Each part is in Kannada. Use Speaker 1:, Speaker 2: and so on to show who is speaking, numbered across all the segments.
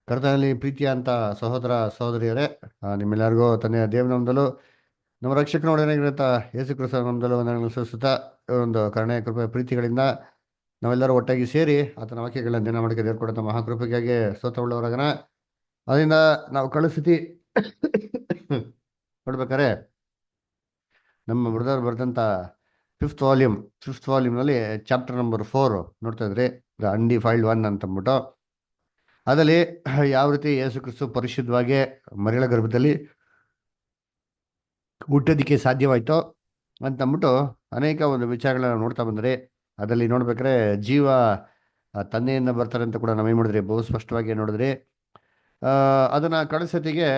Speaker 1: ಕರ್ತನಲ್ಲಿ ಪ್ರೀತಿಯ ಅಂತ ಸಹೋದರ ಸಹೋದರಿಯರೇ, ನಿಮ್ಮೆಲ್ಲರಿಗೂ ತಂದೆಯ ದೇವನಾಮದಲ್ಲೂ ನಮ್ಮ ರಕ್ಷಕನ ಒಡೆಯನಾಗಿರುವಂಥ ಯೇಸು ಕ್ರಿಸ್ತ ನಾಮದಲ್ಲೂ ವಂದನೆಗಳನ್ನು ಸಲ್ಲಿಸುತ್ತಾ, ಒಂದು ಕರುಣೆ ಕೃಪೆ ಪ್ರೀತಿಗಳಿಂದ ನಾವೆಲ್ಲರೂ ಒಟ್ಟಾಗಿ ಸೇರಿ ಆತನ ವಾಕ್ಯಗಳನ್ನು ದಿನ ಮಾಡಿಕೆ ದೇರ್ಕೊಡಂಥ ಮಹಾಕೃಪೆಗಾಗಿ ಸ್ತೋತ್ರವುಳ್ಳವರಾಗನ. ಅದರಿಂದ ನಾವು ಕಳಿಸ್ತಿ ನೋಡ್ಬೇಕಾರೆ ನಮ್ಮ ಬ್ರದರ್ ಬರೆದಂಥ ಫಿಫ್ತ್ ವಾಲ್ಯೂಮ್ನಲ್ಲಿ ಚಾಪ್ಟರ್ ನಂಬರ್ 4 ನೋಡ್ತಾ ಇದ್ರಿ, ದ ಅನ್ಡಿಫೈಲ್ಡ್ ಒನ್ ಅಂತಂದ್ಬಿಟ್ಟು. ಅದರಲ್ಲಿ ಯಾವ ರೀತಿ ಯೇಸು ಕ್ರಿಸ್ತು ಪರಿಶುದ್ಧವಾಗಿ ಮರಿಯಳ ಗರ್ಭದಲ್ಲಿ ಹುಟ್ಟೋದಿಕ್ಕೆ ಸಾಧ್ಯವಾಯಿತೋ ಅಂತಂದ್ಬಿಟ್ಟು ಅನೇಕ ಒಂದು ವಿಚಾರಗಳನ್ನ ನೋಡ್ತಾ ಬಂದರೆ, ಅದರಲ್ಲಿ ನೋಡ್ಬೇಕಾದ್ರೆ ಜೀವ ತಂದೆಯಿಂದ ಬರ್ತಾರೆ ಅಂತ ಕೂಡ ನಾವೇನು ಮಾಡಿದ್ರಿ, ಬಹು ಸ್ಪಷ್ಟವಾಗಿ ನೋಡಿದ್ರಿ. ಅದನ್ನು ಕಳಿಸತಿಗೆ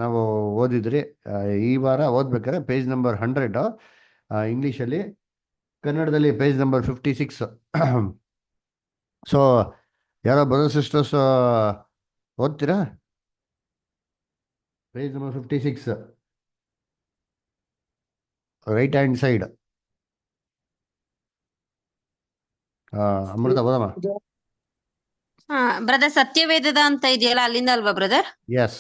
Speaker 1: ನಾವು ಓದಿದ್ರಿ. ಈ ವಾರ ಓದ್ಬೇಕಾದ್ರೆ ಪೇಜ್ ನಂಬರ್ 100, ಇಂಗ್ಲೀಷಲ್ಲಿ, ಕನ್ನಡದಲ್ಲಿ ಪೇಜ್ ನಂಬರ್ 56. ಸೊ ಯಾರೋ ಬ್ರದರ್ ಸಿಸ್ಟರ್ಸ್ ಓದ್ತೀರಾ? Page number 56, right hand side. ಅಮೃತ ಬೋಧಮ್ಮ.
Speaker 2: ಹಾ ಬ್ರದರ್, ಸತ್ಯವೇದದ ಅಂತ ಇದೆಯಲ್ಲ, ಅಲ್ಲಿಂದ ಅಲ್ವಾ ಬ್ರದರ್?
Speaker 1: ಎಸ್.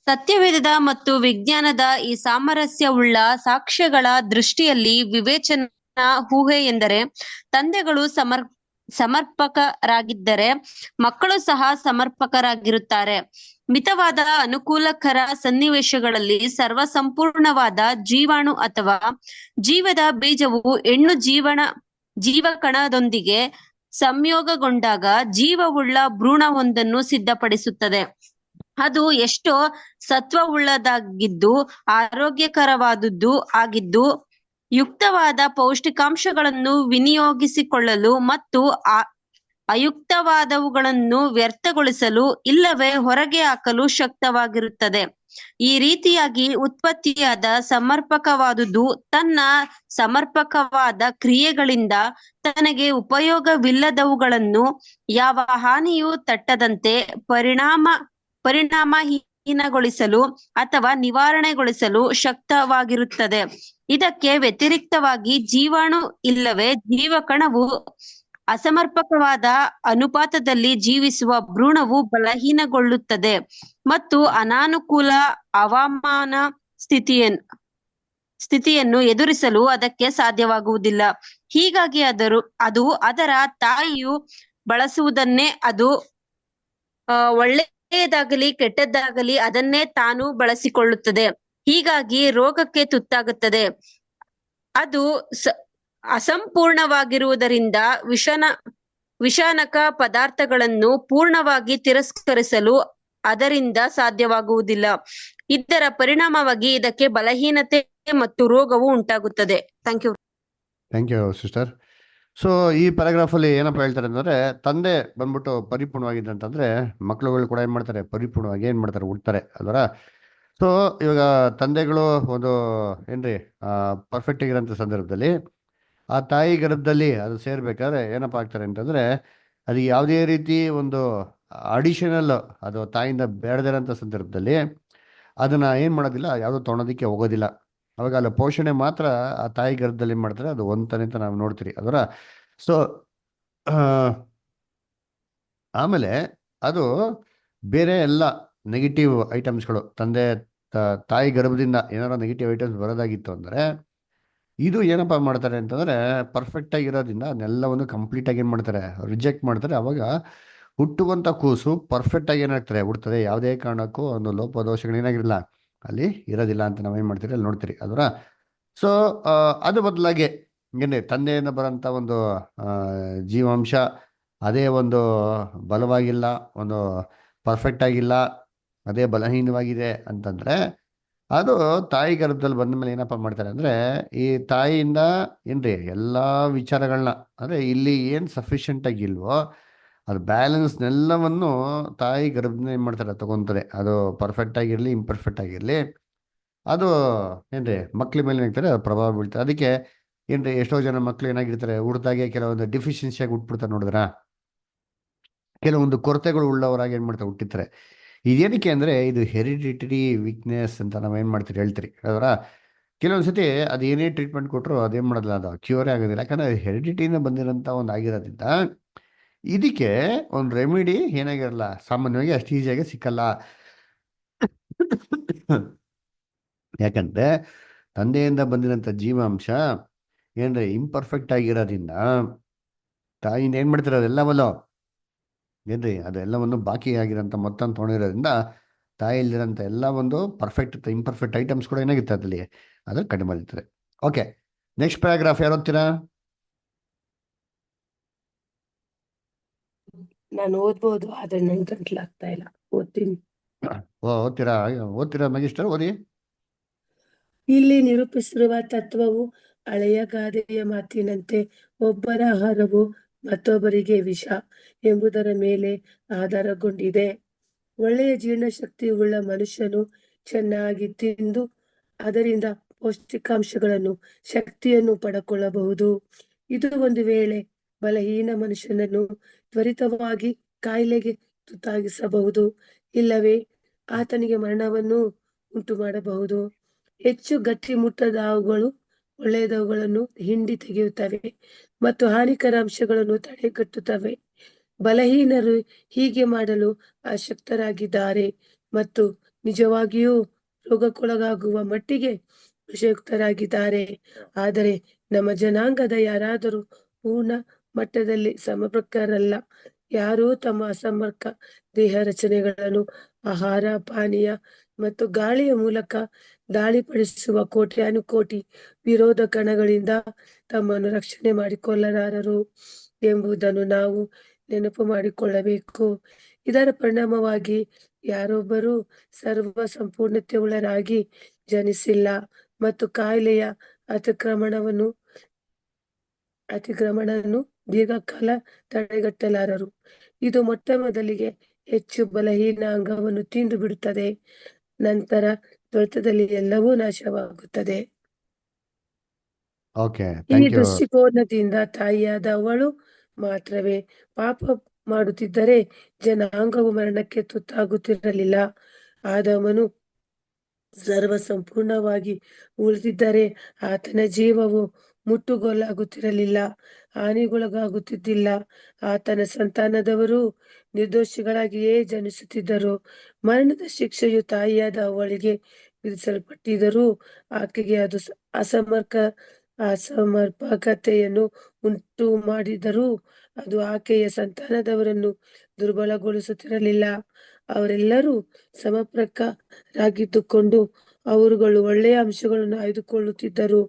Speaker 2: ಸತ್ಯವೇದದ ಮತ್ತು ವಿಜ್ಞಾನದ ಈ ಸಾಮರಸ್ಯವುಳ್ಳ ಸಾಕ್ಷ್ಯಗಳ ದೃಷ್ಟಿಯಲ್ಲಿ ವಿವೇಚನಾ ಊಹೆ ಎಂದರೆ, ತಂದೆಗಳು ಸಮರ್ಪಕರಾಗಿದ್ದರೆ ಮಕ್ಕಳು ಸಹ ಸಮರ್ಪಕರಾಗಿರುತ್ತಾರೆ. ಮಿತವಾದ ಅನುಕೂಲಕರ ಸನ್ನಿವೇಶಗಳಲ್ಲಿ ಸರ್ವಸಂಪೂರ್ಣವಾದ ಜೀವಾಣು ಅಥವಾ ಜೀವದ ಬೀಜವು ಹೆಣ್ಣು ಜೀವಕಣದೊಂದಿಗೆ ಸಂಯೋಗಗೊಂಡಾಗ ಜೀವವುಳ್ಳ ಭ್ರೂಣವೊಂದನ್ನು ಸಿದ್ಧಪಡಿಸುತ್ತದೆ. ಅದು ಎಷ್ಟೋ ಸತ್ವವುಳ್ಳದಾಗಿದ್ದು ಆರೋಗ್ಯಕರವಾದುದು ಆಗಿದ್ದು, ಯುಕ್ತವಾದ ಪೌಷ್ಟಿಕಾಂಶಗಳನ್ನು ವಿನಿಯೋಗಿಸಿಕೊಳ್ಳಲು ಮತ್ತು ಅಯುಕ್ತವಾದವುಗಳನ್ನು ವ್ಯರ್ಥಗೊಳಿಸಲು ಇಲ್ಲವೇ ಹೊರಗೆ ಹಾಕಲು ಶಕ್ತವಾಗಿರುತ್ತದೆ. ಈ ರೀತಿಯಾಗಿ ಉತ್ಪತ್ತಿಯಾದ ಸಮರ್ಪಕವಾದುದು ತನ್ನ ಸಮರ್ಪಕವಾದ ಕ್ರಿಯೆಗಳಿಂದ ತನಗೆ ಉಪಯೋಗವಿಲ್ಲದವುಗಳನ್ನು ಯಾವ ಹಾನಿಯೂ ತಟ್ಟದಂತೆ ಪರಿಣಾಮಹೀನಗೊಳಿಸಲು ಅಥವಾ ನಿವಾರಣೆಗೊಳಿಸಲು ಶಕ್ತವಾಗಿರುತ್ತದೆ. ಇದಕ್ಕೆ ವ್ಯತಿರಿಕ್ತವಾಗಿ ಜೀವಾಣು ಇಲ್ಲವೇ ಜೀವಕಣವು ಅಸಮರ್ಪಕವಾದ ಅನುಪಾತದಲ್ಲಿ ಜೀವಿಸುವ ಭ್ರೂಣವು ಬಲಹೀನಗೊಳ್ಳುತ್ತದೆ ಮತ್ತು ಅನಾನುಕೂಲ ಹವಾಮಾನ ಸ್ಥಿತಿಯನ್ನು ಎದುರಿಸಲು ಅದಕ್ಕೆ ಸಾಧ್ಯವಾಗುವುದಿಲ್ಲ. ಹೀಗಾಗಿ ಅದು ಅದರ ತಾಯಿಯು ಬಳಸುವುದನ್ನೇ, ಅದು ಒಳ್ಳೆಯದಾಗಲಿ ಕೆಟ್ಟದ್ದಾಗಲಿ ಅದನ್ನೇ ತಾನು ಬಳಸಿಕೊಳ್ಳುತ್ತದೆ. ಹೀಗಾಗಿ ರೋಗಕ್ಕೆ ತುತ್ತಾಗುತ್ತದೆ. ಅದು ಅಸಂಪೂರ್ಣವಾಗಿರುವುದರಿಂದ ವಿಷಾನಕ ಪದಾರ್ಥಗಳನ್ನು ಪೂರ್ಣವಾಗಿ ತಿರಸ್ಕರಿಸಲು ಅದರಿಂದ ಸಾಧ್ಯವಾಗುವುದಿಲ್ಲ. ಇದರ ಪರಿಣಾಮವಾಗಿ ಇದಕ್ಕೆ ಬಲಹೀನತೆ ಮತ್ತು ರೋಗವು ಉಂಟಾಗುತ್ತದೆ. Thank
Speaker 1: you sister. ಸೊ ಈ ಪ್ಯಾರಾಗ್ರಾಫಲ್ಲಿ ಏನಪ್ಪ ಹೇಳ್ತಾರೆ ಅಂದರೆ, ತಂದೆ ಬಂದ್ಬಿಟ್ಟು ಪರಿಪೂರ್ಣವಾಗಿದ್ದಂತಂದರೆ ಮಕ್ಕಳುಗಳು ಕೂಡ ಏನು ಮಾಡ್ತಾರೆ, ಪರಿಪೂರ್ಣವಾಗಿ ಏನು ಮಾಡ್ತಾರೆ, ಹುಡ್ತಾರೆ ಅಲ್ವರ. ಸೊ ಇವಾಗ ತಂದೆಗಳು ಒಂದು ಏನ್ರಿ ಪರ್ಫೆಕ್ಟ್ ಆಗಿರೋಂಥ ಸಂದರ್ಭದಲ್ಲಿ ಆ ತಾಯಿ ಗರ್ಭದಲ್ಲಿ ಅದು ಸೇರ್ಬೇಕಾದ್ರೆ ಏನಪ್ಪ ಆಗ್ತಾರೆ ಅಂತಂದರೆ, ಅದು ಯಾವುದೇ ರೀತಿ ಒಂದು ಅಡಿಷನಲ್ ಅದು ತಾಯಿಯಿಂದ ಬೇಡದಿರೋಂಥ ಸಂದರ್ಭದಲ್ಲಿ ಅದನ್ನು ಏನು ಮಾಡೋದಿಲ್ಲ, ಯಾವುದೋ ತೊಗೊಳೋದಕ್ಕೆ ಹೋಗೋದಿಲ್ಲ. ಅವಾಗ ಅಲ್ಲ ಪೋಷಣೆ ಮಾತ್ರ ಆ ತಾಯಿ ಗರ್ಭದಲ್ಲಿ ಏನು ಮಾಡ್ತಾರೆ, ಅದು ಒಂದ್ತಾನೆ ಅಂತ ನಾವು ನೋಡ್ತೀರಿ ಅದರ. ಸೊ ಆಮೇಲೆ ಅದು ಬೇರೆ ಎಲ್ಲ ನೆಗೆಟಿವ್ ಐಟಮ್ಸ್ಗಳು ತಾಯಿ ಗರ್ಭದಿಂದ ಏನಾರು ನೆಗೆಟಿವ್ ಐಟಮ್ಸ್ ಬರೋದಾಗಿತ್ತು ಅಂದರೆ, ಇದು ಏನಪ್ಪ ಮಾಡ್ತಾರೆ ಅಂತಂದರೆ, ಪರ್ಫೆಕ್ಟಾಗಿರೋದ್ರಿಂದ ಅದನ್ನೆಲ್ಲವನ್ನು ಕಂಪ್ಲೀಟಾಗಿ ಏನು ಮಾಡ್ತಾರೆ, ರಿಜೆಕ್ಟ್ ಮಾಡ್ತಾರೆ. ಅವಾಗ ಹುಟ್ಟುವಂಥ ಕೂಸು ಪರ್ಫೆಕ್ಟಾಗಿ ಏನಾಗ್ತಾರೆ, ಹುಡ್ತದೆ. ಯಾವುದೇ ಕಾರಣಕ್ಕೂ ಒಂದು ಲೋಪದೋಷಗಳೇನಾಗಿರಲ್ಲ ಅಲ್ಲಿ ಇರೋದಿಲ್ಲ ಅಂತ ನಾವೇನು ಮಾಡ್ತೀರಿ, ಅಲ್ಲಿ ನೋಡ್ತೀರಿ ಅದರ. ಸೊ ಅದು ಬದಲಾಗಿ ಏನೇ ತಂದೆಯಿಂದ ಬರೋಂಥ ಒಂದು ಜೀವಾಂಶ ಅದೇ ಒಂದು ಬಲವಾಗಿಲ್ಲ, ಒಂದು ಪರ್ಫೆಕ್ಟಾಗಿಲ್ಲ, ಅದೇ ಬಲಹೀನವಾಗಿದೆ ಅಂತಂದರೆ, ಅದು ತಾಯಿ ಗರ್ಭದಲ್ಲಿ ಬಂದ ಮೇಲೆ ಏನಪ್ಪ ಮಾಡ್ತಾರೆ ಅಂದರೆ, ಈ ತಾಯಿಯಿಂದ ಏನ್ರಿ ಎಲ್ಲ ವಿಚಾರಗಳನ್ನ, ಅಂದರೆ ಇಲ್ಲಿ ಏನು ಸಫಿಷಿಯೆಂಟಾಗಿಲ್ವೋ ಅದು ಬ್ಯಾಲೆನ್ಸ್ನೆಲ್ಲವನ್ನು ತಾಯಿ ಗರ್ಭದಿಂದ ಏನು ಮಾಡ್ತಾರೆ, ತೊಗೊತಾರೆ. ಅದು ಪರ್ಫೆಕ್ಟ್ ಆಗಿರಲಿ ಇಂಪರ್ಫೆಕ್ಟ್ ಆಗಿರಲಿ, ಅದು ಏನ್ರಿ ಮಕ್ಳ ಮೇಲೆ ಏನಾಗ್ತಾರೆ, ಅದು ಪ್ರಭಾವ ಬೀಳ್ತಾರೆ. ಅದಕ್ಕೆ ಏನ್ರಿ ಎಷ್ಟೋ ಜನ ಮಕ್ಳು ಏನಾಗಿರ್ತಾರೆ, ಹುಡ್ದಾಗೆ ಕೆಲವೊಂದು ಡಿಫಿಷಿಯನ್ಸಿಯಾಗಿ ಹುಟ್ಬಿಡ್ತಾರೆ ನೋಡಿದ್ರ, ಕೆಲವೊಂದು ಕೊರತೆಗಳು ಉಳ್ಳವರಾಗಿ ಏನು ಮಾಡ್ತಾರೆ, ಹುಟ್ಟಿರ್ತಾರೆ. ಇದೇನಕ್ಕೆ ಅಂದರೆ, ಇದು ಹೆರಿಡಿಟರಿ ವೀಕ್ನೆಸ್ ಅಂತ ನಾವೇನು ಮಾಡ್ತೀರಿ ಹೇಳ್ತೀರಿ ಅದರ. ಕೆಲವೊಂದು ಸತಿ ಅದು ಏನೇ ಟ್ರೀಟ್ಮೆಂಟ್ ಕೊಟ್ಟರು ಅದೇನು ಮಾಡೋದಿಲ್ಲ, ಅದು ಕ್ಯೂರೇ ಆಗೋದಿಲ್ಲ. ಯಾಕಂದರೆ ಹೆರಿಡಿಟಿಯಿಂದ ಬಂದಿರೋಂಥ ಒಂದು ಆಗಿರೋದ್ರಿಂದ ಇದಕ್ಕೆ ಒಂದು ರೆಮಿಡಿ ಏನಾಗಿರಲ್ಲ, ಸಾಮಾನ್ಯವಾಗಿ ಅಷ್ಟು ಈಸಿಯಾಗಿ ಸಿಕ್ಕಲ್ಲ. ಯಾಕಂದ್ರೆ ತಂದೆಯಿಂದ ಬಂದಿರೋಂಥ ಜೀವಾಂಶ ಏನ್ರಿ ಇಂಪರ್ಫೆಕ್ಟ್ ಆಗಿರೋದ್ರಿಂದ ತಾಯಿನ ಏನ್ ಮಾಡ್ತಾರೆ ಅದೆಲ್ಲವಲ್ಲ ಏನ್ರಿ ಅದೆಲ್ಲವನ್ನು ಬಾಕಿ ಆಗಿರೋಂಥ ಮೊತ್ತ ತೊಗೊಂಡಿರೋದ್ರಿಂದ ತಾಯಿಯಲ್ಲಿರೋಂಥ ಎಲ್ಲ ಒಂದು ಪರ್ಫೆಕ್ಟ್ ಇಂಪರ್ಫೆಕ್ಟ್ ಐಟಮ್ಸ್ ಕೂಡ ಏನಾಗಿರ್ತದೆ ಅದ್ರಲ್ಲಿ ಅದು ಕಡಿಮೆ ಮಾಡಿರ್ತಾರೆ. ಓಕೆ, ನೆಕ್ಸ್ಟ್ ಪ್ಯಾರಾಗ್ರಾಫ್ ಯಾರು ಓದ್ತೀರಾ?
Speaker 3: ನಾನು ಓದ್ಬೋದು, ಆದ್ರೆ ನನ್ ಗಂಟ್ಲಾಗ್ತಾ ಇಲ್ಲ. ಓದ್ತೀನಿ.
Speaker 1: ಓದ್ತೀರಾ? ಓದ್ತೀರಾ ಮ್ಯಾಗಿಸ್ಟರ್? ಓದಿ.
Speaker 3: ಇಲ್ಲಿ ನಿರೂಪಿಸಿರುವ ತತ್ವವು ಹಳೆಯ ಗಾದೆಯ ಮಾತಿನಂತೆ ಒಬ್ಬರ ಆಹಾರವು ಮತ್ತೊಬ್ಬರಿಗೆ ವಿಷ ಎಂಬುದರ ಮೇಲೆ ಆಧಾರಗೊಂಡಿದೆ. ಒಳ್ಳೆಯ ಜೀರ್ಣಶಕ್ತಿಯುಳ್ಳ ಮನುಷ್ಯನು ಚೆನ್ನಾಗಿ ತಿಂದು ಅದರಿಂದ ಪೌಷ್ಟಿಕಾಂಶಗಳನ್ನು ಶಕ್ತಿಯನ್ನು ಪಡೆದುಕೊಳ್ಳಬಹುದು. ಇದು ಒಂದು ವೇಳೆ ಬಲಹೀನ ಮನುಷ್ಯನನ್ನು ತ್ವರಿತವಾಗಿ ಕಾಯಿಲೆಗೆ ತುತ್ತಾಗಿಸಬಹುದು, ಇಲ್ಲವೇ ಆತನಿಗೆ ಮರಣವನ್ನು ಉಂಟು ಮಾಡಬಹುದು. ಹೆಚ್ಚು ಗಟ್ಟಿಮುಟ್ಟದವುಗಳು ಒಳ್ಳೆಯದವುಗಳನ್ನು ಹಿಂಡಿ ತೆಗೆಯುತ್ತವೆ ಮತ್ತು ಹಾನಿಕರ ಅಂಶಗಳನ್ನು ತಡೆಗಟ್ಟುತ್ತವೆ. ಬಲಹೀನರು ಹೀಗೆ ಮಾಡಲು ಅಶಕ್ತರಾಗಿದ್ದಾರೆ ಮತ್ತು ನಿಜವಾಗಿಯೂ ರೋಗಕ್ಕೊಳಗಾಗುವ ಮಟ್ಟಿಗೆ ವಿಷಯುಕ್ತರಾಗಿದ್ದಾರೆ. ಆದರೆ ನಮ್ಮ ಜನಾಂಗದ ಯಾರಾದರೂ ಪೂರ್ಣ ಮಟ್ಟದಲ್ಲಿ ಸಮರ್ಪಕರಲ್ಲ. ಯಾರೂ ತಮ್ಮ ಅಸಮರ್ಪಕ ದೇಹ ರಚನೆಗಳನ್ನು ಆಹಾರ, ಪಾನೀಯ ಮತ್ತು ಗಾಳಿಯ ಮೂಲಕ ದಾಳಿಪಡಿಸುವ ಕೋಟ್ಯಾನುಕೋಟಿ ವಿರೋಧ ಕಣಗಳಿಂದ ತಮ್ಮನ್ನು ರಕ್ಷಣೆ ಮಾಡಿಕೊಳ್ಳಲಾರರು ಎಂಬುದನ್ನು ನಾವು ನೆನಪು ಮಾಡಿಕೊಳ್ಳಬೇಕು. ಇದರ ಪರಿಣಾಮವಾಗಿ ಯಾರೊಬ್ಬರೂ ಸರ್ವ ಸಂಪೂರ್ಣತೆಯುಳ್ಳರಾಗಿ ಜನಿಸಿಲ್ಲ ಮತ್ತು ಕಾಯಿಲೆಯ ಅತಿಕ್ರಮಣವನ್ನು ದೀರ್ಘಕಾಲ ತಡೆಗಟ್ಟಲಾರರು. ಇದು ಮೊಟ್ಟ ಮೊದಲಿಗೆ ಹೆಚ್ಚು ಬಲಹೀನ ಅಂಗವನ್ನು ತಿಂದು ಬಿಡುತ್ತದೆ, ನಂತರ ತ್ವರಿತದಲ್ಲಿ ಎಲ್ಲವೂ ನಾಶವಾಗುತ್ತದೆ.
Speaker 1: ಓಕೆ,
Speaker 3: ಈ
Speaker 1: ಥ್ಯಾಂಕ್ ಯು.
Speaker 3: ದೃಷ್ಟಿಕೋನದಿಂದ ತಾಯಿಯಾದ ಅವಳು ಮಾತ್ರವೇ ಪಾಪ ಮಾಡುತ್ತಿದ್ದರೆ ಜನಾಂಗವು ಮರಣಕ್ಕೆ ತುತ್ತಾಗುತ್ತಿರಲಿಲ್ಲ. ಆದಾಮನು ಸರ್ವ ಸಂಪೂರ್ಣವಾಗಿ ಉಳಿದಿದ್ದರೆ ಆತನ ಜೀವವು ಮುಟ್ಟುಗೋಲಾಗುತ್ತಿರಲಿಲ್ಲ, ಹಾನಿಗೊಳಗಾಗುತ್ತಿದ್ದಿಲ್ಲ. ಆತನ ಸಂತಾನದವರು ನಿರ್ದೋಷಿಗಳಾಗಿಯೇ ಜನಿಸುತ್ತಿದ್ದರು. ಮರಣದ ಶಿಕ್ಷೆಯು ತಾಯಿಯಾದ ಅವಳಿಗೆ ವಿಧಿಸಲ್ಪಟ್ಟಿದ್ದರೂ ಆಕೆಗೆ ಅದು ಅಸಮರ್ಪಕತೆಯನ್ನು ಉಂಟು ಮಾಡಿದರೂ ಅದು ಆಕೆಯ ಸಂತಾನದವರನ್ನು ದುರ್ಬಲಗೊಳಿಸುತ್ತಿರಲಿಲ್ಲ. ಅವರೆಲ್ಲರೂ ಸಮರ್ಪಕರಾಗಿದ್ದುಕೊಂಡು ಅವರುಗಳು ಒಳ್ಳೆಯ ಅಂಶಗಳನ್ನು ಆಯ್ದುಕೊಳ್ಳುತ್ತಿದ್ದರು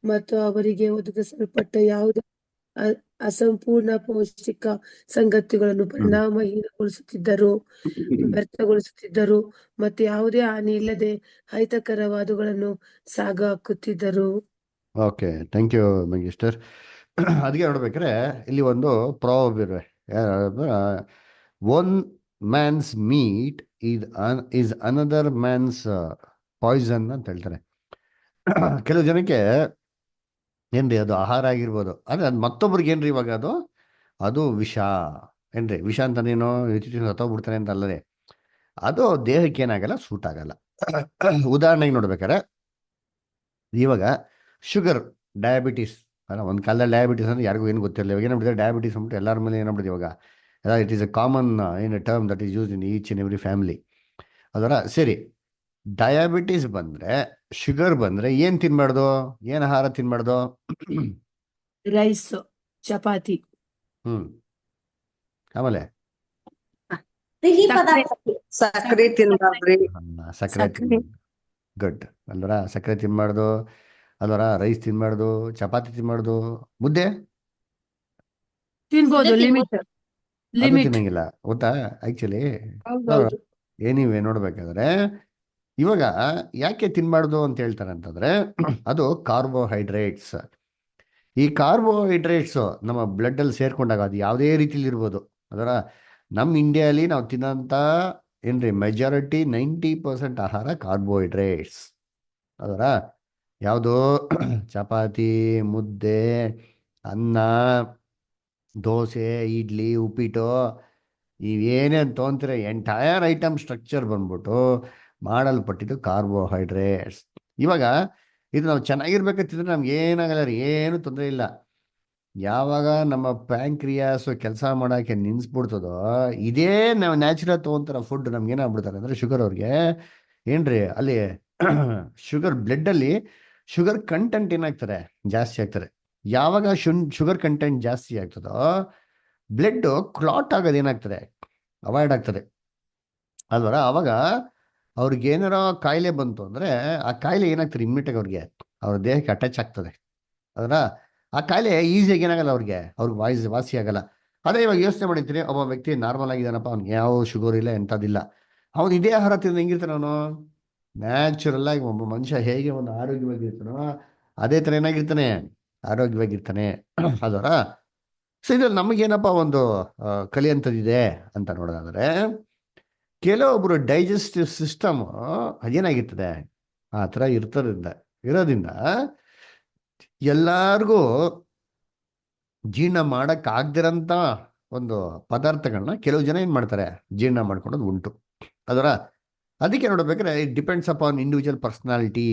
Speaker 3: ಮತ್ತು ಅವರಿಗೆ ಒದಗಿಸಲ್ಪಟ್ಟ ಯಾವುದೇ ಅಸಂಪೂರ್ಣ ಪೌಷ್ಟಿಕ ಸಂಗತಿಗಳನ್ನು ಪರಿಣಾಮಹೀನಗೊಳಿಸುತ್ತಿದ್ದರು, ವ್ಯರ್ಥಗೊಳಿಸುತ್ತಿದ್ದರು ಮತ್ತು ಯಾವುದೇ ಹಾನಿ ಇಲ್ಲದೆ ಅಹಿತಕರವಾದವುಗಳನ್ನು ಸಾಗಾಕುತ್ತಿದ್ದರು.
Speaker 1: Okay, thank you magister. ಅದಕ್ಕೆ ನೋಡ್ಬೇಕಾದ್ರೆ ಇಲ್ಲಿ ಒಂದು ಪ್ರಾವರ್ಬ್ ಇದೆ. One man's meat is another man's poison ಅಂತ ಹೇಳ್ತಾರೆ. ಕೆಲವು ಜನಕ್ಕೆ ಏನ್ರಿ ಅದು ಆಹಾರ ಆಗಿರ್ಬೋದು, ಆದರೆ ಅದು ಮತ್ತೊಬ್ರಿಗೆ ಏನ್ರಿ ಇವಾಗ ಅದು ವಿಷ. ಏನ್ರಿ ವಿಷ ಅಂತನೇನೋ ಸತ್ತೋಗ್ಬಿಡ್ತಾನೆ ಅಂತ ಅಲ್ಲದೆ, ಅದು ದೇಹಕ್ಕೆ ಏನಾಗಲ್ಲ, ಸೂಟ್ ಆಗಲ್ಲ. ಉದಾಹರಣೆಗೆ ನೋಡ್ಬೇಕಾರೆ ಇವಾಗ ಶುಗರ್, ಡಯಾಬಿಟೀಸ್ ಅಲ್ಲ, ಒಂದು ಕಾಲದಲ್ಲಿ ಡಯಾಬಿಟೀಸ್ ಅಂದ್ರೆ ಯಾರಿಗೂ ಏನು ಗೊತ್ತಿರಲಿಲ್ಲ. ಇವಾಗ ಏನಾಗ್ಬಿಟ್ಟಿದೆ, ಡಯಾಬಿಟೀಸ್ ಅಂದ್ಬಿಟ್ಟು ಎಲ್ಲರ ಮೇಲೆ ಏನಾಗ್ಬಿಟ್ಟಿದೆ ಇವಾಗ. It is A common in a term that is use in each in every family. ಅದರ ಸರಿ, ಡಯಾಬಿಟೀಸ್ ಬಂದರೆ, ಶುಗರ್ ಬಂದರೆ ಏನು ತಿನ್ಬಾರ್ದು, ಏನು ಆಹಾರ ತಿನ್ಬಾರ್ದು?
Speaker 3: ರೈಸ್, ಚಪಾತಿ,
Speaker 1: ಆಮೇಲೆ
Speaker 4: ಸಕ್ರಿ ತಿನ್ಬಾರ್ದ್ರಿ.
Speaker 1: ಸಕ್ಕರೆ ಗುಡ್ ಅಲ್ವರ. ಸಕ್ಕರೆ ತಿನ್ಬಾರ್ದು ಅಲ್ವರ, ರೈಸ್ ತಿನ್ಬಾರ್ದು, ಚಪಾತಿ ತಿನ್ಬಾರ್ದು, ಮುದ್ದೆ
Speaker 3: ತಿನ್ಬೋದು, ಲಿಮಿಟ್
Speaker 1: ಅದು ತಿನ್ನಂಗಿಲ್ಲ ಗೊತ್ತಾ ಆಕ್ಚುಲಿ. ಏನಿವೆ ನೋಡ್ಬೇಕಾದ್ರೆ ಇವಾಗ ಯಾಕೆ ತಿನ್ಬಾರ್ದು ಅಂತ ಹೇಳ್ತಾರೆ ಅಂತಂದ್ರೆ, ಅದು ಕಾರ್ಬೋಹೈಡ್ರೇಟ್ಸ್. ಈ ಕಾರ್ಬೋಹೈಡ್ರೇಟ್ಸು ನಮ್ಮ ಬ್ಲಡ್ಡಲ್ಲಿ ಸೇರ್ಕೊಂಡಾಗ ಅದು ಯಾವುದೇ ರೀತಿಲಿ ಇರ್ಬೋದು. ಅದರ ನಮ್ಮ ಇಂಡಿಯಾಲಿ ನಾವು ತಿನ್ನೋಂಥ ಏನ್ರಿ ಮೆಜಾರಿಟಿ 90% ಆಹಾರ ಕಾರ್ಬೋಹೈಡ್ರೇಟ್ಸ್. ಅದರ ಯಾವುದು ಚಪಾತಿ, ಮುದ್ದೆ, ಅನ್ನ, ದೋಸೆ, ಇಡ್ಲಿ, ಉಪ್ಪಿಟ್ಟು, ಇವೇನೇನು ತೊಗೊಂತೀರ ಎಂಟೈರ್ ಐಟಮ್ ಸ್ಟ್ರಕ್ಚರ್ ಬಂದ್ಬಿಟ್ಟು ಮಾಡಲ್ಪಟ್ಟಿದ್ದು ಕಾರ್ಬೋಹೈಡ್ರೇಟ್ಸ್. ಇವಾಗ ಇದು ನಾವು ಚೆನ್ನಾಗಿರ್ಬೇಕಂತಿದ್ರೆ ನಮ್ಗೆ ಏನಾಗಲ್ಲ ರೀ, ಏನು ತೊಂದರೆ ಇಲ್ಲ. ಯಾವಾಗ ನಮ್ಮ ಪ್ಯಾಂಕ್ರಿಯಾಸ್ ಕೆಲಸ ಮಾಡೋಕ್ಕೆ ನಿನ್ಸ್ಬಿಡ್ತದೋ, ಇದೇ ನಾವು ನ್ಯಾಚುರಲ್ ತೊಗೊಂತಾರ ಫುಡ್ ನಮ್ಗೆ ಏನಾಗ್ಬಿಡ್ತಾರೆ ಅಂದರೆ ಶುಗರ್ ಅವ್ರಿಗೆ ಏನ್ರಿ ಅಲ್ಲಿ ಶುಗರ್ ಬ್ಲಡ್ಡಲ್ಲಿ ಶುಗರ್ ಕಂಟೆಂಟ್ ಏನಾಗ್ತಾರೆ ಜಾಸ್ತಿ ಆಗ್ತಾರೆ. ಯಾವಾಗ ಶುಗರ್ ಕಂಟೆಂಟ್ ಜಾಸ್ತಿ ಆಗ್ತದೋ ಬ್ಲಡ್ ಕ್ಲಾಟ್ ಆಗೋದು ಏನಾಗ್ತದೆ, ಅವಾಯ್ಡ್ ಆಗ್ತದೆ ಅಲ್ವರ. ಅವಾಗ ಅವ್ರಿಗೆ ಏನಾರ ಕಾಯಿಲೆ ಬಂತು ಅಂದರೆ ಆ ಕಾಯಿಲೆ ಏನಾಗ್ತದೆ ಇಮ್ಮಿಡಿಯೇಟಾಗಿ ಅವ್ರ ದೇಹಕ್ಕೆ ಅಟ್ಯಾಚ್ ಆಗ್ತದೆ ಅದರ. ಆ ಕಾಯಿಲೆ ಈಸಿಯಾಗಿ ಏನಾಗಲ್ಲ ಅವ್ರಿಗೆ ವಾಸಿ ಆಗಲ್ಲ. ಅದೇ ಇವಾಗ ಯೋಚನೆ ಮಾಡಿರ್ತೀನಿ, ಒಬ್ಬ ವ್ಯಕ್ತಿ ನಾರ್ಮಲ್ ಆಗಿದ್ದಾನಪ್ಪ, ಅವ್ನಿಗೆ ಯಾವ ಶುಗರ್ ಇಲ್ಲ ಎಂಥದ್ದಿಲ್ಲ, ಅವನು ಇದೇ ಆಹಾರ ತಿಂದು ಹೆಂಗಿರ್ತಾನೆ ಅವನು ನ್ಯಾಚುರಲ್ ಆಗಿ. ಒಬ್ಬ ಮನುಷ್ಯ ಹೇಗೆ ಒಂದು ಆರೋಗ್ಯವಾಗಿರ್ತಾನೋ ಅದೇ ಥರ ಏನಾಗಿರ್ತಾನೆ, ಆರೋಗ್ಯವಾಗಿರ್ತಾನೆ ಅದರ. ಸೊ ಇದ್ರಲ್ಲಿ ನಮಗೇನಪ್ಪ ಒಂದು ಕಲಿಯಂಥದ್ದಿದೆ ಅಂತ ನೋಡೋದಾದ್ರೆ, ಕೆಲವೊಬ್ರು ಡೈಜೆಸ್ಟಿವ್ ಸಿಸ್ಟಮ್ ಅದೇನಾಗಿರ್ತದೆ ಆ ಥರ ಇರೋದ್ರಿಂದ ಎಲ್ಲಾರ್ಗೂ ಜೀರ್ಣ ಮಾಡಕ್ ಆಗ್ದಿರಂತ ಒಂದು ಪದಾರ್ಥಗಳನ್ನ ಕೆಲವು ಜನ ಏನ್ ಮಾಡ್ತಾರೆ, ಜೀರ್ಣ ಮಾಡ್ಕೊಳೋದು ಉಂಟು ಅದರ. ಅದಕ್ಕೆ ನೋಡ್ಬೇಕಾದ್ರೆ it depends upon individual personality.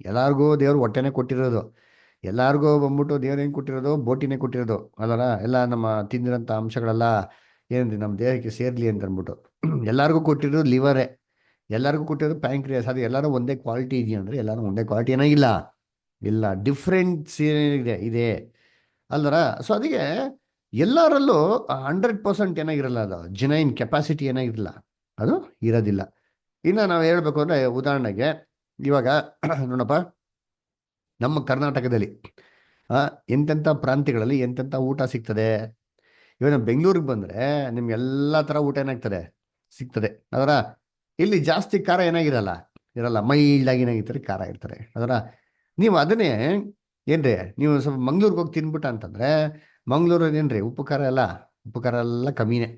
Speaker 1: ಎಲ್ಲಾರ್ಗೂ ದೇವ್ರು ಹೊಟ್ಟೆನೆ ಕೊಟ್ಟಿರೋದು, ಎಲ್ಲಾರ್ಗೂ ಬಂದ್ಬಿಟ್ಟು ದೇವ್ರು ಏನು ಕೊಟ್ಟಿರೋದು, ಬೋಟಿನೇ ಕೊಟ್ಟಿರೋದು ಅದರ. ಎಲ್ಲ ನಮ್ಮ ತಿಂದಿರೋಂಥ ಅಂಶಗಳೆಲ್ಲ ಏನ್ರಿ ನಮ್ಮ ದೇಹಕ್ಕೆ ಸೇರ್ಲಿ ಅಂತ ಅಂದ್ಬಿಟ್ಟು ಎಲ್ಲಾರ್ಗೂ ಕೊಟ್ಟಿರೋದು ಲಿವರೇ, ಎಲ್ಲರಿಗೂ ಕೊಟ್ಟಿರೋದು ಪ್ಯಾಂಕ್ರಿಯಾಸ್. ಅದು ಎಲ್ಲರೂ ಒಂದೇ ಕ್ವಾಲಿಟಿ ಇದೆಯಾ ಅಂದರೆ ಎಲ್ಲರೂ ಒಂದೇ ಕ್ವಾಲಿಟಿ ಏನಾಗಿಲ್ಲ, ಇಲ್ಲ, ಡಿಫ್ರೆನ್ಸ್ ಇದೆ ಅಲ್ದರ. ಸೊ ಅದಕ್ಕೆ ಎಲ್ಲರಲ್ಲೂ 100% ಏನಾಗಿರಲ್ಲ, ಅದು ಜಿನೈನ್ ಕೆಪಾಸಿಟಿ ಏನಾಗಿರಲ್ಲ, ಅದು ಇರೋದಿಲ್ಲ. ಇನ್ನು ನಾವು ಹೇಳ್ಬೇಕು ಅಂದರೆ ಉದಾಹರಣೆಗೆ ಇವಾಗ ನೋಡಪ್ಪ, ನಮ್ಮ ಕರ್ನಾಟಕದಲ್ಲಿ ಎಂತೆಂಥ ಪ್ರಾಂತ್ಯಗಳಲ್ಲಿ ಎಂತೆಂಥ ಊಟ ಸಿಗ್ತದೆ. ಇವಾಗ ನಾವು ಬೆಂಗಳೂರಿಗೆ ಬಂದರೆ ನಿಮ್ಗೆಲ್ಲ ಥರ ಊಟ ಏನಾಗ್ತದೆ, ಸಿಗ್ತದೆ ಅದರ. ಇಲ್ಲಿ ಜಾಸ್ತಿ ಖಾರ ಇರಲ್ಲ, ಮೈಲ್ಡಾಗಿ ಏನಾಗಿರ್ತಾರೆ, ಖಾರ ಇರ್ತಾರೆ ಅದರ. ನೀವು ಅದನ್ನೇ ಏನ್ರಿ ನೀವು ಸ್ವಲ್ಪ ಮಂಗ್ಳೂರಿಗೆ ಹೋಗಿ ತಿನ್ಬಿಟ್ಟ ಅಂತಂದ್ರೆ ಮಂಗ್ಳೂರಲ್ಲಿ ಏನ್ರಿ ಉಪ್ಪು ಖಾರ ಎಲ್ಲ ಕಮ್ಮಿನೇ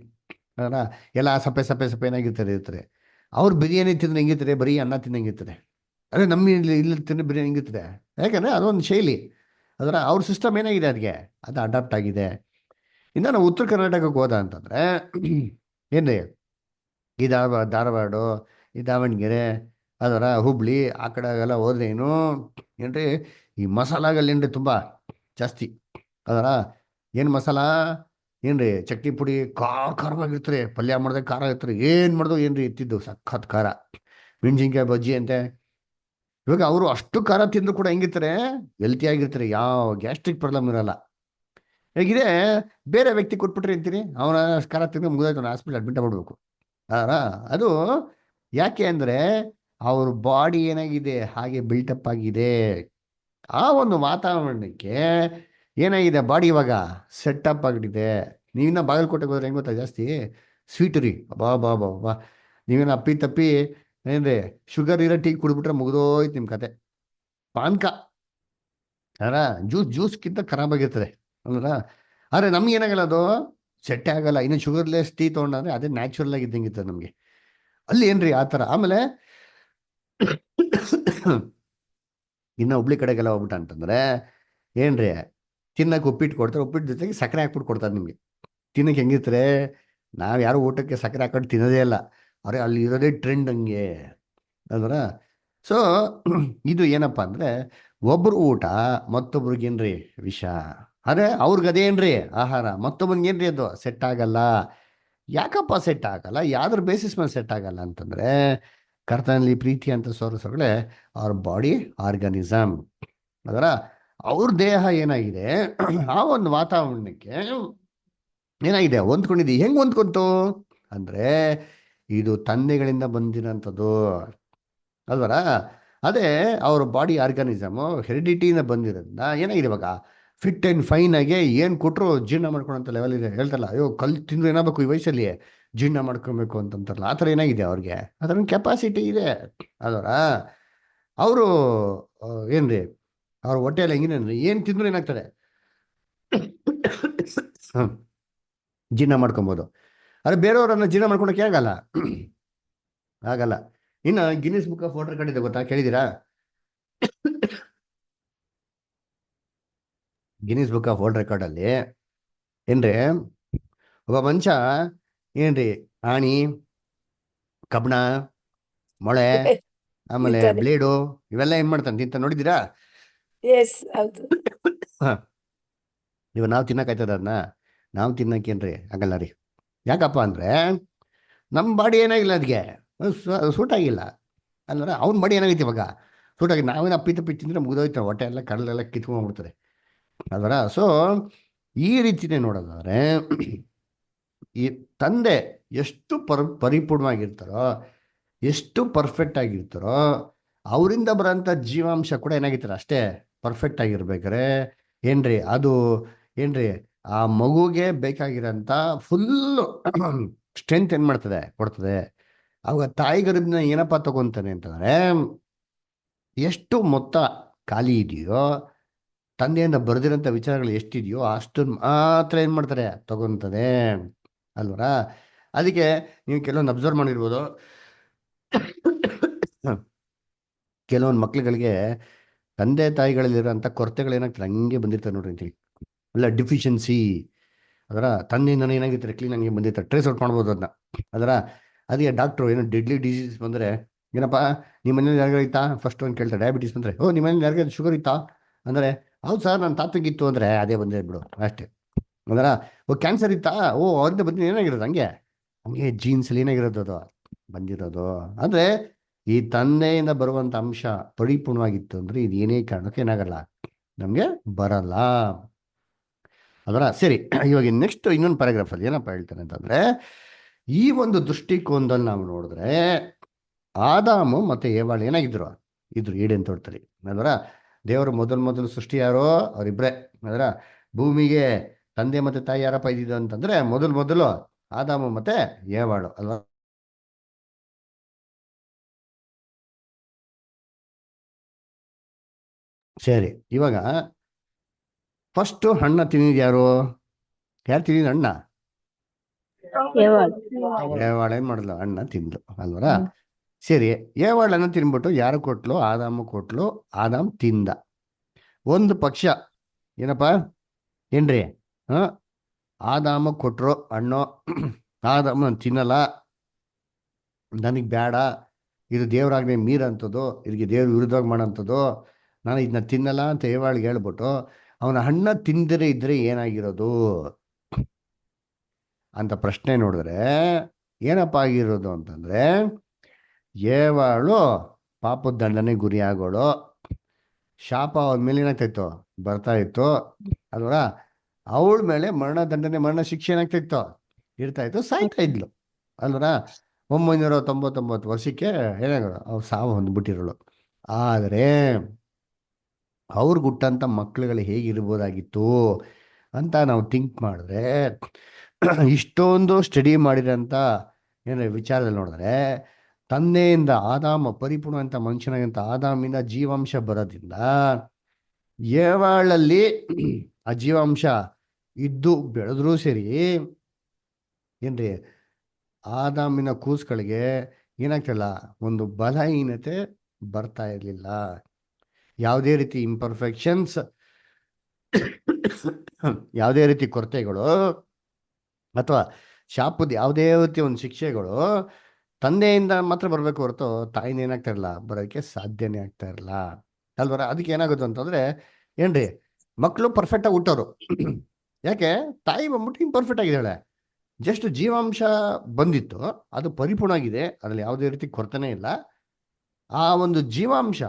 Speaker 1: ಅದರ. ಎಲ್ಲ ಸಪ್ಪೆ ಏನಾಗಿರ್ತಾರೆ. ಅವ್ರು ಬಿರಿಯಾನಿ ತಿಂದ್ರೆ ಹೆಂಗಿರ್ತಾರೆ, ಬರೀ ಅನ್ನ ತಿನ್ನಂಗಿರ್ತಾರೆ. ಅದೇ ನಮ್ಮ ಇಲ್ಲಿ ತಿಂದ್ರೆ ಬಿರಿಯಾನಿ ಹೆಂಗಿರ್ತದೆ, ಯಾಕಂದರೆ ಅದೊಂದು ಶೈಲಿ ಅದರ. ಅವ್ರ ಸಿಸ್ಟಮ್ ಏನಾಗಿದೆ, ಅದಕ್ಕೆ ಅದು ಅಡಾಪ್ಟ್ ಆಗಿದೆ. ಇನ್ನು ನಾವು ಉತ್ತರ ಕರ್ನಾಟಕಕ್ಕೆ ಹೋದ ಅಂತಂದರೆ ಏನ್ರಿ ಈ ಧಾರವಾಡ, ಈ ದಾವಣಗೆರೆ ಅದರ, ಹುಬ್ಳಿ ಆ ಕಡೆಗೆಲ್ಲ ಹೋದ್ರೆ ಏನ್ರಿ ಈ ಮಸಾಲಾಗಲ್ಲೇನ್ರಿ ತುಂಬ ಜಾಸ್ತಿ ಅದರ. ಏನು ಮಸಾಲ ಏನ್ರಿ, ಚಟ್ನಿ ಪುಡಿ ಖಾರವಾಗಿರ್ತಾರೆ, ಪಲ್ಯ ಮಾಡಿದ್ರೆ ಖಾರ ಇರ್ತಾರೆ, ಏನು ಮಾಡಿದ್ರು ಏನ್ರಿ ಎತ್ತಿದ್ದು ಸಖತ್ ಖಾರ. ಮೆಣಸಿನ್ಕಾಯಿ ಬಜ್ಜಿ ಅಂತೆ. ಇವಾಗ ಅವರು ಅಷ್ಟು ಖಾರ ತಿಂದ್ರು ಕೂಡ ಹೆಂಗಿರ್ತಾರೆ, ಹೆಲ್ತಿ ಆಗಿರ್ತಾರೆ, ಯಾವ ಗ್ಯಾಸ್ಟ್ರಿಕ್ ಪ್ರಾಬ್ಲಮ್ ಇರಲ್ಲ. ಹೇಗಿದೆ ಬೇರೆ ವ್ಯಕ್ತಿ ಕೊಟ್ಬಿಟ್ರಿ ಅಂತೀನಿ, ಅವನ ಖಾರ ತಿಂದು ಮುಗಿದಾಯ್ತು, ಹಾಸ್ಪಿಟಲ್ ಅಡ್ಮಿಟ್ ಮಾಡ್ಬೇಕು ಅದರ. ಅದು ಯಾಕೆ ಅಂದರೆ ಅವ್ರ ಬಾಡಿ ಏನಾಗಿದೆ, ಹಾಗೆ ಬಿಲ್ಟಪ್ ಆಗಿದೆ. ಆ ಒಂದು ವಾತಾವರಣಕ್ಕೆ ಏನಾಗಿದೆ, ಬಾಡಿ ಇವಾಗ ಸೆಟಪ್ ಆಗಿಬಿಟ್ಟಿದೆ. ನೀವಿನ್ನ ಬಾಗಲಕೋಟೆಗೆ ಹೋದ್ರೆ ಹೆಂಗೆ ಗೊತ್ತಾ, ಜಾಸ್ತಿ ಸ್ವೀಟ್ ರೀ, ಬಾ ನೀವೇನು ಅಪ್ಪಿ ತಪ್ಪಿ ಏನ್ರಿ ಶುಗರ್ ಇರೋ ಟೀ ಕುಡಿದ್ಬಿಟ್ರೆ ಮುಗಿದೋಯ್ತು ನಿಮ್ಮ ಕತೆ. ಪಾನ್ಕ ಅದರ ಜ್ಯೂಸ್ಗಿಂತ ಖರಾಬಾಗಿರ್ತದೆ ಅಲ್ರ. ಆದರೆ ನಮ್ಗೆ ಏನಾಗಲ್ಲ, ಅದು ಸೆಟ್ಟೇ ಆಗಲ್ಲ. ಇನ್ನು ಶುಗರ್ಲೆಸ್ ಟೀ ತೊಗೊಂಡ್ರೆ ಅದೇ ನ್ಯಾಚುರಲ್ ಆಗಿ ಇದ್ದಂಗಿರ್ತದೆ ನಮಗೆ ಅಲ್ಲಿ ಏನ್ರಿ ಆ ಥರ. ಆಮೇಲೆ ಇನ್ನು ಹುಬ್ಳಿ ಕಡೆಗೆಲ್ಲ ಹೋಗ್ಬಿಟ್ಟ ಅಂತಂದ್ರೆ ಏನ್ರಿ ತಿನ್ನಕ್ಕೆ ಉಪ್ಪಿಟ್ಟು ಕೊಡ್ತಾರೆ, ಉಪ್ಪಿಟ್ಟು ಜೊತೆಗೆ ಸಕ್ಕರೆ ಹಾಕ್ಬಿಟ್ಟು ಕೊಡ್ತಾರೆ ನಿಮಗೆ. ತಿನ್ನಕ್ಕೆ ಹೆಂಗಿರ್ತಾರೆ, ನಾವು ಯಾರು ಊಟಕ್ಕೆ ಸಕ್ಕರೆ ಹಾಕೊಂಡು ತಿನ್ನೋದೇ ಇಲ್ಲ, ಅವ್ರೆ ಅಲ್ಲಿ ಇರೋದೇ ಟ್ರೆಂಡ್ ಹಂಗೆ ಅಲ್ವರ. ಸೊ ಇದು ಏನಪ್ಪ ಅಂದರೆ ಒಬ್ರು ಊಟ ಮತ್ತೊಬ್ರಿಗೇನ್ರಿ ವಿಷ. ಅದೇ ಅವ್ರಿಗೆ ಅದೇನ್ರಿ ಆಹಾರ, ಮತ್ತೊಬ್ಬನಿಗೇನ್ರಿ ಅದು ಸೆಟ್ ಆಗಲ್ಲ. ಯಾಕಪ್ಪ ಸೆಟ್ ಆಗಲ್ಲ, ಯಾವ್ದ್ರ ಬೇಸಿಸ್ ಮೇಲೆ ಸೆಟ್ ಆಗಲ್ಲ ಅಂತಂದರೆ ಕರ್ತನಲ್ಲಿ ಪ್ರೀತಿ ಅಂತ ಸೋರಿಸೋಗಳೇ ಅವ್ರ ಬಾಡಿ ಆರ್ಗನಿಸಮ್ ಅದರ. ಅವ್ರ ದೇಹ ಏನಾಗಿದೆ ಆ ಒಂದು ವಾತಾವರಣಕ್ಕೆ ಏನಾಗಿದೆ ಹೊಂದ್ಕೊಂಡಿದೆ. ಹೆಂಗೆ ಹೊಂದ್ಕೊಂತು ಅಂದರೆ ಇದು ತಂದೆಗಳಿಂದ ಬಂದಿರೋಂಥದ್ದು ಅಲ್ವರ. ಅದೇ ಅವ್ರ ಬಾಡಿ ಆರ್ಗನಿಸಮು ಹೆರಿಡಿಟಿಯಿಂದ ಬಂದಿರೋದ್ರಿಂದ ಏನಾಗಿದೆ ಇವಾಗ ಫಿಟ್ ಆ್ಯಂಡ್ ಫೈನ್ ಆಗಿ ಏನು ಕೊಟ್ಟರು ಜೀರ್ಣ ಮಾಡ್ಕೊಳೋಂಥ ಲೆವೆಲ್ ಇದೆ. ಹೇಳ್ತಾರಲ್ಲ, ಅಯ್ಯೋ ಕಲ್ ತಿಂದ್ರೆ ಏನಾಗಬೇಕು ಈ ವಯಸ್ಸಲ್ಲಿ ಜೀರ್ಣ ಮಾಡ್ಕೊಬೇಕು ಅಂತಂತಾರಲ್ಲ, ಆ ಥರ ಏನಾಗಿದೆ ಅವ್ರಿಗೆ, ಅದರ ಕೆಪಾಸಿಟಿ ಇದೆ ಅಲ್ವರ. ಅವರು ಏನ್ರಿ ಅವ್ರ ಹೊಟ್ಟೆಯಲ್ಲಿ ಹೆಂಗಿನೇನ್ರಿ ಏನು ತಿಂದ್ರು ಏನಾಗ್ತದೆ ಜೀರ್ಣ ಮಾಡ್ಕೊಬೋದು. ಆದರೆ ಬೇರೆಯವರನ್ನು ಜೀರ್ಣ ಮಾಡ್ಕೊಳಕ್ಕೆ ಆಗಲ್ಲ. ಇನ್ನು Guinness book of world record ಇದೆ ಗೊತ್ತಾ, ಕೇಳಿದ್ದೀರಾ? ಗಿನ್ನಿಸ್ ಬುಕ್ ಆಫ್ ವರ್ಲ್ಡ್ ರೆಕಾರ್ಡಲ್ಲಿ ಏನ್ರಿ ಒಬ್ಬ ಮನುಷ್ಯ ಏನ್ರಿ ಆಣಿ, ಕಬ್ಬಣ, ಮೊಳೆ, ಆಮೇಲೆ
Speaker 3: ಇರ್ತಾರೆ.
Speaker 1: ಬ್ಲೇಡು ಇವೆಲ್ಲ ಏನ್ ಮಾಡ್ತಾನೆ ತಿಂತ ನೋಡಿದ್ದೀರಾ?
Speaker 3: ಎಸ್ ಹೌದು.
Speaker 1: ಇವಾಗ ನಾವು ತಿನ್ನಕ್ಕಾಯ್ತದ ಅದನ್ನ? ನಾವು ತಿನ್ನಕ್ಕೇನ್ರಿ ಆಗಲ್ಲ ರೀ. ಯಾಕಪ್ಪ ಅಂದರೆ ನಮ್ಮ ಬಾಡಿ ಏನಾಗಿಲ್ಲ ಅದಕ್ಕೆ, ಸೂಟ್ ಆಗಿಲ್ಲ ಅಲ್ವರ. ಅವ್ನ ಬಾಡಿ ಏನಾಗೈತೆ ಇವಾಗ ಸೂಟ್ ಆಗಿ, ನಾವೇನು ಅಪ್ಪಿ ತಪ್ಪಿ ತಿಂದರೆ ಮುಗಿದೋಯ್ತು, ಹೊಟ್ಟೆ ಎಲ್ಲ ಕಡಲೆಲ್ಲ ಕಿತ್ಕೊಂಡ್ಬಿಡ್ತಾರೆ ಅಲ್ವರ. ಸೊ ಈ ರೀತಿನೇ ನೋಡೋದಾದ್ರೆ ಈ ತಂದೆ ಎಷ್ಟು ಪರಿಪೂರ್ಣವಾಗಿರ್ತಾರೋ, ಎಷ್ಟು ಪರ್ಫೆಕ್ಟ್ ಆಗಿರ್ತಾರೋ, ಅವರಿಂದ ಬರೋಂಥ ಜೀವಾಂಶ ಕೂಡ ಏನಾಗಿರ್ತಾರೆ ಅಷ್ಟೇ ಪರ್ಫೆಕ್ಟ್ ಆಗಿರ್ಬೇಕಾರೆ ಏನ್ರಿ ಅದು ಏನ್ರಿ ಆ ಮಗುಗೆ ಬೇಕಾಗಿರೋಂಥ ಫುಲ್ಲು ಸ್ಟ್ರೆಂತ್ ಏನು ಮಾಡ್ತದೆ, ಕೊಡ್ತದೆ. ಅವಾಗ ತಾಯಿ ಗರ್ಭನ ಏನಪ್ಪ ತಗೊಂತಾನೆ ಅಂತಂದರೆ, ಎಷ್ಟು ಮೊತ್ತ ಖಾಲಿ ಇದೆಯೋ, ತಂದೆಯಿಂದ ಬರೆದಿರೋಂಥ ವಿಚಾರಗಳು ಎಷ್ಟಿದೆಯೋ ಅಷ್ಟನ್ನು ಮಾತ್ರ ಏನು ಮಾಡ್ತಾರೆ ತಗೊತದೆ ಅಲ್ವರ. ಅದಕ್ಕೆ ನೀವು ಕೆಲವೊಂದು ಅಬ್ಸರ್ವ್ ಮಾಡಿರ್ಬೋದು, ಕೆಲವೊಂದು ಮಕ್ಳುಗಳಿಗೆ ತಂದೆ ತಾಯಿಗಳಲ್ಲಿರೋಂಥ ಕೊರತೆಗಳು ಏನಾಗ್ತದೆ ಹಂಗೆ ಬಂದಿರ್ತಾರೆ ನೋಡ್ರಿ ಅಂತೀವಿ, ಅಲ್ಲ ಡಿಫಿಷಿಯನ್ಸಿ ಅದರ ತಂದೆಯಿಂದನೇ ಏನಾಗಿರ್ತಾರೆ ಕ್ಲೀನ್ ಹಂಗೆ ಬಂದಿರ್ತಾರೆ, ಟ್ರೇಸ್ ಔಟ್ ಮಾಡ್ಬೋದು ಅದನ್ನ ಅದರ. ಅದಕ್ಕೆ ಡಾಕ್ಟ್ರು ಏನೋ ಡೆಡ್ಲಿ ಡಿಸೀಸ್ ಬಂದರೆ, ಏನಪ್ಪ ನಿಮ್ಮ ಮನೇಲಿ ಯಾರಿಗಾರು ಇತ್ತಾ ಫಸ್ಟ್ ಒಂದು ಕೇಳ್ತಾರೆ. ಡಯಾಬಿಟೀಸ್ ಬಂದರೆ, ಓ ನಿಮ್ಮ ಮನೇಲಿ ಯಾರಿಗಾರು ಶುಗರ್ ಇತ್ತಾ ಅಂದರೆ, ಹೌದು ಸರ್ ನನ್ನ ತಾತಗಿತ್ತು ಅಂದರೆ ಅದೇ ಬಂದೇ ಬಿಡು ಅಷ್ಟೇ ಅದರ. ಓ ಕ್ಯಾನ್ಸರ್ ಇತ್ತಾ, ಓ ಅವ್ರಿಂದ ಬಂದು ಏನಾಗಿರೋದು ಹಂಗೆ ಹಂಗೆ ಜೀನ್ಸಲ್ಲಿ ಏನಾಗಿರೋದು ಅದು ಬಂದಿರೋದು. ಅಂದರೆ ಈ ತಂದೆಯಿಂದ ಬರುವಂಥ ಅಂಶ ಪರಿಪೂರ್ಣವಾಗಿತ್ತು ಅಂದರೆ ಇದು ಏನೇ ಕಾರಣಕ್ಕೆ ಏನಾಗಲ್ಲ ನಮಗೆ ಬರಲ್ಲ ಅದರ. ಸರಿ, ಇವಾಗ ನೆಕ್ಸ್ಟ್ ಇನ್ನೊಂದು ಪ್ಯಾರಾಗ್ರಾಫಲ್ಲಿ ಏನಪ್ಪ ಹೇಳ್ತಾರೆ ಅಂತಂದರೆ, ಈ ಒಂದು ದೃಷ್ಟಿಕೋನದಲ್ಲಿ ನಾವು ನೋಡಿದ್ರೆ ಆದಾಮು ಮತ್ತು ಏವಾಳು ಏನಾಗಿದ್ರು, ಇದ್ರು ಈಡೇನ್ ತೋಟದಲ್ಲಿ ಅದರ. ದೇವರು ಮೊದಲು ಸೃಷ್ಟಿ ಯಾರೋ ಅವರಿಬ್ಬರೇ ಅದರ. ಭೂಮಿಗೆ ತಂದೆ ಮತ್ತು ತಾಯಿ ಯಾರಪ್ಪ ಇದ್ದಿದ್ದು ಅಂತಂದರೆ ಮೊದಲು ಆದಾಮು ಮತ್ತು ಏವಾಳು ಅಲ್ವಾ. ಸರಿ, ಇವಾಗ ಫಸ್ಟು ಹಣ್ಣ ತಿಂದಿದ್ದು ಯಾರು ತಿಂದಿದ್ದು ಹಣ್ಣ? ಏವಾಳು ಏನು ಮಾಡಿದ್ಲು, ಹಣ್ಣ ತಿಂದ್ಲು ಅಲ್ವರ. ಸರಿ, ಏವಾಳನ್ನ ತಿನ್ಬಿಟ್ಟು ಯಾರು ಕೊಟ್ಲು, ಆದಾಮ ಕೊಟ್ಲು, ಆದಾಮ್ ತಿಂದ. ಒಂದು ಪಕ್ಷ ಏನಪ್ಪ ಏನ್ರಿ ಆದಾಮ ಕೊಟ್ಟರು ಹಣ್ಣು, ಆದಾಮ ನಾನು ತಿನ್ನಲ್ಲ, ನನಗೆ ಬೇಡ, ಇದು ದೇವರಾಗ್ನೆ ಮೀರಂಥದ್ದು, ಇದಕ್ಕೆ ದೇವ್ರ ವಿರುದ್ಧವಾಗಿ ಮಾಡೋಂಥದ್ದು, ನಾನು ಇದನ್ನ ತಿನ್ನಲ್ಲ ಅಂತ ಏವಾಳಿಗೆ ಹೇಳ್ಬಿಟ್ಟು ಅವನ ಹಣ್ಣ ತಿಂದರೆ ಇದ್ರೆ ಏನಾಗಿರೋದು ಅಂತ ಪ್ರಶ್ನೆ ನೋಡಿದ್ರೆ ಏನಪ್ಪ ಆಗಿರೋದು ಅಂತಂದರೆ, ಏವಾಳು ಪಾಪದ ದಂಡನೆ ಗುರಿ ಆಗೋಳು, ಶಾಪ ಅವಳ ಮೇಲೆ ಏನಾಗ್ತಾಯಿತ್ತು ಬರ್ತಾ ಇತ್ತು ಅಲ್ವರ. ಅವಳ ಮೇಲೆ ಮರಣ ಶಿಕ್ಷೆ ಏನಾಗ್ತಾಯಿತ್ತು ಇರ್ತಾ ಇತ್ತು, ಸಾಯ್ತಾ ಇದ್ಲು ಅಲ್ವರ. 999 ವರ್ಷಕ್ಕೆ ಏನಾಗೋಳು ಅವ್ರು ಸಾವು ಹೊಂದ್ಬಿಟ್ಟಿರೋಳು. ಆದರೆ ಅವ್ರಿಗೆ ಹುಟ್ಟಂಥ ಮಕ್ಳುಗಳು ಹೇಗಿರ್ಬೋದಾಗಿತ್ತು ಅಂತ ನಾವು ಥಿಂಕ್ ಮಾಡಿದ್ರೆ, ಇಷ್ಟೊಂದು ಸ್ಟಡಿ ಮಾಡಿರೋಂಥ ಏನ ವಿಚಾರದಲ್ಲಿ ನೋಡಿದ್ರೆ, ತಂದೆಯಿಂದ ಆದಾಮ ಪರಿಪೂರ್ಣ ಮನುಷ್ಯನಾಗಂತ ಆದಾಮಿಂದ ಜೀವಾಂಶ ಬರೋದ್ರಿಂದ ಏವಾಳಲ್ಲಿ ಆ ಜೀವಾಂಶ ಇದ್ದು ಬೆಳೆದ್ರೂ ಸರಿ ಏನ್ರಿ ಆದಾಮಿನ ಕೂಸುಗಳಿಗೆ ಏನಾಗ್ತಿಲ್ಲ, ಒಂದು ಬಲಹೀನತೆ ಬರ್ತಾ ಇರಲಿಲ್ಲ. ಯಾವುದೇ ರೀತಿ ಇಂಪರ್ಫೆಕ್ಷನ್ಸ್, ಯಾವುದೇ ರೀತಿ ಕೊರತೆಗಳು ಅಥವಾ ಶಾಪದ ಯಾವುದೇ ರೀತಿ ಒಂದು ಶಿಕ್ಷೆಗಳು ತಂದೆಯಿಂದ ಮಾತ್ರ ಬರಬೇಕು ಹೊರತು ತಾಯಿನ ಏನಾಗ್ತಾ ಇರಲ್ಲ ಬರೋಕ್ಕೆ ಸಾಧ್ಯನೇ ಆಗ್ತಾ ಇರಲ್ಲ ಅಲ್ವರ. ಅದಕ್ಕೆ ಏನಾಗುತ್ತೆ ಅಂತಂದರೆ ಏನ್ರಿ ಮಕ್ಕಳು ಪರ್ಫೆಕ್ಟಾಗಿ ಹುಟ್ಟೋರು. ಯಾಕೆ ತಾಯಿ ಬಂದ್ಬಿಟ್ಟು ಇಂಪರ್ಫೆಕ್ಟ್ ಆಗಿದ್ದಾಳೆ, ಜಸ್ಟ್ ಜೀವಾಂಶ ಬಂದಿತ್ತು, ಅದು ಪರಿಪೂರ್ಣ ಆಗಿದೆ, ಅದರಲ್ಲಿ ಯಾವುದೇ ರೀತಿ ಕೊರತೆನೇ ಇಲ್ಲ. ಆ ಒಂದು ಜೀವಾಂಶ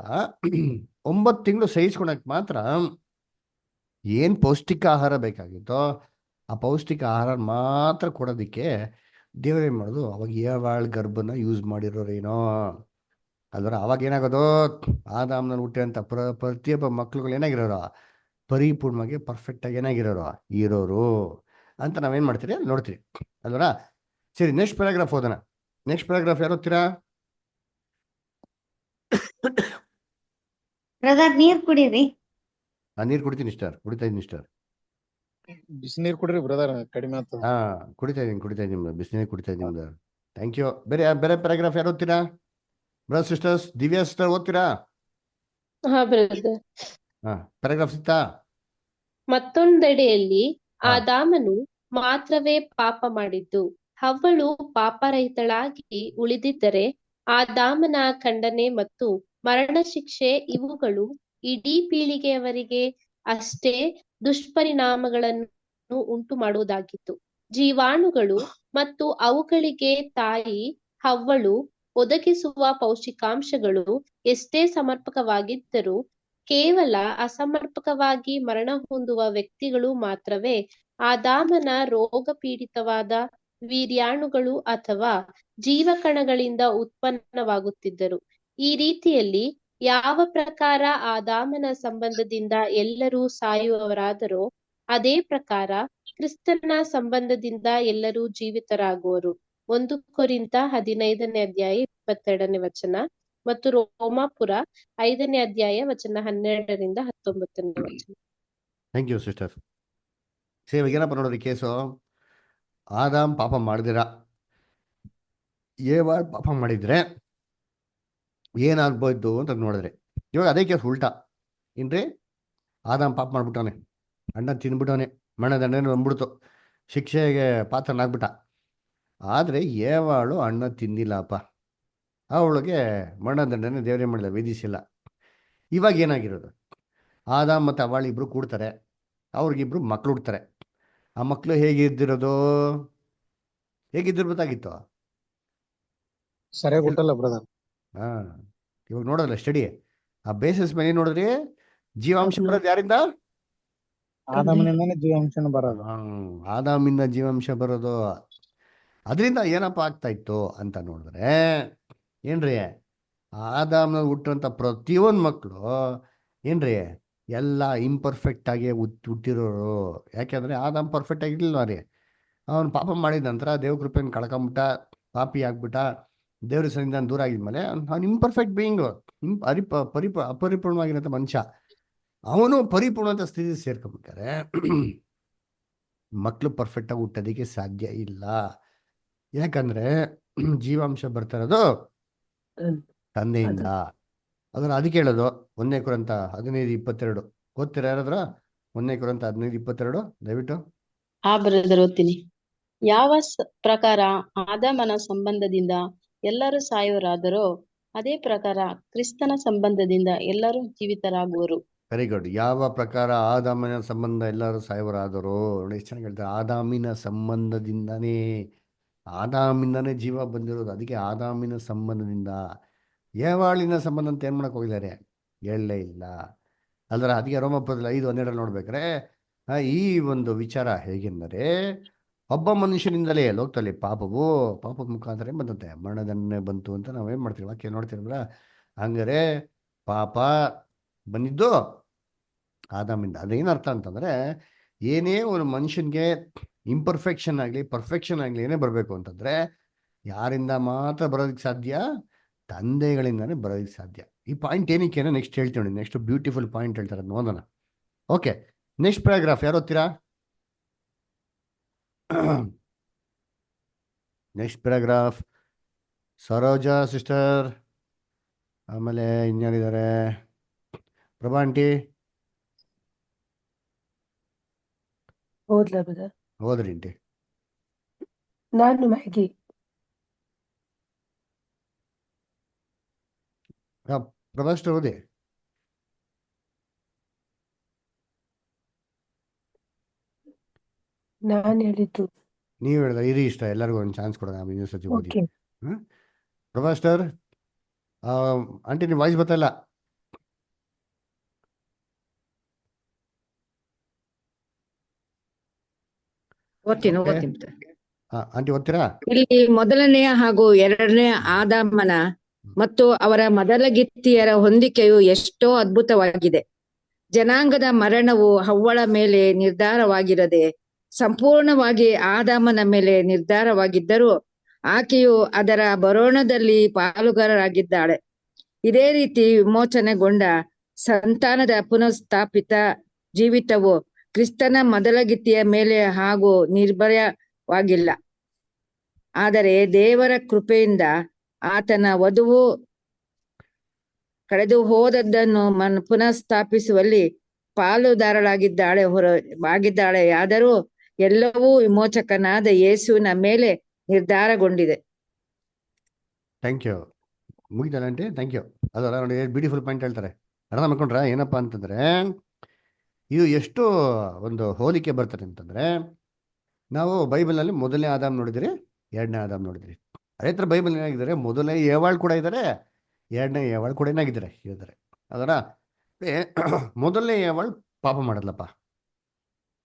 Speaker 1: 9 ತಿಂಗಳು ಸಹಿಸ್ಕೊಳಕ್ಕೆ ಮಾತ್ರ ಏನು ಪೌಷ್ಟಿಕ ಆಹಾರ ಬೇಕಾಗಿತ್ತೋ ಆ ಪೌಷ್ಟಿಕ ಆಹಾರ ಮಾತ್ರ ಕೊಡೋದಕ್ಕೆ ದೇವರೇನು ಮಾಡೋದು, ಅವಾಗ ಏವಾಳ್ ಗರ್ಭನ ಯೂಸ್ ಮಾಡಿರೋರೇನೋ ಅಲ್ವರ. ಅವಾಗ ಏನಾಗೋದು, ಆದಾಮ್ನಲ್ಲಿ ಹುಟ್ಟಿರೋಂಥ ಪ್ರತಿಯೊಬ್ಬ ಮಕ್ಳುಗಳು ಏನಾಗಿರೋರು ಪರಿಪೂರ್ಣವಾಗಿ ಪರ್ಫೆಕ್ಟಾಗಿ ಏನಾಗಿರೋರು ಇರೋರು ಅಂತ ನಾವೇನು ಮಾಡ್ತೀರಿ ಅಲ್ಲಿ ನೋಡ್ತೀರಿ ಅಲ್ವರ. ಸರಿ, ನೆಕ್ಸ್ಟ್ ಪ್ಯಾರಾಗ್ರಾಫ್ ಓದೋಣ. ನೆಕ್ಸ್ಟ್ ಪ್ಯಾರಾಗ್ರಾಫ್ ಯಾರು ಓದ್ತೀರಾ?
Speaker 5: ಬ್ರದರ್ ನೀರ್ ಕುಡೀರಿ.
Speaker 1: ನಾನು ನೀರು ಕುಡಿತೀನಿ ಕುಡಿತಾ ಇದ್ದೀನಿ
Speaker 6: ಬಿಸಿನೀರ್ ಕುಡ್ರಿ ಬ್ರದರ್, ಕಡಿಮೆ ಆಗ್ತದ.
Speaker 1: ಕುಡಿತಾ ಇದ್ದೀನಿ ಬಿಸಿನೀರು ಕುಡಿತಾ ಇದ್ದೀನಿ. Thank you. ಬೇರೆ ಪ್ಯಾರಾಗ್ರಾಫ್ ಯಾರು ಓದ್ತೀರಾ? ಬ್ರದರ್ ಸಿಸ್ಟರ್ಸ್, ದಿವ್ಯಾ ಸಿಸ್ಟರ್ ಓದ್ತೀರಾ? ಪ್ಯಾರಾಗ್ರಾಫ್ ಸಿಗ್ತಾ?
Speaker 7: ಮತ್ತೊಂದೆಡೆಯಲ್ಲಿ ಆದಾಮನು ಮಾತ್ರವೇ ಪಾಪ ಮಾಡಿದ್ದು, ಹವ್ವಳು ಪಾಪರಹಿತಳಾಗಿ ಉಳಿದಿದ್ದರೆ ಆದಾಮನ ಖಂಡನೆ ಮತ್ತು ಮರಣ ಶಿಕ್ಷೆ ಇವುಗಳು ಇಡೀ ಪೀಳಿಗೆಯವರಿಗೆ ಅಷ್ಟೇ ದುಷ್ಪರಿಣಾಮಗಳನ್ನು ಉಂಟು ಮಾಡುವುದಾಗಿತ್ತು. ಜೀವಾಣುಗಳು ಮತ್ತು ಅವುಗಳಿಗೆ ತಾಯಿ ಹವ್ವಳು ಒದಗಿಸುವ ಪೌಷ್ಟಿಕಾಂಶಗಳು ಎಷ್ಟೇ ಸಮರ್ಪಕವಾಗಿದ್ದರೂ ಕೇವಲ ಅಸಮರ್ಪಕವಾಗಿ ಮರಣ ಹೊಂದುವ ವ್ಯಕ್ತಿಗಳು ಮಾತ್ರವೇ ಆದಾಮನ ರೋಗಪೀಡಿತವಾದ ವೀರ್ಯಾಣುಗಳು ಅಥವಾ ಜೀವಕಣಗಳಿಂದ ಉತ್ಪನ್ನವಾಗುತ್ತಿದ್ದರು. ಈ ರೀತಿಯಲ್ಲಿ ಯಾವ ಪ್ರಕಾರ ಆದಾಮನ ಸಂಬಂಧದಿಂದ ಎಲ್ಲರೂ ಸಾಯುವವರಾದರೋ ಅದೇ ಪ್ರಕಾರ ಕ್ರಿಸ್ತನ ಸಂಬಂಧದಿಂದ ಎಲ್ಲರೂ ಜೀವಿತರಾಗುವರು. 1 ಕೊರಿಂಥ 15ನೇ ಅಧ್ಯಾಯ 22ನೇ ವಚನ ಮತ್ತು ರೋಮಾಪುರ 5ನೇ ಅಧ್ಯಾಯ ವಚನ 12ರಿಂದ 19ನೇ ವಚನ.
Speaker 1: Thank you sister. ಸೇವ್ ಏನಪ್ಪ ನೋಡೋರಿ ಕೇಸು, ಆದಾಮ್ ಪಾಪ ಮಾಡಿದಿರ, ಏವಾಳ್ ಪಾಪ ಮಾಡಿದ್ರೆ ಏನಾಗ್ಬೋದು ಅಂತ ನೋಡಿದ್ರೆ, ಇವಾಗ ಅದೇ ಕೇಸ್ ಉಲ್ಟಾ ಏನ್ರಿ, ಆದಾಮ್ ಪಾಪ ಮಾಡ್ಬಿಟ್ಟವನೆ, ಅಣ್ಣ ತಿಂದ್ಬಿಟ್ಟವನೆ, ಮರಣದಂಡನೆ ಬಂದ್ಬಿಡ್ತು, ಶಿಕ್ಷೆಗೆ ಪಾತ್ರನಾಗ್ಬಿಟ್ಟ. ಆದರೆ ಏವಾಳು ಅಣ್ಣ ತಿಂದಿಲ್ಲಪ್ಪ, ಅವಳಿಗೆ ಮರಣದಂಡನೆ ದೇವರೇ ಮಾಡಿಲ್ಲ, ವಿಧಿಸಿಲ್ಲ. ಇವಾಗ ಏನಾಗಿರೋದು, ಆದಾಮ್ ಮತ್ತು ಅವಳು ಇಬ್ಬರು ಕೂಡ್ತಾರೆ, ಅವ್ರಿಗಿಬ್ರು ಮಕ್ಳು ಹುಡ್ತಾರೆ. ಆ ಮಕ್ಕಳು ಹೇಗಿದ್ದಿರೋದು, ಹೇಗಿದ್ದಿರ್ಬೇಕಾಗಿತ್ತು?
Speaker 6: ಸರಿಯಾಗಿ ಹುಟ್ಟಲ್ಲ ಬ್ರದರ್.
Speaker 1: ಹಾಂ, ಇವಾಗ ನೋಡೋಲ್ಲ ಸ್ಟಡಿ, ಆ ಬೇಸಿಸ್ ಮೇಲೆ ನೋಡಿದ್ರಿ, ಜೀವಾಂಶ
Speaker 3: ಹೌದು.
Speaker 1: ಬರೋದು ಯಾರಿಂದ?
Speaker 6: ಆದಾಮನಿಂದಾನೇ ಜೀವಾಂಶನ ಬರೋದು.
Speaker 1: ಆದಾಮಿಂದ ಜೀವಾಂಶ ಬರೋದು. ಅದರಿಂದ ಏನಪ್ಪ ಆಗ್ತಾ ಇತ್ತು ಅಂತ ನೋಡಿದ್ರೆ ಏನ್ರಿ, ಆದಾಮ್ನ ಹುಟ್ಟುವಂಥ ಪ್ರತಿಯೊಂದು ಮಕ್ಕಳು ಏನ್ರಿ ಎಲ್ಲ ಇಂಪರ್ಫೆಕ್ಟ್ ಆಗಿ ಹುಟ್ಟಿರೋರು. ಯಾಕೆಂದರೆ ಆದಾಮ್ ಪರ್ಫೆಕ್ಟ್ ಆಗಿರ್ಲಿಲ್ಲ ರೀ. ಅವನು ಪಾಪ ಮಾಡಿದ ನಂತರ ದೇವ್ರ ಕೃಪೆಯನ್ನು ಕಳ್ಕೊಂಬಿಟ್ಟ, ಪಾಪಿ ಆಗ್ಬಿಟ್ಟ, ದೇವ್ರ ಸನ್ನಿಧಿಯಿಂದ ದೂರ ಆಗಿದ್ಮೇಲೆ ಅವ್ನು ಇಂಪರ್ಫೆಕ್ಟ್ ಬೀಯಿಂಗು, ಅಪರಿಪೂರ್ಣವಾಗಿರೋಂಥ ಮನುಷ್ಯ. ಅವನು ಪರಿಪೂರ್ಣಂಥ ಸ್ಥಿತಿ ಸೇರ್ಕೊಂಡ್ಬಿಟ್ಟಾರೆ. ಮಕ್ಕಳು ಪರ್ಫೆಕ್ಟಾಗಿ ಹುಟ್ಟೋದಕ್ಕೆ ಸಾಧ್ಯ ಇಲ್ಲ. ಯಾಕಂದರೆ ಜೀವಾಂಶ ಬರ್ತಾ ಇರೋದು
Speaker 3: ಹ್ಮ್.
Speaker 1: ತಂದೆಯಿಂದ. ಅದಕ್ಕೆ ಹೇಳೋದು 1 ಕೊರಿಂಥ 15:22 ಓದ್ತೀರಾ ಯಾರಾದ್ರ? 1 ಕೊರಿಂಥ 15:22 ದಯವಿಟ್ಟು.
Speaker 5: ಬ್ರದರ್ ಓದ್ತೀನಿ. ಯಾವ ಪ್ರಕಾರ ಆದಾಮನ ಸಂಬಂಧದಿಂದ ಎಲ್ಲರೂ ಸಾಯುವರಾದರೋ ಅದೇ ಪ್ರಕಾರ ಕ್ರಿಸ್ತನ ಸಂಬಂಧದಿಂದ ಎಲ್ಲರೂ ಜೀವಿತರಾಗುವರು.
Speaker 1: Very good. ಯಾವ ಪ್ರಕಾರ ಆದಾಮಿನ ಸಂಬಂಧ ಎಲ್ಲರೂ ಸಾಯುವರಾದರು. ನೋಡಿ ಎಷ್ಟು ಚೆನ್ನಾಗಿ ಹೇಳ್ತಾರೆ, ಆದಾಮಿನ ಸಂಬಂಧದಿಂದನೇ, ಆದಾಮಿಂದನೇ ಜೀವ ಬಂದಿರೋದು. ಅದಕ್ಕೆ ಆದಾಮಿನ ಸಂಬಂಧದಿಂದ. ಏವಾಳಿನ ಸಂಬಂಧ ಅಂತ ಏನು ಮಾಡಕ್ಕೆ ಹೋಗಿದ್ದಾರೆ, ಹೇಳಲೇ ಇಲ್ಲ ಅಲ್ದ್ರ. ಅದಕ್ಕೆ ರೋಮಾಪುರದಲ್ಲಿ 5:12 ನೋಡ್ಬೇಕಾರೆ ಈ ಒಂದು ವಿಚಾರ ಹೇಗೆಂದರೆ, ಒಬ್ಬ ಮನುಷ್ಯನಿಂದಲೇ ಲೋಕದಲ್ಲಿ ಪಾಪದ ಮುಖಾಂತರ ಬಂದಂತೆ ಮರಣದಂಡನೆ ಬಂತು ಅಂತ ನಾವೇನು ಮಾಡ್ತೀವಿ, ವಾಕ್ಯ ನೋಡ್ತೀರಲ್ಲ. ಹಂಗಾರೆ ಪಾಪ ಬಂದಿದ್ದು ಆದಾಮಿಂದ. ಅದೇನರ್ಥ ಅಂತಂದರೆ, ಏನೇ ಒಂದು ಮನುಷ್ಯನಿಗೆ ಇಂಪರ್ಫೆಕ್ಷನ್ ಆಗಲಿ ಪರ್ಫೆಕ್ಷನ್ ಆಗಲಿ ಏನೇ ಬರಬೇಕು ಅಂತಂದರೆ ಯಾರಿಂದ ಮಾತ್ರ ಬರೋದಕ್ಕೆ ಸಾಧ್ಯ? ತಂದೆಗಳಿಂದನೇ ಬರೋದಕ್ಕೆ ಸಾಧ್ಯ. ಈ ಪಾಯಿಂಟ್ ಏನಕ್ಕೆ ನೆಕ್ಸ್ಟ್ ಹೇಳ್ತೀವಿ. ನೆಕ್ಸ್ಟ್ ಬ್ಯೂಟಿಫುಲ್ ಪಾಯಿಂಟ್ ಹೇಳ್ತಾರೆ, ನೋಡೋಣ. ಓಕೆ, ನೆಕ್ಸ್ಟ್ ಪ್ಯಾರಾಗ್ರಾಫ್ ಯಾರು ಓದ್ತೀರಾ? ನೆಕ್ಸ್ಟ್ ಪ್ಯಾರಾಗ್ರಾಫ್ ಸರೋಜಾ ಸಿಸ್ಟರ್, ಆಮೇಲೆ ಇನ್ಯಾರಿದ್ದಾರೆ? ಪ್ರಭಾ ಆಂಟಿ
Speaker 3: ಓದ್ಲಾ ಬ್ರದರ್?
Speaker 1: ಹೋದ್ರಿ ಆಂಟಿ.
Speaker 3: ನಾನು ಮ್ಯಾಗಿ.
Speaker 1: ಪ್ರಭಾ ಸಿಸ್ಟರ್ ಓದಿ.
Speaker 3: ನಾನು ಹೇಳಿದ್ದು.
Speaker 1: ನೀವು ಹೇಳಿದ್ರೆ ಇರಿ, ಇಷ್ಟ ಎಲ್ಲರಿಗೂ ಒಂದು ಚಾನ್ಸ್ ಕೊಡೋಣ, ಇನ್ನೊಂದು ಸತಿ ಓದಿ.
Speaker 3: ಓಕೆ.
Speaker 1: ಪ್ರಭಾ ಸಿಸ್ಟರ್, ಆಂಟಿ ನಿಮ್ಮ ವಾಯ್ಸ್ ಬರ್ತಾ ಇಲ್ಲ.
Speaker 8: ಓದ್ತೀನಿ.
Speaker 1: ಆಂಟಿ ಓದ್ತೀರಾ?
Speaker 8: ಇಲ್ಲಿ ಮೊದಲನೆಯ ಹಾಗೂ ಎರಡನೆಯ ಆದಾಮನ ಮತ್ತು ಅವರ ಮೊದಲಗಿತ್ತಿಯರ ಹೊಂದಿಕೆಯು ಎಷ್ಟೋ ಅದ್ಭುತವಾಗಿದೆ. ಜನಾಂಗದ ಮರಣವು ಹವ್ವಳ ಮೇಲೆ ನಿರ್ಧಾರವಾಗಿರದೆ ಸಂಪೂರ್ಣವಾಗಿ ಆದಾಮನ ಮೇಲೆ ನಿರ್ಧಾರವಾಗಿದ್ದರೂ ಆಕೆಯು ಅದರ ಬರೋಣದಲ್ಲಿ ಪಾಲುಗಾರರಾಗಿದ್ದಾಳೆ. ಇದೇ ರೀತಿ ವಿಮೋಚನೆಗೊಂಡ ಸಂತಾನದ ಪುನಃಸ್ಥಾಪಿತ ಜೀವಿತವು ಕ್ರಿಸ್ತನ ಮೊದಲಗಿತ್ತಿಯ ಮೇಲೆ ಹಾಗೂ ನಿರ್ಭಯವಾಗಿಲ್ಲ. ಆದರೆ ದೇವರ ಕೃಪೆಯಿಂದ ಆತನ ವಧುವು ಕಳೆದು ಹೋದದ್ದನ್ನು ಪುನಃಸ್ಥಾಪಿಸುವಲ್ಲಿ ಪಾಲುದಾರಳಾಗಿದ್ದಾಳೆ. ಆದರೂ ಎಲ್ಲವೂ ವಿಮೋಚಕನಾದ ಯೇಸುವಿನ ಮೇಲೆ ನಿರ್ಧಾರಗೊಂಡಿದೆ.
Speaker 1: Thank you. ಮುಗಿದಲ್ಲ ಆಂಟಿ? Thank you. ಅದಲ್ಲ ನೋಡಿ, ಬ್ಯೂಟಿಫುಲ್ ಪಾಯಿಂಟ್ ಹೇಳ್ತಾರೆ. ಅರ್ಥ ಮಾಡ್ಕೊಂಡ್ರ ಏನಪ್ಪ ಅಂತಂದ್ರೆ, ಇದು ಎಷ್ಟು ಒಂದು ಹೋಲಿಕೆ ಬರ್ತಾರೆ ಅಂತಂದ್ರೆ, ನಾವು ಬೈಬಲ್ನಲ್ಲಿ ಮೊದಲನೇ ಆದಾಮ್ ನೋಡಿದಿರಿ, ಎರಡನೇ ಆದಾಮ್ ನೋಡಿದಿರಿ. ಅದೇ ಥರ ಬೈಬಲ್ ಏನಾಗಿದ್ದಾರೆ, ಮೊದಲನೇ ಏವಾಳ್ ಕೂಡ ಇದ್ದಾರೆ, ಎರಡನೇ ಏವಾಳ್ ಕೂಡ ಏನಾಗಿದ್ದಾರೆ ಇದ್ದಾರೆ. ಅದರ ಮೊದಲನೇ ಏವಾಳ್ ಪಾಪ ಮಾಡಿದ್ಲಪ್ಪ,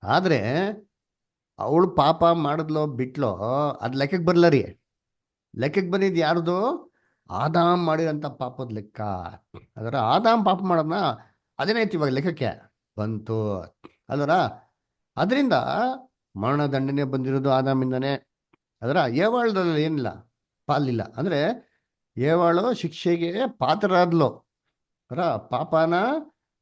Speaker 1: ಆದ್ರೆ ಅವಳು ಪಾಪ ಮಾಡಿದ್ಲೋ ಬಿಟ್ಲೋ ಅದು ಲೆಕ್ಕಕ್ಕೆ ಬರಲ್ಲ ರೀ. ಲೆಕ್ಕಕ್ಕೆ ಬಂದಿದ್ದು ಯಾರ್ದು? ಆದಾಮ್ ಮಾಡಿರೋಂಥ ಪಾಪದ ಲೆಕ್ಕ. ಅದರ ಆದಾಮ್ ಪಾಪ ಮಾಡೋದನ್ನ ಅದೇನಾಯ್ತು ಇವಾಗ ಲೆಕ್ಕಕ್ಕೆ ಬಂತು. ಅದರ ಅದರಿಂದ ಮರಣದಂಡನೆ ಬಂದಿರೋದು ಆದಾಮಿಂದನೇ. ಅದರ ಏವಾಳದಲ್ಲಿ ಏನಿಲ್ಲ, ಪಾಲಿಲ್ಲ. ಅಂದರೆ ಏವಾಳು ಶಿಕ್ಷೆಗೆ ಪಾತ್ರರಾದ್ಲು. ಅದರ ಪಾಪನ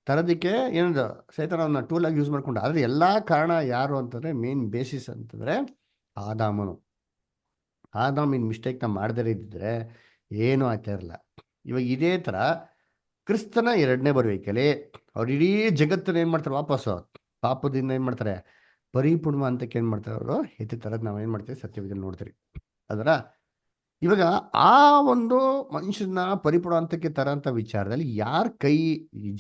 Speaker 1: ತರೋದಕ್ಕೆ ಏನದು ಸೈತಾನವನ್ನ ಟೂಲಾಗಿ ಯೂಸ್ ಮಾಡ್ಕೊಂಡು. ಆದರೆ ಎಲ್ಲ ಕಾರಣ ಯಾರು ಅಂತಂದರೆ, ಮೇನ್ ಬೇಸಿಸ್ ಅಂತಂದರೆ ಆದಾಮನು. ಆದಾಮಿನ ಮಿಸ್ಟೇಕ್ನ ಮಾಡದೇ ಇದ್ದಿದ್ರೆ ಏನೂ ಆಗ್ತಾ ಇರಲ್ಲ. ಇವಾಗ ಇದೇ ಥರ ಕ್ರಿಸ್ತನ ಎರಡನೇ ಬರುವಿಕೆಯಲ್ಲಿ ಅವ್ರು ಇಡೀ ಜಗತ್ತನ್ನ ಏನು ಮಾಡ್ತಾರೆ, ವಾಪಸ್ಸು ಪಾಪದಿಂದ ಏನು ಮಾಡ್ತಾರೆ, ಪರಿಪೂರ್ಣ ಹಂತಕ್ಕೆ ಏನು ಮಾಡ್ತಾರೆ ಅವರು ಎತ್ತಿ ಥರದ್ದು ನಾವು ಏನು ಮಾಡ್ತೀವಿ ಸತ್ಯವಿದಲ್ಲಿ ನೋಡ್ತೀರಿ. ಅದರ ಇವಾಗ ಆ ಒಂದು ಮನುಷ್ಯನ ಪರಿಪೂರ್ಣ ಹಂತಕ್ಕೆ ತರೋಂಥ ವಿಚಾರದಲ್ಲಿ ಯಾರ ಕೈ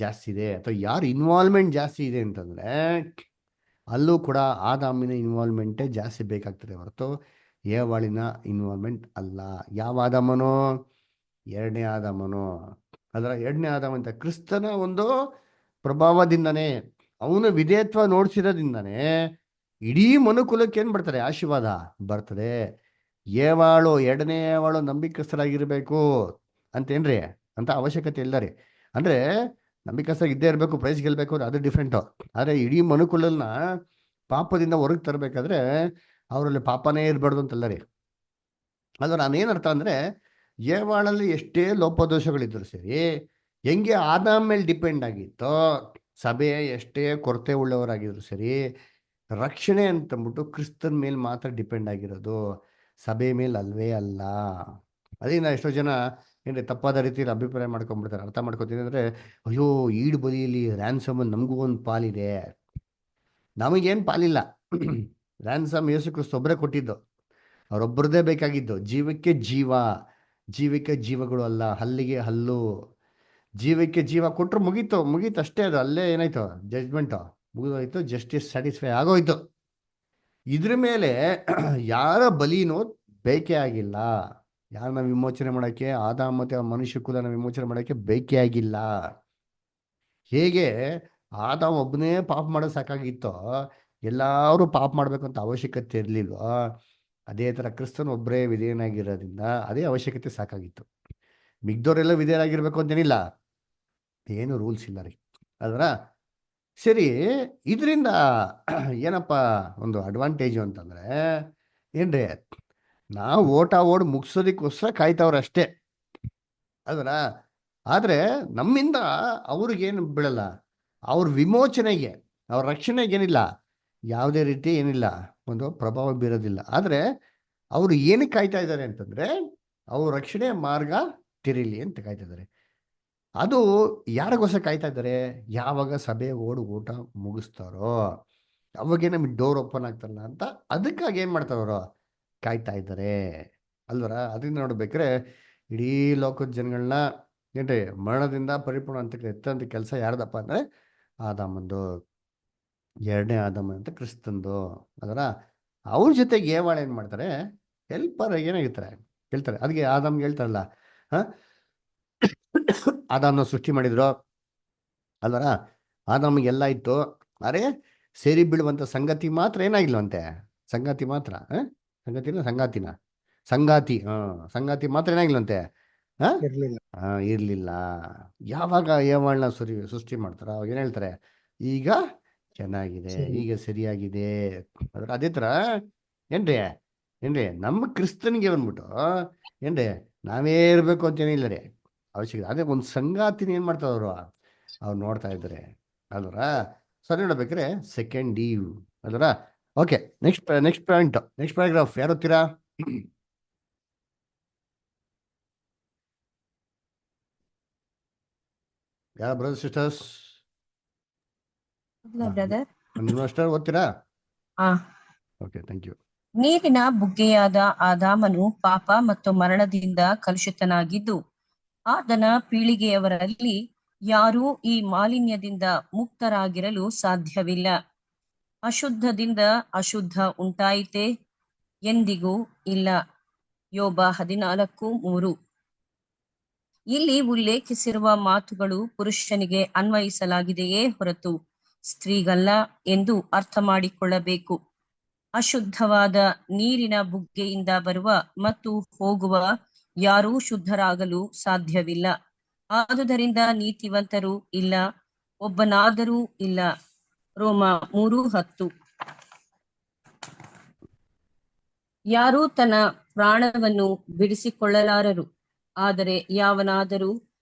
Speaker 1: ಜಾಸ್ತಿ ಇದೆ ಅಥವಾ ಯಾರ ಇನ್ವಾಲ್ವ್ಮೆಂಟ್ ಜಾಸ್ತಿ ಇದೆ ಅಂತಂದರೆ, ಅಲ್ಲೂ ಕೂಡ ಆದಾಮಿನ ಇನ್ವಾಲ್ವ್ಮೆಂಟೇ ಜಾಸ್ತಿ ಬೇಕಾಗ್ತದೆ ಹೊರತು ಏವಾಳಿನ ಇನ್ವಾಲ್ವ್ಮೆಂಟ್ ಅಲ್ಲ. ಯಾವ ಆದಾಮನು? ಎರಡನೇ ಆದಾಮನು. ಅದರ ಎರಡನೇ ಆದಾಮ ಅಂತ ಕ್ರಿಸ್ತನ ಒಂದು ಪ್ರಭಾವದಿಂದನೇ, ಅವನು ವಿಧೇಯತ್ವ ನೋಡಿಸಿರೋದ್ರಿಂದನೇ ಇಡೀ ಮನುಕುಲಕ್ಕೆ ಏನು ಬರ್ತಾರೆ, ಆಶೀರ್ವಾದ ಬರ್ತದೆ. ಏವಾಳು, ಎರಡನೇ ಏವಾಳು ನಂಬಿಕಸ್ಥರಾಗಿರ್ಬೇಕು ಅಂತೇನ್ರಿ ಅಂತ ಅವಶ್ಯಕತೆ ಇಲ್ಲ ರೀ. ಅಂದರೆ ನಂಬಿಕಸ್ಥರಾಗಿ ಇದ್ದೇ ಇರಬೇಕು, ಪ್ರೈಸ್ ಗೆಲ್ಲಬೇಕು, ಅದು ಡಿಫ್ರೆಂಟು. ಆದರೆ ಇಡೀ ಮನುಕುಲನ್ನ ಪಾಪದಿಂದ ಹೊರಗೆ ತರಬೇಕಾದ್ರೆ ಅವರಲ್ಲಿ ಪಾಪನೇ ಇರಬಾರ್ದು ಅಂತಲ್ಲ ರೀ. ಅದು ನಾನೇನರ್ಥ ಅಂದರೆ, ಏವಾಳಲ್ಲಿ ಎಷ್ಟೇ ಲೋಪದೋಷಗಳಿದ್ರು ಸರಿ, ಹೆಂಗೆ ಆದಾಮ್ ಮೇಲೆ ಡಿಪೆಂಡ್ ಆಗಿತ್ತೋ, ಸಭೆ ಎಷ್ಟೇ ಕೊರತೆ ಉಳ್ಳವರಾಗಿದ್ರು ಸರಿ, ರಕ್ಷಣೆ ಅಂತಂದ್ಬಿಟ್ಟು ಕ್ರಿಸ್ತನ ಮೇಲೆ ಮಾತ್ರ ಡಿಪೆಂಡ್ ಆಗಿರೋದು, ಸಭೆ ಮೇಲೆ ಅಲ್ವೇ ಅಲ್ಲ. ಅದರಿಂದ ಎಷ್ಟೋ ಜನ ಏನ್ರಿ ತಪ್ಪಾದ ರೀತಿಯಲ್ಲಿ ಅಭಿಪ್ರಾಯ ಮಾಡ್ಕೊಂಡ್ಬಿಡ್ತಾರೆ. ಅರ್ಥ ಮಾಡ್ಕೊತೀನಿ ಅಂದರೆ, ಅಯ್ಯೋ ಈಡು ಬಲಿಯಲ್ಲಿ ರ್ಯಾನ್ಸಮಲ್ಲಿ ನಮಗೂ ಒಂದು ಪಾಲಿದೆ. ನಮಗೇನು ಪಾಲಿಲ್ಲ. ರ್ಯಾನ್ಸಮ್ ಯೇಸು ಕ್ರಿಸ್ತ ಒಬ್ಬರೇ ಕೊಟ್ಟಿದ್ದು, ಅವರೊಬ್ಬರದೇ ಬೇಕಾಗಿದ್ದು. ಜೀವಕ್ಕೆ ಜೀವ, ಜೀವಕ್ಕೆ ಜೀವಗಳು ಅಲ್ಲ, ಹಲ್ಲಿಗೆ ಹಲ್ಲು. ಜೀವಕ್ಕೆ ಜೀವ ಕೊಟ್ಟರು ಮುಗೀತು ಅಷ್ಟೇ. ಅದು ಅಲ್ಲೇ ಏನಾಯ್ತು, ಜಡ್ಜ್ಮೆಂಟು ಮುಗಿದೋಯ್ತು, ಜಸ್ಟಿಸ್ ಸ್ಯಾಟಿಸ್ಫೈ ಆಗೋಯ್ತು. ಇದ್ರ ಮೇಲೆ ಯಾರ ಬಲಿನೂ ಬೇಕೇ ಆಗಿಲ್ಲ. ಯಾರನ್ನ ವಿಮೋಚನೆ ಮಾಡೋಕ್ಕೆ, ಆದಾಮ ಮತ್ತು ಮನುಷ್ಯ ಕುಲನ ವಿಮೋಚನೆ ಮಾಡೋಕ್ಕೆ ಬೇಕೇ ಆಗಿಲ್ಲ. ಹೇಗೆ ಆದಾಮ ಒಬ್ಬನೇ ಪಾಪ ಮಾಡೋದು ಸಾಕಾಗಿತ್ತೋ, ಎಲ್ಲರೂ ಪಾಪ ಮಾಡಬೇಕು ಅಂತ ಅವಶ್ಯಕತೆ ಇರಲಿಲ್ವೋ, ಅದೇ ಥರ ಕ್ರಿಸ್ತನ ಒಬ್ಬರೇ ವಿಧೇಯನಾಗಿರೋದ್ರಿಂದ ಅದೇ ಅವಶ್ಯಕತೆ ಸಾಕಾಗಿತ್ತು. ಮಿಗ್ದವರೆಲ್ಲ ವಿಧೇಯರಾಗಿರ್ಬೇಕು ಅಂತೇನಿಲ್ಲ, ಏನು ರೂಲ್ಸ್ ಇಲ್ಲ ರೀ. ಅದರ ಸರಿ, ಇದರಿಂದ ಏನಪ್ಪ ಒಂದು ಅಡ್ವಾಂಟೇಜು ಅಂತಂದರೆ ಏನ್ರಿ, ನಾವು ಓಡ್ ಮುಗಿಸೋದಕ್ಕೋಸ್ಕರ ಕಾಯ್ತವ್ರು ಅಷ್ಟೇ. ಅದರ ಆದರೆ ನಮ್ಮಿಂದ ಅವ್ರಿಗೇನು ಬೀಳಲ್ಲ, ಅವ್ರ ವಿಮೋಚನೆಗೆ, ಅವ್ರ ರಕ್ಷಣೆಗೇನಿಲ್ಲ, ಯಾವುದೇ ರೀತಿ ಏನಿಲ್ಲ, ಒಂದು ಪ್ರಭಾವ ಬೀರೋದಿಲ್ಲ. ಆದರೆ ಅವರು ಏನಕ್ಕೆ ಕಾಯ್ತಾ ಇದ್ದಾರೆ ಅಂತಂದರೆ, ಅವ್ರ ರಕ್ಷಣೆಯ ಮಾರ್ಗ ತಿರೀಲಿ ಅಂತ ಕಾಯ್ತಾ ಇದ್ದಾರೆ. ಅದು ಯಾರಿಗೋಸ್ಕರ ಕಾಯ್ತಾ ಇದ್ದಾರೆ? ಯಾವಾಗ ಸಭೆ ಊಟ ಮುಗಿಸ್ತಾರೋ ಅವಾಗೇ ನಮಗೆ ಡೋರ್ ಓಪನ್ ಆಗ್ತಾರಲ್ಲ ಅಂತ, ಅದಕ್ಕಾಗಿ ಏನು ಮಾಡ್ತಾರೋ ಕಾಯ್ತಾ ಇದ್ದಾರೆ ಅಲ್ವರ. ಅದರಿಂದ ನೋಡ್ಬೇಕಾದ್ರೆ ಇಡೀ ಲೋಕದ ಜನಗಳನ್ನ ಏನ್ರಿ ಮರಣದಿಂದ ಪರಿಪೂರ್ಣ ಅಂತ ಎತ್ತಂತ ಕೆಲಸ ಯಾರ್ದಪ್ಪ ಅಂದರೆ ಆದಾಮಂದು, ಎರಡನೇ ಆದಾಮ ಅಂತ ಕ್ರಿಸ್ತಂದು. ಅದರ ಅವ್ರ ಜೊತೆಗೆ ಏವಾಳ ಏನು ಮಾಡ್ತಾರೆ, ಹೆಲ್ಪರ್ ಏನಾಗಿರ್ತಾರೆ ಹೇಳ್ತಾರೆ. ಅದಕ್ಕೆ ಆದಾಮ್ಗೆ ಹೇಳ್ತಾರಲ್ಲ, ಆದಾಮ್ನ ಸೃಷ್ಟಿ ಮಾಡಿದ್ರು ಅಲ್ವರ. ಆದಾಮಿಗೆಲ್ಲ ಇತ್ತು, ಅರೆ ಸೇರಿ ಬೀಳುವಂಥ ಸಂಗತಿ ಮಾತ್ರ ಏನಾಗಿಲ್ವಂತೆ, ಸಂಗಾತಿ ಮಾತ್ರ ಸಂಗಾತಿ ಮಾತ್ರ ಏನಾಗಿಲ್ವಂತೆ,
Speaker 6: ಇರ್ಲಿಲ್ಲ.
Speaker 1: ಇರಲಿಲ್ಲ. ಯಾವಾಗ ಏವಾಳನ್ನ ಸೃಷ್ಟಿ ಮಾಡ್ತಾರ ಅವಾಗ ಏನು ಹೇಳ್ತಾರೆ, ಈಗ ಚೆನ್ನಾಗಿದೆ, ಈಗ ಸರಿಯಾಗಿದೆ. ಅದ್ರ ಅದೇ ಥರ ಏನ್ರಿ ನಮ್ಮ ಕ್ರಿಸ್ತನಿಗೆ ಬಂದ್ಬಿಟ್ಟು ಏನ್ರಿ ನಾವೇ ಇರಬೇಕು ಅಂತೇನಿಲ್ಲ ರೀ, ಅವಶ್ಯಕತೆ. ಅದೇ ಒಂದು ಸಂಗಾತಿನ ಏನು ಮಾಡ್ತಾರೆ ಅವ್ರು ನೋಡ್ತಾ ಇದ್ದಾರೆ ಅಲ್ವರ. ಸರಿ, ನೋಡ್ಬೇಕ್ರೆ ಸೆಕೆಂಡ್ ಈವ್ ಅಲ್ವರ. Okay, next point, next paragraph ಯಾರು ಓದ್ತೀರಾ? ಯಾರ ಬ್ರದರ್ ಸಿಸ್ಟರ್ಸ್?
Speaker 9: ಬ್ರದರ್
Speaker 1: ಮಾಸ್ಟರ್ ಓದ್ತೀರಾ?
Speaker 9: ಆ
Speaker 1: ಓಕೆ, ಥ್ಯಾಂಕ್ ಯು.
Speaker 9: ನೀರಿನ ಬುಗ್ಗೆಯಾದ ಆದಾಮನು ಪಾಪ ಮತ್ತು ಮರಣದಿಂದ ಕಲುಷಿತನಾಗಿದ್ದು, ಆತನ ಪೀಳಿಗೆಯವರಲ್ಲಿ ಯಾರೂ ಈ ಮಾಲಿನ್ಯದಿಂದ ಮುಕ್ತರಾಗಿರಲು ಸಾಧ್ಯವಿಲ್ಲ. ಅಶುದ್ಧದಿಂದ ಅಶುದ್ಧ ಉಂಟಾಯಿತೆ? ಎಂದಿಗೂ ಇಲ್ಲ. ಯೋಬ 14:3. ಇಲ್ಲಿ ಉಲ್ಲೇಖಿಸಿರುವ ಮಾತುಗಳು ಪುರುಷನಿಗೆ ಅನ್ವಯಿಸಲಾಗಿದೆಯೇ ಹೊರತು ಸ್ತ್ರೀಗಲ್ಲ ಎಂದು ಅರ್ಥ ಮಾಡಿಕೊಳ್ಳಬೇಕು. ಅಶುದ್ಧವಾದ ನೀರಿನ ಬುಗ್ಗೆಯಿಂದ ಬರುವ ಮತ್ತು ಹೋಗುವ ಯಾರೂ ಶುದ್ಧರಾಗಲು ಸಾಧ್ಯವಿಲ್ಲ. ಆದುದರಿಂದ ನೀತಿವಂತರೂ ಇಲ್ಲ, ಒಬ್ಬನಾದರೂ ಇಲ್ಲ. ರೋಮ 3:10. ಯಾರೂ ತನ್ನ ಪ್ರಾಣವನ್ನು ಬಿಡಿಸಿಕೊಳ್ಳಲಾರರು. ಆದರೆ ಯಾವನಾದರೂ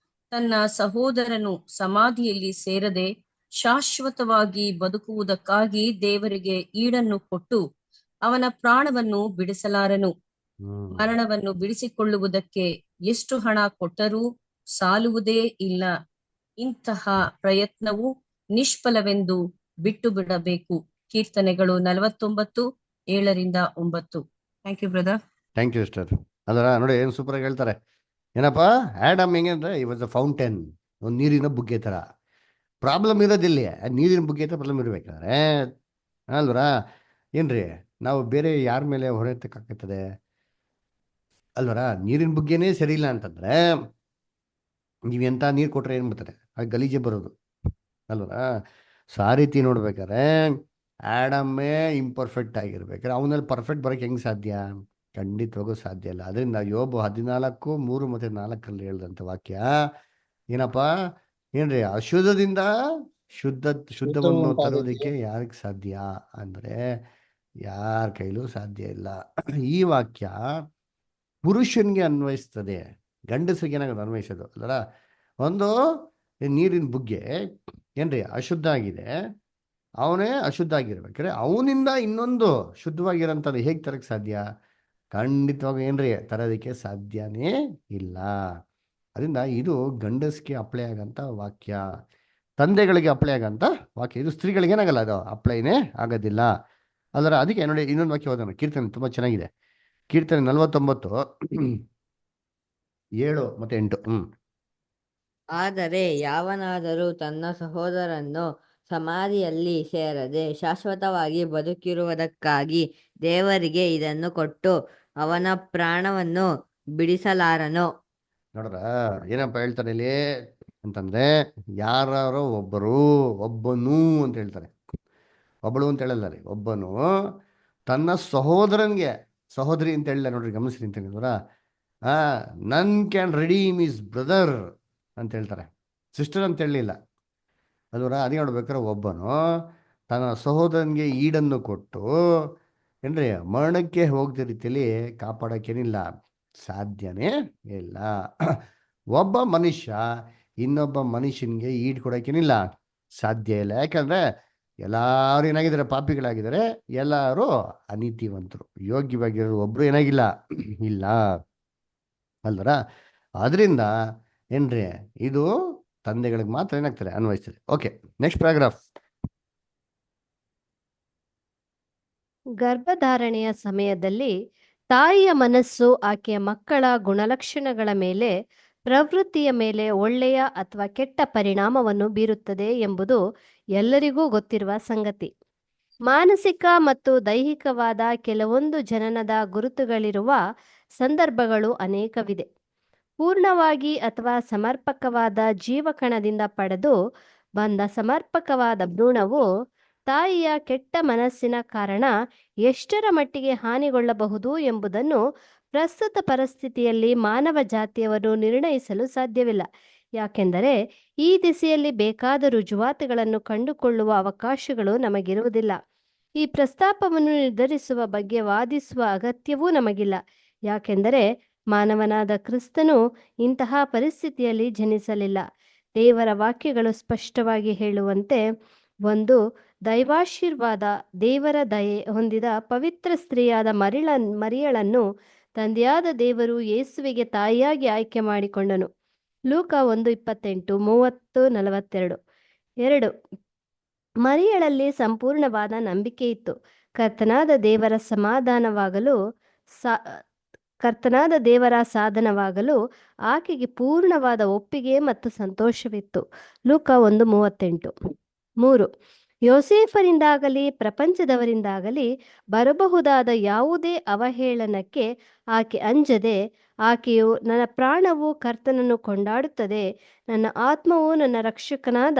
Speaker 9: ತನ್ನ ಸಹೋದರನು ಸಮಾಧಿಯಲ್ಲಿ ಸೇರದೆ ಶಾಶ್ವತವಾಗಿ ಬದುಕುವುದಕ್ಕಾಗಿ ದೇವರಿಗೆ ಈಡನ್ನು ಕೊಟ್ಟು ಅವನ ಪ್ರಾಣವನ್ನು ಬಿಡಿಸಲಾರನು. ಮರಣವನ್ನು ಬಿಡಿಸಿಕೊಳ್ಳುವುದಕ್ಕೆ ಎಷ್ಟು ಹಣ ಕೊಟ್ಟರೂ ಸಾಲುವುದೇ ಇಲ್ಲ. ಇಂತಹ ಪ್ರಯತ್ನವು ನಿಷ್ಫಲವೆಂದು ಬಿಟ್ಟು ಬಿಡಬೇಕು. ಕೀರ್ತನೆಗಳು 49:7-9. Thank you brother.
Speaker 1: Thank you sister. ಅದರ ನೋಡಿ ಏನು ಸೂಪರ್ ಆಗಿ ಹೇಳ್ತಾರೆ. ಏನಪ್ಪ, ಆ್ಯಡಮ್ ಹೆಂಗೆ ಅಂದರೆ ಈ ವಾಸ್ ಅ ಫೌಂಟೇನ್, ಒಂದು ನೀರಿನ ಬುಗ್ಗೆ ಥರ. ಪ್ರಾಬ್ಲಮ್ ಇರೋದಿಲ್ಲ, ನೀರಿನ ಬುಗ್ಗೆ ಥರ ಪ್ರಾಬ್ಲಮ್ ಇರಬೇಕಾದ್ರೆ ಅಲ್ವರಾ? ಏನ್ರಿ, ನಾವು ಬೇರೆ ಯಾರ ಮೇಲೆ ಹೊರೆ ತಕ್ಕಾಗ್ತದೆ ಅಲ್ವರ? ನೀರಿನ ಬುಗ್ಗೆನೇ ಸರಿ ಇಲ್ಲ ಅಂತಂದ್ರೆ ನೀವು ಎಂಥ ನೀರು ಕೊಟ್ರೆ ಏನು ಮಾಡ್ತಾರೆ, ಅದು ಗಲೀಜೆ ಬರೋದು ಅಲ್ವರ? ಸೊ ಆ ರೀತಿ ನೋಡ್ಬೇಕಾದ್ರೆ ಆ್ಯಡಮ್ಮೇ ಇಂಪರ್ಫೆಕ್ಟ್ ಆಗಿರ್ಬೇಕಾದ್ರೆ ಅವನಲ್ಲಿ ಪರ್ಫೆಕ್ಟ್ ಬರೋಕ್ಕೆ ಹೆಂಗೆ ಸಾಧ್ಯ? ಖಂಡಿತವಾಗೂ ಸಾಧ್ಯ ಇಲ್ಲ. ಅದರಿಂದ ಯೋಬ 14:3 ಮತ್ತು 4 ಹೇಳಿದಂಥ ವಾಕ್ಯ ಏನಪ್ಪ, ಏನ್ರಿ, ಅಶುದ್ಧದಿಂದ ಶುದ್ಧವನ್ನು ತರೋದಕ್ಕೆ ಯಾರಿಗೆ ಸಾಧ್ಯ ಅಂದರೆ ಯಾರ ಕೈಲೂ ಸಾಧ್ಯ ಇಲ್ಲ. ಈ ವಾಕ್ಯ ಪುರುಷನಿಗೆ ಅನ್ವಯಿಸ್ತದೆ, ಗಂಡಸರಿಗೆ ಏನಾಗೋದು ಅನ್ವಯಿಸೋದು ಅಲ್ಲರ? ಒಂದು ನೀರಿನ ಬುಗ್ಗೆ ಏನ್ರಿ ಅಶುದ್ಧ ಆಗಿದೆ, ಅವನೇ ಅಶುದ್ಧ ಆಗಿರ್ಬೇಕಾದ್ರೆ ಅವನಿಂದ ಇನ್ನೊಂದು ಶುದ್ಧವಾಗಿರೋಂಥದ್ದು ಹೇಗೆ ತರಕ್ಕೆ ಸಾಧ್ಯ? ಖಂಡಿತವಾಗ ಏನ್ರಿ ತರೋದಕ್ಕೆ ಸಾಧ್ಯನೇ ಇಲ್ಲ. ಅದರಿಂದ ಇದು ಗಂಡಸ್ಗೆ ಅಪ್ಲೈ ಆಗಂತ ವಾಕ್ಯ, ತಂದೆಗಳಿಗೆ ಅಪ್ಲೈ ಆಗಂತ ವಾಕ್ಯ. ಇದು ಸ್ತ್ರೀಗಳಿಗೆ ಏನಾಗಲ್ಲ, ಅದು ಅಪ್ಲೈನೇ ಆಗೋದಿಲ್ಲ. ಅದರ ಅದಕ್ಕೆ ನೋಡಿ ಇನ್ನೊಂದು ವಾಕ್ಯ ಓದೋಣ. ಕೀರ್ತನೆ ತುಂಬ ಚೆನ್ನಾಗಿದೆ. ಕೀರ್ತನೆ 49:7-8.
Speaker 10: ಆದರೆ ಯಾವನಾದರೂ ತನ್ನ ಸಹೋದರನ್ನು ಸಮಾಧಿಯಲ್ಲಿ ಸೇರದೆ ಶಾಶ್ವತವಾಗಿ ಬದುಕಿರುವುದಕ್ಕಾಗಿ ದೇವರಿಗೆ ಇದನ್ನು ಕೊಟ್ಟು ಅವನ ಪ್ರಾಣವನ್ನು ಬಿಡಿಸಲಾರನು.
Speaker 1: ನೋಡ್ರ ಏನಪ್ಪ ಹೇಳ್ತಾರೆ ಇಲ್ಲಿ ಅಂತಂದ್ರೆ, ಯಾರೋ ಒಬ್ಬನು ಅಂತ ಹೇಳ್ತಾರೆ, ಒಬ್ಬಳು ಅಂತ ಹೇಳಲ್ಲ ರೀ. ಒಬ್ಬನು ತನ್ನ ಸಹೋದರನ್ಗೆ, ಸಹೋದರಿ ಅಂತ ಹೇಳಿಲ್ಲ ನೋಡ್ರಿ, ಗಮನಿಸ್ರಿ ಅಂತ ಹೇಳಿದ್ರ, ನನ್ ಕ್ಯಾನ್ ರೆಡೀಮ್ ಈಸ್ ಬ್ರದರ್ ಅಂತ ಹೇಳ್ತಾರೆ, ಸಿಸ್ಟರ್ ಅಂತ ಹೇಳಲಿಲ್ಲ ಅಲ್ವರ? ಅದೇ ನೋಡ್ಬೇಕಾದ್ರೆ ಒಬ್ಬನು ತನ್ನ ಸಹೋದರನಿಗೆ ಈಡನ್ನು ಕೊಟ್ಟು ಏನ್ರಿ ಮರಣಕ್ಕೆ ಹೋಗದ ರೀತಿಯಲ್ಲಿ ಕಾಪಾಡೋಕ್ಕೇನಿಲ್ಲ, ಸಾಧ್ಯನೇ ಇಲ್ಲ. ಒಬ್ಬ ಮನುಷ್ಯ ಇನ್ನೊಬ್ಬ ಮನುಷ್ಯನಿಗೆ ಈಡು ಕೊಡೋಕ್ಕೇನಿಲ್ಲ, ಸಾಧ್ಯ ಇಲ್ಲ. ಯಾಕಂದ್ರೆ ಎಲ್ಲರೂ ಏನಾಗಿದ್ದಾರೆ, ಪಾಪಿಗಳಾಗಿದ್ದಾರೆ. ಎಲ್ಲರೂ ಅನೀತಿವಂತರು, ಯೋಗ್ಯವಾಗಿರೋರು ಒಬ್ರು ಏನಾಗಿಲ್ಲ, ಇಲ್ಲ ಅಲ್ವರ? ಅದರಿಂದ ಏನ್ರಿ ಇದು ತಂದೆಗಳಿಗೆ ಮಾತ್ರ ಏನಾಗ್ತಾರೆ, ಅನ್ವಯಿಸ್ತದೆ. Okay, next paragraph.
Speaker 11: ಗರ್ಭಧಾರಣೆಯ ಸಮಯದಲ್ಲಿ ತಾಯಿಯ ಮನಸ್ಸು ಆಕೆಯ ಮಕ್ಕಳ ಗುಣಲಕ್ಷಣಗಳ ಮೇಲೆ, ಪ್ರವೃತ್ತಿಯ ಮೇಲೆ ಒಳ್ಳೆಯ ಅಥವಾ ಕೆಟ್ಟ ಪರಿಣಾಮವನ್ನು ಬೀರುತ್ತದೆ ಎಂಬುದು ಎಲ್ಲರಿಗೂ ಗೊತ್ತಿರುವ ಸಂಗತಿ. ಮಾನಸಿಕ ಮತ್ತು ದೈಹಿಕವಾದ ಕೆಲವೊಂದು ಜನನದ ಗುರುತುಗಳಿರುವ ಸಂದರ್ಭಗಳು ಅನೇಕವಿದೆ. ಪೂರ್ಣವಾಗಿ ಅಥವಾ ಸಮರ್ಪಕವಾದ ಜೀವಕಣದಿಂದ ಪಡೆದು ಬಂದ ಸಮರ್ಪಕವಾದ ಭ್ರೂಣವು ತಾಯಿಯ ಕೆಟ್ಟ ಮನಸ್ಸಿನ ಕಾರಣ ಎಷ್ಟರ ಮಟ್ಟಿಗೆ ಹಾನಿಗೊಳ್ಳಬಹುದು ಎಂಬುದನ್ನು ಪ್ರಸ್ತುತ ಪರಿಸ್ಥಿತಿಯಲ್ಲಿ ಮಾನವ ಜಾತಿಯವರು ನಿರ್ಣಯಿಸಲು ಸಾಧ್ಯವಿಲ್ಲ. ಯಾಕೆಂದರೆ ಈ ದಿಸೆಯಲ್ಲಿ ಬೇಕಾದ ರುಜುವಾತುಗಳನ್ನು ಕಂಡುಕೊಳ್ಳುವ ಅವಕಾಶಗಳು ನಮಗಿರುವುದಿಲ್ಲ. ಈ ಪ್ರಸ್ತಾಪವನ್ನು ನಿರ್ಧರಿಸುವ ಬಗ್ಗೆ ವಾದಿಸುವ ಅಗತ್ಯವೂ ನಮಗಿಲ್ಲ. ಯಾಕೆಂದರೆ ಮಾನವನಾದ ಕ್ರಿಸ್ತನು ಇಂತಹ ಪರಿಸ್ಥಿತಿಯಲ್ಲಿ ಜನಿಸಲಿಲ್ಲ. ದೇವರ ವಾಕ್ಯಗಳು ಸ್ಪಷ್ಟವಾಗಿ ಹೇಳುವಂತೆ, ಒಂದು ದೈವಾಶೀರ್ವಾದ, ದೇವರ ದಯೆ ಹೊಂದಿದ ಪವಿತ್ರ ಸ್ತ್ರೀಯಾದ ಮರಿಯಳನ್ನು ತಂದೆಯಾದ ದೇವರು ಯೇಸುವಿಗೆ ತಾಯಿಯಾಗಿ ಆಯ್ಕೆ ಮಾಡಿಕೊಂಡನು. ಲೂಕ 1:28, 30-42. 2. ಮರಿಯಳಲ್ಲಿ ಸಂಪೂರ್ಣವಾದ ನಂಬಿಕೆ ಇತ್ತು. ಕರ್ತನಾದ ದೇವರ ಸಮಾಧಾನವಾಗಲು ಕರ್ತನಾದ ದೇವರ ಸಾಧನವಾಗಲು ಆಕೆಗೆ ಪೂರ್ಣವಾದ ಒಪ್ಪಿಗೆ ಮತ್ತು ಸಂತೋಷವಿತ್ತು. ಲೂಕ 1:38. 3. ಯೋಸೇಫರಿಂದಾಗಲಿ ಪ್ರಪಂಚದವರಿಂದಾಗಲಿ ಬರಬಹುದಾದ ಯಾವುದೇ ಅವಹೇಳನಕ್ಕೆ ಆಕೆ ಅಂಜದೆ, ಆಕೆಯು ನನ್ನ ಪ್ರಾಣವು ಕರ್ತನನ್ನು ಕೊಂಡಾಡುತ್ತದೆ, ನನ್ನ ಆತ್ಮವು ನನ್ನ ರಕ್ಷಕನಾದ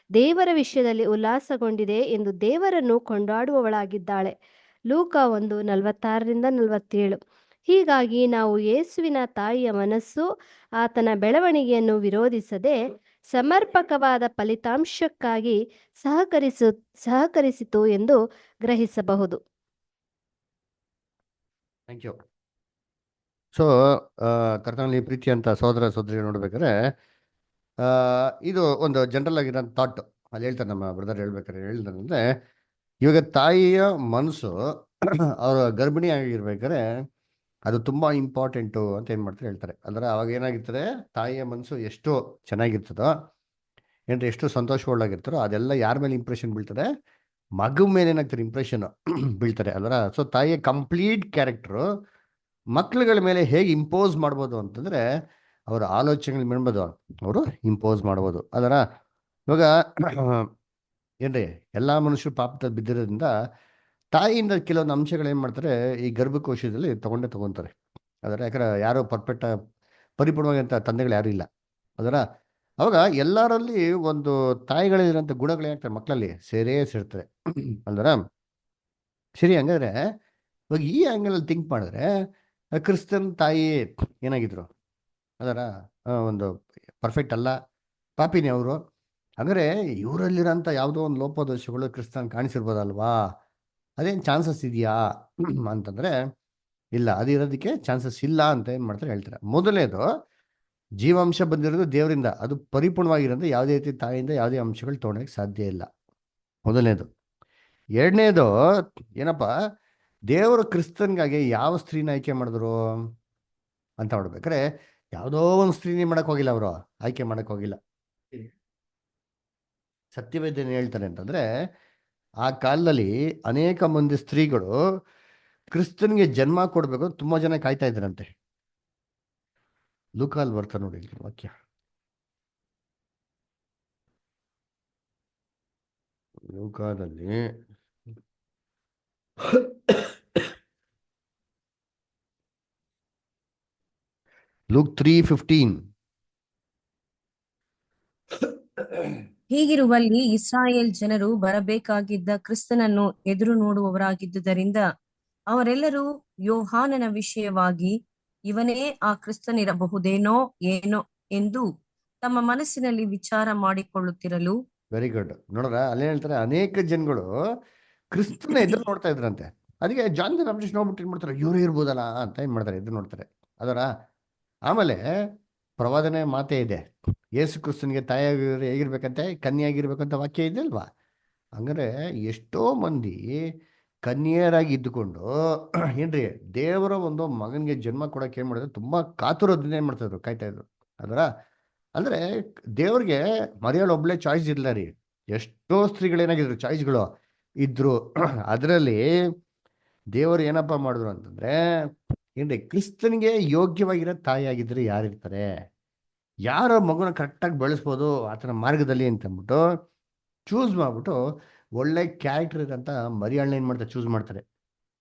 Speaker 11: ದೇವರ ವಿಷಯದಲ್ಲಿ ಉಲ್ಲಾಸಗೊಂಡಿದೆ ಎಂದು ದೇವರನ್ನು ಕೊಂಡಾಡುವವಳಾಗಿದ್ದಾಳೆ. ಲೂಕ 1:46-47. ಹೀಗಾಗಿ ನಾವು ಯೇಸುವಿನ ತಾಯಿಯ ಮನಸ್ಸು ಆತನ ಬೆಳವಣಿಗೆಯನ್ನು ವಿರೋಧಿಸದೆ ಸಮರ್ಪಕವಾದ ಫಲಿತಾಂಶಕ್ಕಾಗಿ ಸಹಕರಿಸಿತು ಎಂದು ಗ್ರಹಿಸಬಹುದು.
Speaker 1: Thank you. ಸೊ ಕರ್ತನಲ್ಲಿ ಪ್ರೀತಿ ಅಂತ ಸಹೋದರ ಸಹೋದರಿ ನೋಡ್ಬೇಕಾದ್ರೆ ಇದು ಒಂದು ಜನರಲ್ ಆಗಿರೋ ಥಾಟ್ ಅಲ್ಲಿ ಹೇಳ್ತಾರೆ. ನಮ್ಮ ಬ್ರದರ್ ಹೇಳ್ಬೇಕಾದ್ರೆ ಹೇಳಿದ್ರೆ, ಇವಾಗ ತಾಯಿಯ ಮನಸ್ಸು ಅವ್ರ ಗರ್ಭಿಣಿ ಆಗಿರ್ಬೇಕಾದ್ರೆ ಅದು ತುಂಬಾ ಇಂಪಾರ್ಟೆಂಟು ಅಂತ ಏನ್ ಮಾಡ್ತಾರೆ ಹೇಳ್ತಾರೆ. ಅಂದ್ರೆ ಅವಾಗ ಏನಾಗಿರ್ತದೆ, ತಾಯಿಯ ಮನಸ್ಸು ಎಷ್ಟು ಚೆನ್ನಾಗಿರ್ತದೋ ಏನ್ರಿ, ಎಷ್ಟು ಸಂತೋಷವಾಗಿರ್ತಾರೋ ಅದೆಲ್ಲ ಯಾರ ಮೇಲೆ ಇಂಪ್ರೆಷನ್ ಬೀಳ್ತದೆ, ಮಗು ಮೇಲೆ ಏನಾಗ್ತಾರೆ ಇಂಪ್ರೆಷನ್ ಬೀಳ್ತಾರೆ ಅಲ್ವರ. ಸೊ ತಾಯಿಯ ಕಂಪ್ಲೀಟ್ ಕ್ಯಾರೆಕ್ಟರು ಮಕ್ಳುಗಳ ಮೇಲೆ ಹೇಗೆ ಇಂಪೋಸ್ ಮಾಡ್ಬೋದು ಅಂತಂದ್ರೆ ಅವರ ಆಲೋಚನೆಗಳು ಮಾಡ್ಬೋದು, ಅವರು ಇಂಪೋಸ್ ಮಾಡ್ಬೋದು ಅದರ. ಇವಾಗ ಏನ್ರಿ, ಎಲ್ಲ ಮನುಷ್ಯರು ಪಾಪದಲ್ಲಿ ಬಿದ್ದಿರೋದ್ರಿಂದ ತಾಯಿಯಿಂದ ಕೆಲವೊಂದು ಅಂಶಗಳು ಏನು ಮಾಡ್ತಾರೆ ಈ ಗರ್ಭಕೋಶದಲ್ಲಿ ತಗೊಂತಾರೆ ಅದರ. ಯಾಕಂದ್ರೆ ಯಾರು ಪರಿಪೂರ್ಣವಾಗಿಂತ ತಂದೆಗಳು ಯಾರು ಇಲ್ಲ ಅದರ. ಅವಾಗ ಎಲ್ಲರಲ್ಲಿ ಒಂದು ತಾಯಿಗಳಿರೋಂಥ ಗುಣಗಳು ಏನಾಗ್ತವೆ ಮಕ್ಕಳಲ್ಲಿ ಸೇರ್ತಾರೆ ಅಲ್ವರ. ಸರಿ, ಹಂಗಾದ್ರೆ ಇವಾಗ ಈ ಆ್ಯಂಗಲಲ್ಲಿ ಥಿಂಕ್ ಮಾಡಿದ್ರೆ ಕ್ರಿಸ್ತನ್ ತಾಯಿ ಏನಾಗಿದ್ರು ಅದರ, ಒಂದು ಪರ್ಫೆಕ್ಟ್ ಅಲ್ಲ, ಪಾಪಿನಿ ಅವರು. ಅಂದರೆ ಇವರಲ್ಲಿರೋಂಥ ಯಾವುದೋ ಒಂದು ಲೋಪದೋಷಗಳು ಕ್ರಿಸ್ತನ್ ಕಾಣಿಸಿರ್ಬೋದಲ್ವಾ, ಅದೇನು ಚಾನ್ಸಸ್ ಇದೆಯಾ ಅಂತಂದರೆ ಇಲ್ಲ, ಅದು ಇರೋದಕ್ಕೆ ಚಾನ್ಸಸ್ ಇಲ್ಲ ಅಂತ ಏನು ಮಾಡ್ತಾರೆ ಹೇಳ್ತಾರೆ. ಮೊದಲನೇದು, ಜೀವಾಂಶ ಬಂದಿರೋದು ದೇವರಿಂದ, ಅದು ಪರಿಪೂರ್ಣವಾಗಿರೋದು ಯಾವುದೇ ರೀತಿ ತಾಯಿಯಿಂದ ಯಾವುದೇ ಅಂಶಗಳು ತೊಗೊಳಕ್ಕೆ ಸಾಧ್ಯ ಇಲ್ಲ, ಮೊದಲನೇದು. ಎರಡನೇದು ಏನಪ್ಪ, ದೇವರು ಕ್ರಿಸ್ತನ್ಗಾಗಿ ಯಾವ ಸ್ತ್ರೀನ ಆಯ್ಕೆ ಮಾಡಿದ್ರು ಅಂತ ನೋಡ್ಬೇಕಾರೆ ಯಾವುದೋ ಒಂದು ಸ್ತ್ರೀನೇ ಮಾಡಕ್ ಹೋಗಿಲ್ಲ, ಅವರು ಆಯ್ಕೆ ಮಾಡಕ್ ಹೋಗಿಲ್ಲ. ಸತ್ಯವೇದ ಏನು ಹೇಳ್ತಾರೆ ಅಂತಂದ್ರೆ, ಆ ಕಾಲದಲ್ಲಿ ಅನೇಕ ಮಂದಿ ಸ್ತ್ರೀಗಳು ಕ್ರಿಸ್ತನ್ಗೆ ಜನ್ಮ ಕೊಡ್ಬೇಕು ತುಂಬಾ ಜನ ಕಾಯ್ತಾ ಇದ್ರಂತೆ. ಲೂಕಾಲ್ ಬರ್ತಾರೆ ನೋಡಿ ವಾಕ್ಯ. ಲೂಕಾದಲ್ಲಿ ಲೂಕ್ 3:15.
Speaker 9: ಹೀಗಿರುವಲ್ಲಿ ಇಸ್ರಾಯೇಲ್ ಜನರು ಬರಬೇಕಾಗಿದ್ದ ಕ್ರಿಸ್ತನನ್ನು ಎದುರು ನೋಡುವವರಾಗಿದ್ದುದರಿಂದ ಅವರೆಲ್ಲರೂ ಯೋಹಾನನ ವಿಷಯವಾಗಿ ಇವನೇ ಆ ಕ್ರಿಸ್ತನಿರಬಹುದೇನೋ ಏನೋ ಎಂದು ತಮ್ಮ ಮನಸ್ಸಿನಲ್ಲಿ ವಿಚಾರ ಮಾಡಿಕೊಳ್ಳುತ್ತಿರಲು.
Speaker 1: Very good. ನೋಡ್ರ, ಅಲ್ಲೇ ಹೇಳ್ತಾರೆ ಅನೇಕ ಜನಗಳು ಕ್ರಿಸ್ತನ ಎದುರು ನೋಡ್ತಾ ಇದ್ರಂತೆ. ಅದಕ್ಕೆ ಜಾನ್ ದ ಬ್ಯಾಪ್ಟಿಸ್ಟ್ ನೋಡ್ಬಿಟ್ಟು ಏನ್ ಮಾಡ್ತಾರೆ, ಇವರೇ ಇರ್ಬೋದಲ್ಲ ಅಂತ ಏನ್ ಮಾಡ್ತಾರೆ, ಎದುರು ನೋಡ್ತಾರೆ ಅದರ. ಆಮೇಲೆ ಪ್ರವಾದನೆ ಮಾತೇ ಇದೆ, ಯೇಸು ಕ್ರಿಸ್ತನಿಗೆ ತಾಯಿಯಾಗಿ ಹೇಗಿರ್ಬೇಕಂತೆ, ಕನ್ಯೆಯಾಗಿರ್ಬೇಕಂತ ವಾಕ್ಯ ಇದೆ ಅಲ್ವಾ. ಹಂಗಾರೆ ಎಷ್ಟೋ ಮಂದಿ ಕನ್ಯೆಯರಾಗಿ ಇದ್ದುಕೊಂಡು ಏನ್ರಿ ದೇವರ ಒಂದು ಮಗನಿಗೆ ಜನ್ಮ ಕೊಡಕ್ಕೆ ಏನ್ ಮಾಡಿದ್ರು, ತುಂಬಾ ಕಾತುರದಿಂದ ಏನ್ ಮಾಡ್ತಿದ್ರು, ಕಾಯ್ತಾ ಇದ್ರು ಅದರ. ಅಂದ್ರೆ ದೇವ್ರಿಗೆ ಮರಿಯಾಳು ಒಬ್ಳೆ ಚಾಯ್ಸ್ ಇಲ್ಲ ರೀ, ಎಷ್ಟೋ ಸ್ತ್ರೀಗಳೇನಾಗಿದ್ರು ಚಾಯ್ಸ್ಗಳು ಇದ್ರು. ಅದರಲ್ಲಿ ದೇವರು ಏನಪ್ಪ ಮಾಡಿದ್ರು ಅಂತಂದ್ರೆ, ಏನ್ರಿ ಕ್ರಿಸ್ತನಿಗೆ ಯೋಗ್ಯವಾಗಿರೋ ತಾಯಿಯಾಗಿದ್ರೆ ಯಾರಿರ್ತಾರೆ, ಯಾರ ಮಗುನ ಕರೆಕ್ಟಾಗಿ ಬೆಳೆಸ್ಬೋದು ಆತನ ಮಾರ್ಗದಲ್ಲಿ ಅಂತ ಅಂದ್ಬಿಟ್ಟು ಚೂಸ್ ಮಾಡ್ಬಿಟ್ಟು ಒಳ್ಳೆ ಕ್ಯಾರೆಕ್ಟರ್ ಇರೋಂಥ ಮರಿಯಾಳನ್ನ ಏನು ಮಾಡ್ತಾರೆ, ಚೂಸ್ ಮಾಡ್ತಾರೆ.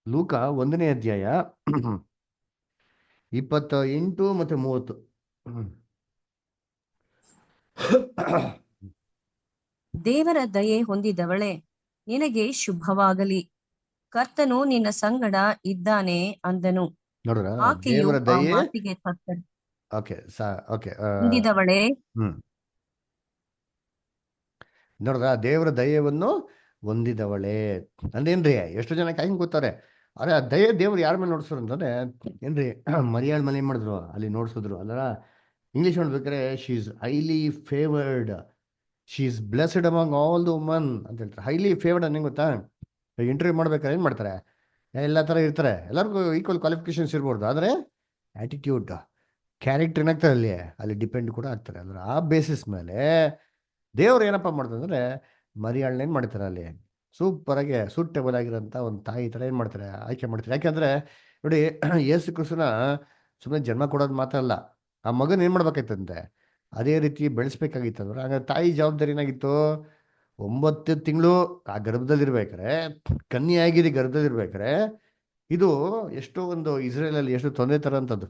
Speaker 1: ಲೂಕ 1ನೇ ಅಧ್ಯಾಯ 28 ಮತ್ತು 30.
Speaker 9: ದೇವರ ದಯೆ ಹೊಂದಿದವಳೆ, ನಿನಗೆ ಶುಭವಾಗಲಿ, ಕರ್ತನು ನಿನ್ನ ಸಂಗಡ ಇದ್ದಾನೆ ಅಂದನು.
Speaker 1: ನೋಡ್ರ,
Speaker 9: ಆಕೆಯು
Speaker 1: ದೇವರ
Speaker 9: ಆ
Speaker 1: ದಯೆ
Speaker 9: ಮಾತಿಗೆ ತಕ್ಕ
Speaker 1: ಓಕೆ
Speaker 9: ಹೊಂದಿದವಳೆ.
Speaker 1: ನೋಡ್ರ, ದೇವರ ದಯೆಯನ್ನು ಹೊಂದಿದವಳೆ ಅಂದೇನ್ರಿ, ಎಷ್ಟು ಜನ ಕಾಯ್ಕೊಂಡು ಕೂತಾರೆ. ಅರೆ ಆ ದಯೆ ದೇವ್ರು ಯಾರ ಮೇಲೆ ನೋಡ್ಸಿದ್ರು ಅಂತಂದ್ರೆ ಏನ್ರಿ, ಮರಿಯಾಳ ಮೇಲೆ ಏನ್ ಮಾಡಿದ್ರು, ಅಲ್ಲಿ ನೋಡ್ಸಿದ್ರು ಅಲ್ಲ. ಇಂಗ್ಲಿಷ್ ನೋಡ್ಬೇಕಾರೆ she is highly favoured, she is blessed among all the woman ಅಂತ ಹೇಳ್ತಾರೆ. ಹೈಲಿ ಫೇವರ್ಡ್ ಅನ್ನಂಗೆ ಗೊತ್ತಾ, ಇಂಟರ್ವ್ಯೂ ಮಾಡ್ಬೇಕಾದ್ರೆ ಏನು ಮಾಡ್ತಾರೆ, ಎಲ್ಲ ಥರ ಇರ್ತಾರೆ, ಎಲ್ಲರಿಗೂ ಈಕ್ವಲ್ ಕ್ವಾಲಿಫಿಕೇಶನ್ಸ್ ಇರ್ಬೋದು, ಆದರೆ ಆ್ಯಟಿಟ್ಯೂಡ್ ಕ್ಯಾರೆಕ್ಟರ್ ಏನಾಗ್ತಾರೆ ಅಲ್ಲಿ ಡಿಪೆಂಡ್ ಕೂಡ ಆಗ್ತಾರೆ. ಅಂದ್ರೆ ಆ ಬೇಸಿಸ್ ಮೇಲೆ ದೇವ್ರು ಏನಪ್ಪ ಮಾಡ್ತಾರೆ ಅಂದರೆ ಮರಿಯಾಳನ್ನ ಏನು ಮಾಡ್ತಾರೆ, ಅಲ್ಲಿ ಸೂಪರಾಗಿ ಸೂಟೇಬಲ್ ಆಗಿರೋಂಥ ಒಂದು ತಾಯಿ ಥರ ಏನು ಮಾಡ್ತಾರೆ, ಆಯ್ಕೆ ಮಾಡ್ತಾರೆ. ಯಾಕೆಂದರೆ ನೋಡಿ, ಯೇಸು ಕ್ರಿಸ್ತನ ಸುಮ್ಮನೆ ಜನ್ಮ ಕೊಡೋದು ಮಾತ್ರ ಅಲ್ಲ, ಆ ಮಗನ ಏನು ಮಾಡ್ಬೇಕಾಯ್ತಂತೆ ಅದೇ ರೀತಿ ಬೆಳೆಸ್ಬೇಕಾಗಿತ್ತಂದ್ರೆ ಹಂಗಾರೆ ತಾಯಿ ಜವಾಬ್ದಾರಿ ಏನಾಗಿತ್ತು? 9 ತಿಂಗಳು ಆ ಗರ್ಭದಲ್ಲಿರ್ಬೇಕಾರೆ, ಕನ್ಯೆಯಾಗಿರಿ ಗರ್ಭದಲ್ಲಿರ್ಬೇಕಾರೆ, ಇದು ಎಷ್ಟೋ ಒಂದು ಇಸ್ರೇಲಲ್ಲಿ ಎಷ್ಟು ತೊಂದರೆ ತರೋಂಥದ್ದು.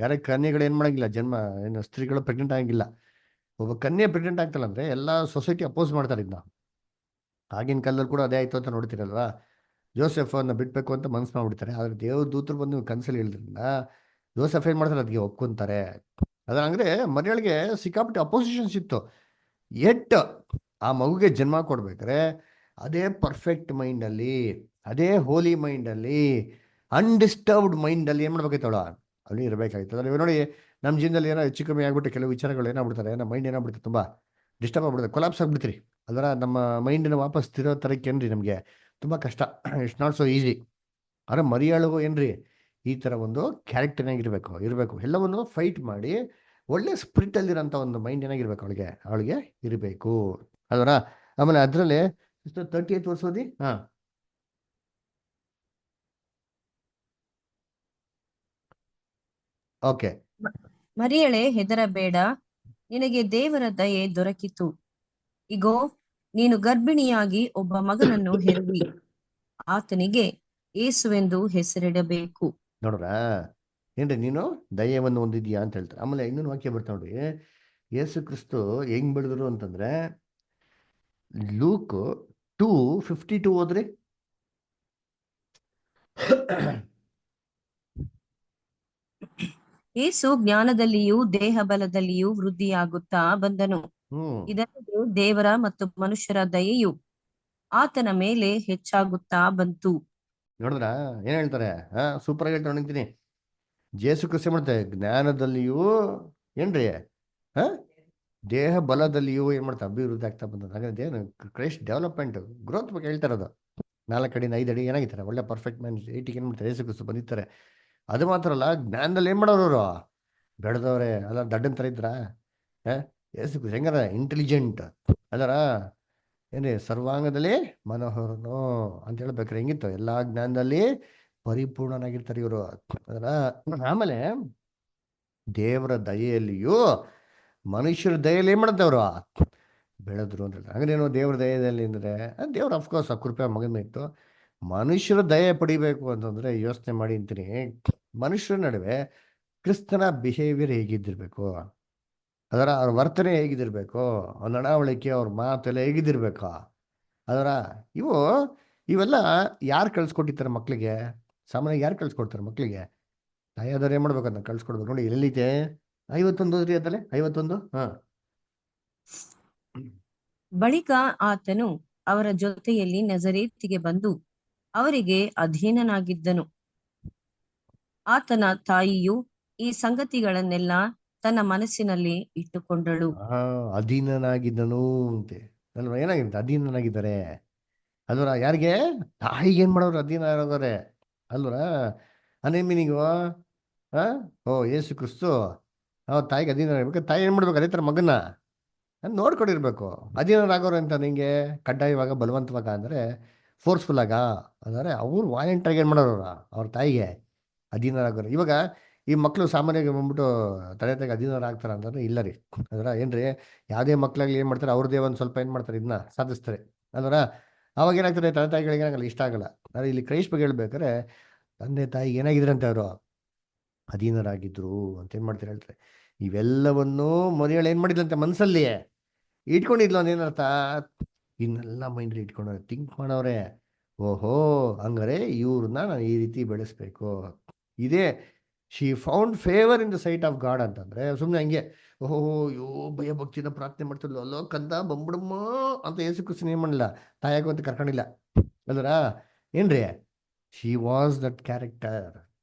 Speaker 1: ಯಾರೇ ಕನ್ಯೆಗಳು ಏನು ಮಾಡಂಗಿಲ್ಲ, ಏನು ಸ್ತ್ರೀಗಳು ಪ್ರೆಗ್ನೆಂಟ್ ಆಗಿಲ್ಲ. ಒಬ್ಬ ಕನ್ಯೆ ಪ್ರೆಗ್ನೆಂಟ್ ಆಗ್ತಲ್ಲ ಅಂದ್ರೆ ಎಲ್ಲ ಸೊಸೈಟಿ ಅಪೋಸ್ ಮಾಡ್ತಾರೆ ಇದನ್ನ. ಆಗಿನ ಕಾಲದಲ್ಲಿ ಕೂಡ ಅದೇ ಆಯ್ತು ಅಂತ ನೋಡ್ತೀರಲ್ವಾ. ಜೋಸೆಫನ್ನ ಬಿಡ್ಬೇಕು ಅಂತ ಮನಸ್ಸು ಮಾಡ್ಬಿಡ್ತಾರೆ, ಆದ್ರೆ ದೇವ್ರ ದೂತರು ಬಂದು ಕನಸಲ್ಲಿ ಹೇಳಿದ್ರಿಂದ ಜೋಸೆಫ್ ಏನು ಮಾಡ್ತಾರೆ, ಅದಕ್ಕೆ ಒಪ್ಕೊಂತಾರೆ. ಅದಂದ್ರೆ ಮರಿಯಳಿಗೆ ಸಿಕ್ಕಾಪಟ್ಟೆ ಅಪೋಸಿಷನ್ಸ್ ಇತ್ತು. ಎಟ್ ಆ ಮಗುಗೆ ಜನ್ಮ ಕೊಡ್ಬೇಕಾರೆ ಅದೇ ಪರ್ಫೆಕ್ಟ್ ಮೈಂಡಲ್ಲಿ, ಅದೇ ಹೋಲಿ ಮೈಂಡಲ್ಲಿ, ಅನ್ಡಿಸ್ಟರ್ಬ್ಡ್ ಮೈಂಡಲ್ಲಿ ಏನು ಮಾಡ್ಬೇಕಾಯ್ತವಳ ಅಲ್ಲಿ ಇರಬೇಕಾಗಿತ್ತು. ಅದ್ರ ನೋಡಿ, ನಮ್ಮ ಜೀವನದಲ್ಲಿ ಏನೋ ಹೆಚ್ಚು ಕಮ್ಮಿ ಆಗ್ಬಿಟ್ಟು ಕೆಲವು ವಿಚಾರಗಳು ಏನಾಗ್ಬಿಡ್ತಾರೆ, ನಮ್ಮ ಮೈಂಡ್ ಏನಾಗ್ಬಿಡುತ್ತೆ, ತುಂಬ ಡಿಸ್ಟರ್ಬ್ ಆಗ್ಬಿಡುತ್ತೆ, ಕೊಲಾಪ್ಸ್ ಆಗ್ಬಿಡ್ತೀರಿ. ಅದರ ನಮ್ಮ ಮೈಂಡಿನ ವಾಪಸ್ ತಿರೋ ಥರಕ್ಕೆ ಏನ್ರಿ ನಮಗೆ ತುಂಬ ಕಷ್ಟ. It's not so easy. ಆದರೆ ಮರಿಯಾಳಿಗೂ ಏನ್ರಿ ಈ ಥರ ಒಂದು ಕ್ಯಾರೆಕ್ಟರ್ನಾಗಿರ್ಬೇಕು ಇರಬೇಕು. ಎಲ್ಲವನ್ನು ಫೈಟ್ ಮಾಡಿ ಒಳ್ಳೆ ಸ್ಪಿರಿಟಲ್ಲಿರೋಂಥ ಒಂದು ಮೈಂಡ್ ಏನಾಗಿರ್ಬೇಕು ಅವಳಿಗೆ ಇರಬೇಕು. ಅದರ ಆಮೇಲೆ ಅದರಲ್ಲಿ 38 ವರ್ಷ ಓದಿ. ಹಾಂ, ಓಕೆ.
Speaker 9: ಮರಿಯಳೇ, ಹೆದರಬೇಡ, ನಿನಗೆ ದೇವರ ದಯೆ ದೊರಕಿತು. ಇಗೋ, ನೀನು ಗರ್ಭಿಣಿಯಾಗಿ ಒಬ್ಬ ಮಗನನ್ನು ಹೆರುವಿ. ಆತನಿಗೆ ಯೇಸುವೆಂದು ಹೆಸರಿಡಬೇಕು.
Speaker 1: ನೋಡ್ರ ಏನ್ರಿ, ನೀನು ದಯವನ್ನು ಹೊಂದಿದ್ಯಾ ಅಂತ ಹೇಳ್ತಾರೆ. ಆಮೇಲೆ ಇನ್ನೊಂದು ವಾಕ್ಯ ಬರ್ತಾ ನೋಡಿ, ಯೇಸು ಕ್ರಿಸ್ತು ಹೆಂಗ್ ಬೆಳೆದ್ರು ಅಂತಂದ್ರೆ, ಲೂಕ್ 2:52 ಹೋದ್ರಿ.
Speaker 9: ಯೇಸು ಜ್ಞಾನದಲ್ಲಿಯೂ ದೇಹ ಬಲದಲ್ಲಿಯೂ ವೃದ್ಧಿಯಾಗುತ್ತಾ ಬಂದನು. ಇದಲ್ಲದೆ ದೇವರ ಮತ್ತು ಮನುಷ್ಯರ ದಯೆಯು ಆತನ ಮೇಲೆ ಹೆಚ್ಚಾಗುತ್ತಾ ಬಂತು.
Speaker 1: ನೋಡಿದ್ರ ಏನ್ ಹೇಳ್ತಾರೆ? ಸೂಪರ್ ಆಗಿ ಹೇಳ್ತಾ ನಿಂತೀನಿ. ಯೇಸು ಕ್ರಿಸ್ತು ಮಾಡ್ತಾರೆ ಜ್ಞಾನದಲ್ಲಿಯೂ ಏನ್ರಿ ದೇಹ ಬಲದಲ್ಲಿಯೂ ಏನ್ ಮಾಡ್ತಾರೆ ಅಭಿವೃದ್ಧಿ ಆಗ್ತಾ ಬಂದ. ಹಾಗಾದ್ರೆ ಏನು ಕ್ರೈಸ್ಟ್ ಡೆವಲಪ್ಮೆಂಟ್ ಗ್ರೋತ್ ಬಗ್ಗೆ ಹೇಳ್ತಾ ಇರೋದು. 4 ಅಡಿಯಿಂದ 5 ಅಡಿ ಏನಾಗಿರ್ತಾರೆ, ಒಳ್ಳೆ ಪರ್ಫೆಕ್ಟ್ ಮ್ಯಾನ್ 80 ಏನ್ ಮಾಡ್ತಾರೆ, ಯೇಸು ಕ್ರಿಸ್ತು ಬಂದಿರ್ತಾರೆ. ಅದು ಮಾತ್ರ ಅಲ್ಲ, ಜ್ಞಾನದಲ್ಲಿ ಏನ್ ಮಾಡೋರು ಅವರು ಬೆಳೆದವ್ರೆ. ಅಲ್ಲ ದಡ್ಡನ್ ತರ ಇದ್ರ ಯೇಸು ಕ್ರಿಸ್ತು ಹೆಂಗಾರ ಇಂಟೆಲಿಜೆಂಟ್ ಅದರ ಏನ್ರಿ ಸರ್ವಾಂಗದಲ್ಲಿ ಮನೋಹರನು ಅಂತ ಹೇಳ್ಬೇಕ್ರೆ ಹೆಂಗಿತ್ತು, ಎಲ್ಲಾ ಜ್ಞಾನದಲ್ಲಿ ಪರಿಪೂರ್ಣನಾಗಿರ್ತಾರೆ ಇವರು. ಅದರ ಆಮೇಲೆ ದೇವರ ದಯೆಯಲ್ಲಿಯೂ ಮನುಷ್ಯರ ದಯೆಯಲ್ಲಿ ಏನ್ ಮಾಡುತ್ತೆ ಅವರು ಬೆಳೆದ್ರು ಅಂತ ಹೇಳ್ತಾರೆ. ಹಾಗೇನು ದೇವರ ದಯೆಯಲ್ಲಿ ಅಂದ್ರೆ ದೇವ್ರ ಅಫ್ಕೋರ್ಸ್ ಆ ಕೃಪೆ ಮಗನ ಇತ್ತು. ಮನುಷ್ಯರ ದಯೆ ಪಡಿಬೇಕು ಅಂತಂದ್ರೆ ಯೋಚನೆ ಮಾಡಿ ಅಂತೀನಿ, ಮನುಷ್ಯರ ನಡುವೆ ಕ್ರಿಸ್ತನ ಬಿಹೇವಿಯರ್ ಹೇಗಿದ್ದಿರ್ಬೇಕು, ಅದರ ಅವ್ರ ವರ್ತನೆ ಹೇಗಿದ್ದಿರ್ಬೇಕು, ಅವ್ರ ನಡವಳಿಕೆ, ಅವ್ರ ಮಾತೆಲ್ಲ ಹೇಗಿದ್ದಿರ್ಬೇಕು. ಅದರ ಇವೆಲ್ಲ ಯಾರು ಕಳ್ಸ್ಕೊಟ್ಟಿರ್ತಾರೆ ಮಕ್ಳಿಗೆ? ಸಾಮಾನ್ಯ ಯಾರು ಕಳ್ಸ್ಕೊಡ್ತಾರೆ ಮಕ್ಳಿಗೆ? ತಾಯಿಯಾದವ್ರು ಏನ್ ಮಾಡ್ಬೇಕು ಅದನ್ನ ಕಳ್ಸ್ಕೊಡ್ಬೇಕು. ನೋಡಿ ಎಲ್ಲಿದೆ 51 ಓದ್ರಿ ಅದಲ್ಲೇ 51.
Speaker 9: ಬಳಿಕ ಆತನು ಅವರ ಜೊತೆಯಲ್ಲಿ ನಜರೇತಿಗೆ ಬಂದು ಅವರಿಗೆ ಅಧೀನನಾಗಿದ್ದನು. ಆತನ ತಾಯಿಯು ಈ ಸಂಗತಿಗಳನ್ನೆಲ್ಲ ತನ್ನ ಮನಸ್ಸಿನಲ್ಲಿ ಇಟ್ಟುಕೊಂಡಳು.
Speaker 1: ಅಧೀನನಾಗಿದ್ದನು ಅಂತೆ ಅಲ್ವಾ? ಏನಾಗಿರುತ್ತೆ? ಅಧೀನನಾಗಿದ್ದಾರೆ ಅಲ್ವರ. ಯಾರಿಗೆ? ತಾಯಿಗೆ ಏನ್ ಮಾಡೋರು ಅಧೀನ ಇರೋದಾರೆ ಅಲ್ವರ. ಅದೇ ಮೀನಿಂಗು ಓ ಯೇಸು ಕ್ರಿಸ್ತು ತಾಯಿಗೆ ಅಧೀನ ಇರ್ಬೇಕು. ತಾಯಿ ಏನ್ ಮಾಡ್ಬೇಕು? ಅದೇ ಥರ ಮಗನ ನೋಡ್ಕೊಂಡಿರ್ಬೇಕು. ಅಧೀನರಾಗೋರು ಅಂತ ನಿಂಗೆ ಕಡ್ಡಾಯವಾಗ ಬಲವಂತವಾಗ ಅಂದರೆ ಫೋರ್ಸ್ಫುಲ್ ಆಗ ಅಂದರೆ ಅವ್ರು ವಾಲೆಂಟ್ರಾಗಿ ಏನು ಮಾಡೋರು ಅವ್ರ ತಾಯಿಗೆ ಅಧೀನರಾಗೋರು. ಇವಾಗ ಈ ಮಕ್ಕಳು ಸಾಮಾನ್ಯವಾಗಿ ಬಂದ್ಬಿಟ್ಟು ತಂದೆ ತಾಯಿಗೆ ಅಧೀನರಾಗ್ತಾರೆ ಅಂತಂದ್ರೆ ಇಲ್ಲ ರೀ. ಅದರ ಏನ್ರಿ, ಯಾವುದೇ ಮಕ್ಕಳಾಗ್ಲಿ ಏನು ಮಾಡ್ತಾರೆ, ಅವ್ರದ್ದೇ ಒಂದು ಸ್ವಲ್ಪ ಏನು ಮಾಡ್ತಾರೆ, ಇದನ್ನ ಸಾಧಿಸ್ತಾರೆ ಅಲ್ವರ. ಅವಾಗ ಏನಾಗ್ತದೆ, ತಂದೆ ತಾಯಿಗಳಿಗೆ ಏನಾಗಲ್ಲ, ಇಷ್ಟ ಆಗಲ್ಲ. ಆದರೆ ಇಲ್ಲಿ ಕ್ರೈಸ್ಟ್ ಬಗ್ಗೆ ಹೇಳ್ಬೇಕಾರೆ ತಂದೆ ತಾಯಿ ಏನಾಗಿದ್ರು ಅಂತ ಅವರು ಅಧೀನರಾಗಿದ್ರು ಅಂತ ಏನು ಮಾಡ್ತಾರೆ ಹೇಳ್ತಾರೆ. ಇವೆಲ್ಲವನ್ನೂ ಮರಿಯಳು ಏನು ಮಾಡಿದ್ಲಂತೆ ಮನಸ್ಸಲ್ಲಿ ಇಟ್ಕೊಂಡಿದ್ಲು. ಏನರ್ಥ? ಇನ್ನೆಲ್ಲ ಮೈಂಡಲ್ಲಿ ಇಟ್ಕೊಂಡವ್ರೆ, ಥಿಂಕ್ ಮಾಡವ್ರೆ. ಓಹೋ ಹಂಗಾರೆ ಇವ್ರನ್ನ ನಾನು ಈ ರೀತಿ ಬೆಳೆಸ್ಬೇಕು. ಇದೇ she found favour in the site of god ಅಂತಂದ್ರೆ ಸುಮ್ಮನೆ ಹಂಗೆ ಓಹೋ ಭಯ ಭಕ್ತಿನ ಪ್ರಾರ್ಥನೆ ಮಾಡ್ತಿದ್ಲು, ಅಲ್ಲೋ ಕಂದ ಬಂಬಿಡಮ್ಮ ಅಂತ ಯೇಸು ಕ್ರಿಸ್ತನ ಏನ್ ಮಾಡಲಿಲ್ಲ, ತಾಯಾಗೋ ಅಂತ ಕರ್ಕೊಂಡಿಲ್ಲ ಅದರ. ಏನ್ರಿ, ಶಿ ವಾಸ್ ದಟ್ ಕ್ಯಾರೆಕ್ಟರ್.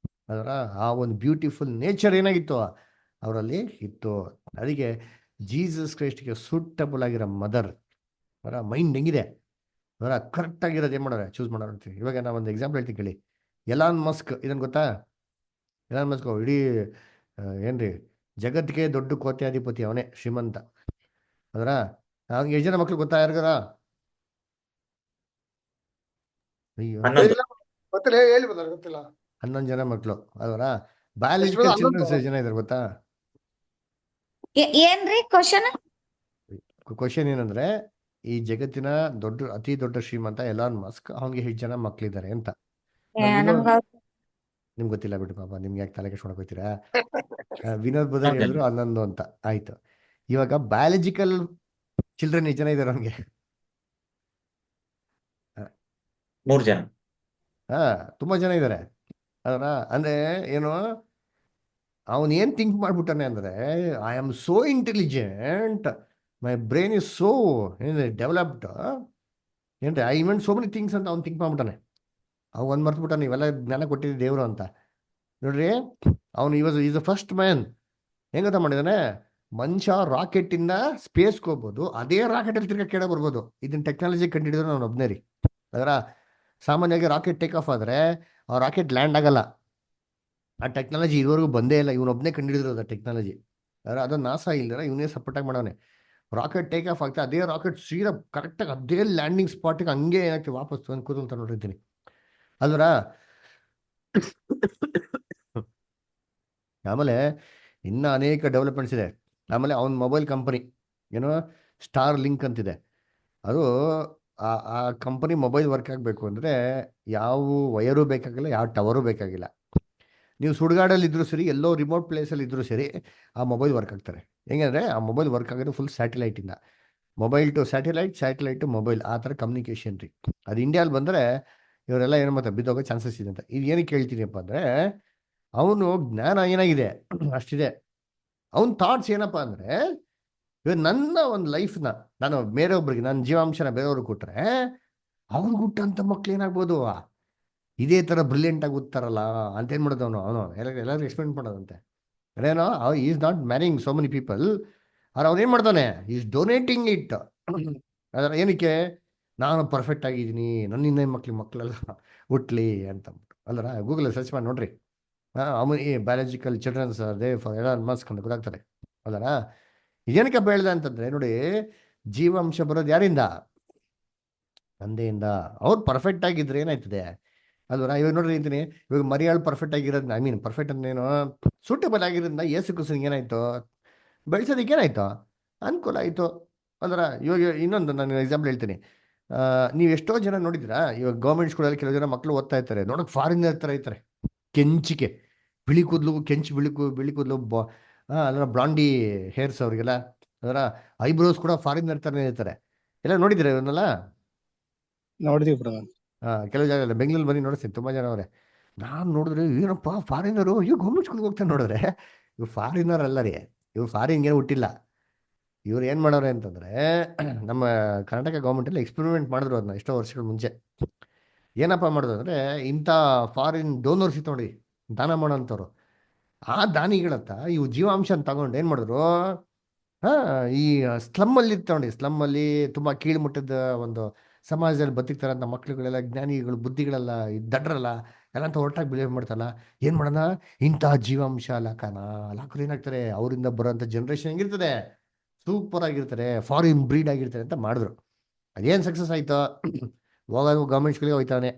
Speaker 1: ಅದರ ಆ ಒಂದು ಬ್ಯೂಟಿಫುಲ್ ನೇಚರ್ ಏನಾಗಿತ್ತು ಅವರಲ್ಲಿ ಇತ್ತು. ಅದಕ್ಕೆ ಜೀಸಸ್ ಕ್ರೈಸ್ಟ್ಗೆ ಸೂಟಬಲ್ ಆಗಿರೋ ಮದರ್ ಅವರ ಮೈಂಡ್ ಹೆಂಗಿದೆ ಅವರ ಕರೆಕ್ಟ್ ಆಗಿರೋದು ಏನು ಮಾಡೋರೆ ಚೂಸ್ ಮಾಡೋರು ಅಂತೀವಿ. ಇವಾಗ ನಾವು ಒಂದು ಎಕ್ಸಾಂಪಲ್ ಹೇಳ್ತೀವಿ ಕೇಳಿ. ಎಲಾನ್ ಮಸ್ಕ್ ಇದನ್ನು ಗೊತ್ತಾ? ಎಲಾನ್ ಮಸ್ಕ್ ಇಡೀ ಏನ್ರಿ ಜಗತ್ತಿಗೆ ದೊಡ್ಡ ಕೋಟ್ಯಾಧಿಪತಿ, ಅವನೇ ಶ್ರೀಮಂತ. ಅದರ ಅವ್ನಿಗೆ ಎಷ್ಟು ಜನ ಮಕ್ಳು ಗೊತ್ತಾ ಯಾರಿಗಾರ? ಅಯ್ಯೋ ಗೊತ್ತಿಲ್ಲ, ಹೇಳಿ ಗೊತ್ತಿಲ್ಲ. 11 ಜನ ಮಕ್ಕಳು. ಅದರ ಬಯಾಲಜಿಕಲ್ ಚಿಲ್ಡ್ರನ್ಸ್ ಜನ ಇದಾರೆ ಗೊತ್ತಾ?
Speaker 12: ಏನ್ರಿ ಕ್ವಶನ್?
Speaker 1: ಕ್ವಶನ್ ಏನಂದ್ರೆ, ಈ ಜಗತ್ತಿನ ಅತಿ ದೊಡ್ಡ ಶ್ರೀಮಂತ ಎಲಾನ್ ಮಸ್ಕ್, ಅವನಿಗೆ ಎಷ್ಟು ಜನ ಮಕ್ಳಿದ್ದಾರೆ ಅಂತ. ನಿಮ್ಗೆ ಗೊತ್ತಿಲ್ಲ ಬಿಟ್ಟು ಪಾಪ, ನಿಮ್ಗೆ ಯಾಕೆ ತಲೆ ಕೆಡ್ಸ್ಕೊಳಕ್ ಹೋಗ್ತೀರಾ? ವಿನೋದ್ ಬದರ್ ಹೇಳಿದ್ರು 11 ಅಂತ. ಆಯ್ತು, ಇವಾಗ ಬಯಾಲಜಿಕಲ್ ಚಿಲ್ಡ್ರನ್ ಎಷ್ಟು ಜನ ಇದಾರೆ ಅವನಿಗೆ?
Speaker 13: 3 ಜನ.
Speaker 1: ತುಂಬಾ ಜನ ಇದ್ದಾರೆ ಅದರ. ಅಂದ್ರೆ ಏನು, ಅವನ್ ಏನ್ ಥಿಂಕ್ ಮಾಡ್ಬಿಟ್ಟಾನೆ ಅಂದ್ರೆ, I am so intelligent, my brain is so developed, ಏನ್ರಿ I invent so many things ಅಂತ ಅವ್ನು ಥಿಂಕ್ ಮಾಡ್ಬಿಟ್ಟಾನೆ. ಅವ್ ಒಂದ್ ಮರ್ತ್ಬಿಟ್ಟಾನೆ, ಇವೆಲ್ಲ ಜ್ಞಾನ ಕೊಟ್ಟಿದ್ದೆ ದೇವ್ರು ಅಂತ. ನೋಡ್ರಿ, ಅವನು ಈಸ್ ದ ಫಸ್ಟ್ ಮ್ಯಾನ್. ಹೆಂಗಂತ ಮಾಡಿದಾನೆ, ಮನುಷ್ಯ ರಾಕೆಟ್ ಇಂದ ಸ್ಪೇಸ್ಗೆ ಹೋಗ್ಬೋದು, ಅದೇ ರಾಕೆಟ್ ಅಲ್ಲಿ ತಿರ್ಗಾ ಕೆಳಗೆ ಬರ್ಬೋದು. ಇದನ್ನ ಟೆಕ್ನಾಲಜಿ ಕಂಡಿಡಿದ್ರೆ ನಾನು ಒಬ್ನೇ ರೀ. ಅದರ ಸಾಮಾನ್ಯವಾಗಿ ರಾಕೆಟ್ ಟೇಕ್ ಆಫ್ ಆದ್ರೆ ಆ ರಾಕೆಟ್ ಲ್ಯಾಂಡ್ ಆಗಲ್ಲ. ಆ ಟೆಕ್ನಾಲಜಿ ಇದುವರೆಗೂ ಬಂದೇ ಇಲ್ಲ, ಇವನೊಬ್ಬನೇ ಕಂಡಿಡಿದಿರೋದು ಆ ಟೆಕ್ನಾಲಜಿ. ಅದರ ಅದು ನಾಸಾ ಇಲ್ದಿರ ಇವನೇ ಸಪೋರ್ಟಾಗಿ ಮಾಡವನೆ. ರಾಕೆಟ್ ಟೇಕ್ ಆಫ್ ಆಗ್ತಾ ಅದೇ ರಾಕೆಟ್ ಸೀದಾ ಕರೆಕ್ಟಾಗಿ ಅದೇ ಲ್ಯಾಂಡಿಂಗ್ ಸ್ಪಾಟಿಗೆ ಹಂಗೆ ಏನಾಗ್ತದೆ ವಾಪಸ್ ಕೂತು ನೋಡಿರ್ತೀನಿ ಅಲ್ವರ. ಆಮೇಲೆ ಇನ್ನ ಅನೇಕ ಡೆವಲಪ್ಮೆಂಟ್ಸ್ ಇದೆ. ಆಮೇಲೆ ಅವನ ಮೊಬೈಲ್ ಕಂಪನಿ ಏನೋ ಸ್ಟಾರ್ ಲಿಂಕ್ ಅಂತಿದೆ. ಅದು ಆ ಕಂಪನಿ ಮೊಬೈಲ್ ವರ್ಕ್ ಆಗಬೇಕು ಅಂದರೆ ಯಾವ ವಯರು ಬೇಕಾಗಿಲ್ಲ, ಯಾವ ಟವರು ಬೇಕಾಗಿಲ್ಲ. ನೀವು ಸುಡುಗಾಡಲ್ಲಿ ಇದ್ರೂ ಸರಿ, ಎಲ್ಲೋ ರಿಮೋಟ್ ಪ್ಲೇಸಲ್ಲಿ ಇದ್ರೂ ಸರಿ, ಆ ಮೊಬೈಲ್ ವರ್ಕ್ ಆಗ್ತಾರೆ. ಹೆಂಗಂದರೆ ಆ ಮೊಬೈಲ್ ವರ್ಕ್ ಆಗೋದು ಫುಲ್ ಸ್ಯಾಟಲೈಟಿಂದ, mobile to satellite, satellite to mobile, ಆ ಥರ ಕಮ್ಯುನಿಕೇಷನ್ ರೀ. ಅದು ಇಂಡಿಯಾದಲ್ಲಿ ಬಂದರೆ ಇವರೆಲ್ಲ ಏನು ಮತ್ತೆ ಬಿದ್ದೋಗೋ ಚಾನ್ಸಸ್ ಇದೆ ಅಂತ. ಇದು ಏನಕ್ಕೆ ಹೇಳ್ತೀನಿಪ್ಪ ಅಂದರೆ, ಅವನು ಜ್ಞಾನ ಏನಾಗಿದೆ ಅಷ್ಟಿದೆ. ಅವನ ಥಾಟ್ಸ್ ಏನಪ್ಪ ಅಂದರೆ, ಇವಾಗ ನನ್ನ ಒಂದು ಲೈಫ್ನ ನಾನು ಬೇರೆಯೊಬ್ಬರಿಗೆ, ನನ್ನ ಜೀವಾಂಶನ ಬೇರೆಯವ್ರಿಗೆ ಕೊಟ್ಟರೆ ಅವ್ರಿಗೆ ಹುಟ್ಟಂಥ ಮಕ್ಳು ಏನಾಗ್ಬೋದು, ಇದೇ ಥರ ಬ್ರಿಲಿಯಂಟಾಗಿ ಓದ್ತಾರಲ್ಲ ಅಂತ ಏನು ಮಾಡೋದು ಅವನು ಎಲ್ಲರೂ ಎಕ್ಸ್ಪೆರಿಮೆಂಟ್ ಮಾಡೋದಂತೆ. ಅದೇನೋ is not marrying so many people, ಆದ್ರೆ ಅವನೇನು ಮಾಡ್ತಾನೆ, ಈಸ್ ಡೊನೇಟಿಂಗ್ ಇಟ್. ಅದರ ಏನಕ್ಕೆ, ನಾನು ಪರ್ಫೆಕ್ಟ್ ಆಗಿದ್ದೀನಿ, ನನ್ನಿಂದ ಮಕ್ಕಳೆಲ್ಲ ಹುಟ್ಲಿ ಅಂತಂದ್ಬಿಟ್ಟು ಅಲ್ಲರ. ಗೂಗಲ್ ಸರ್ಚ್ ಮಾಡಿ ನೋಡ್ರಿ, ಈ biological children's day for Elon Musk ಅಂತ ಗೊತ್ತಾಗ್ತಾರೆ ಅಲ್ಲರ. ಇದೇನಕ್ಕೆ ಬೆಳೆದ ಅಂತಂದ್ರೆ, ನೋಡಿ, ಜೀವಾಂಶ ಬರೋದು ಯಾರಿಂದ? ತಂದೆಯಿಂದ. ಅವ್ರು ಪರ್ಫೆಕ್ಟ್ ಆಗಿದ್ರೆ ಏನಾಯ್ತದೆ ಅಲ್ವರ. ಇವಾಗ ನೋಡ್ರಿ ಅಂತೀನಿ, ಇವಾಗ ಮರಿಯಾಳು ಪರ್ಫೆಕ್ಟ್ ಆಗಿರೋದು, ಐ ಮೀನ್ ಪರ್ಫೆಕ್ಟ್ ಅಂದೇನು ಸೂಟೇಬಲ್ ಆಗಿರೋದ್ರಿಂದ ಯೇಸು ಕ್ರಿಸ್ತನಿಗೆ ಏನಾಯ್ತು, ಬೆಳೆಸೋದಕ್ಕೆ ಏನಾಯ್ತು, ಅನುಕೂಲ ಆಯಿತು ಅಲ್ವರ. ಇವಾಗ ಇನ್ನೊಂದು ನಾನು ಎಕ್ಸಾಂಪಲ್ ಹೇಳ್ತೀನಿ. ನೀವು ಎಷ್ಟೋ ಜನ ನೋಡಿದ್ದೀರಾ, ಇವಾಗ ಗೌರ್ಮೆಂಟ್ ಸ್ಕೂಲಲ್ಲಿ ಕೆಲವು ಜನ ಮಕ್ಕಳು ಓದ್ತಾ ಇರ್ತಾರೆ, ನೋಡೋಕೆ ಫಾರಿನರ್ ಥರ ಇರ್ತಾರೆ, ಕೆಂಚಿಕೆ, ಬಿಳಿ ಕೂದಲು, ಬಿಳಿ ಕೂದಲು, ಅದರ ಬ್ಲಾಂಡಿ ಹೇರ್ಸ್ ಅವ್ರಿಗೆಲ್ಲ, ಅದರ ಐಬ್ರೋಸ್ ಕೂಡ ಫಾರಿನರ್ ಥರನೇ ಇರ್ತಾರೆ. ಎಲ್ಲ ನೋಡಿದ್ದೀರಾ ಇವನ್ನೆಲ್ಲ?
Speaker 6: ನೋಡಿದೀವಿ ಬ್ರದರ್.
Speaker 1: ಕೆಲವು ಜಾಗ ಬೆಂಗಳೂರು ಬಂದು ನೋಡಿಸ್ತೀನಿ, ತುಂಬ ಜನ ಅವರೇ. ನಾನು ನೋಡಿದ್ರೆ ಏನಪ್ಪ ಫಾರಿನರು, ಇವ್ರು ಗೌರ್ಮೆಂಟ್ ಸ್ಕೂಲ್ಗೆ ಹೋಗ್ತಾನೆ ನೋಡಿದ್ರೆ, ಇವ್ರು ಫಾರಿನರ್ ಅಲ್ಲ ರೀ, ಇವ್ರು ಫಾರಿನ್ಗೆ ಹುಟ್ಟಿಲ್ಲ. ಇವ್ರು ಏನು ಮಾಡೋರೆ ಅಂತಂದರೆ, ನಮ್ಮ ಕರ್ನಾಟಕ ಗೌರ್ಮೆಂಟಲ್ಲಿ ಎಕ್ಸ್ಪೆರಿಮೆಂಟ್ ಮಾಡಿದ್ರು ಅದನ್ನ ಎಷ್ಟೋ ವರ್ಷಗಳ ಮುಂಚೆ. ಏನಪ್ಪ ಮಾಡೋದು ಅಂದರೆ, ಇಂಥ ಫಾರಿನ್ ಡೋನರ್ಸ್ ಇತ್ತು ನೋಡಿ, ದಾನ ಮಾಡೋಂಥವ್ರು, ಆ ದಾನಿಗಳತ್ತ ಇವು ಜೀವಾಂಶ ಅಂತ ತಗೊಂಡು ಏನು ಮಾಡಿದ್ರು, ಈ ಸ್ಲಮ್ಮಲ್ಲಿ ಇರ್ತಾವೆ, ಸ್ಲಮ್ಮಲ್ಲಿ ತುಂಬ ಕೀಳುಮಟ್ಟದ ಒಂದು ಸಮಾಜದಲ್ಲಿ ಬದುಕ್ತಾರಂಥ ಮಕ್ಳುಗಳೆಲ್ಲ, ಜ್ಞಾನಿಗಳು, ಬುದ್ಧಿಗಳೆಲ್ಲ, ದಡ್ರಲ್ಲ ಎಲ್ಲ ಅಂತ ಹೊರಟಾಗಿ ಬಿಹೇವ್ ಮಾಡ್ತಾರಲ್ಲ, ಏನು ಮಾಡೋಣ, ಇಂತಹ ಜೀವಾಂಶ ಲಾಕರು ಏನಾಗ್ತಾರೆ, ಅವರಿಂದ ಬರೋಂಥ ಜನ್ರೇಷನ್ ಹೆಂಗಿರ್ತದೆ, ಸೂಪರ್ ಆಗಿರ್ತಾರೆ, ಫಾರಿನ್ ಬ್ರೀಡ್ ಆಗಿರ್ತಾರೆ ಅಂತ ಮಾಡಿದ್ರು. ಅದೇನು ಸಕ್ಸಸ್ ಆಯಿತು, ಹೋಗೋದು ಗೌರ್ಮೆಂಟ್ ಸ್ಕೂಲಿಗೆ ಹೋಗ್ತಾನೆ,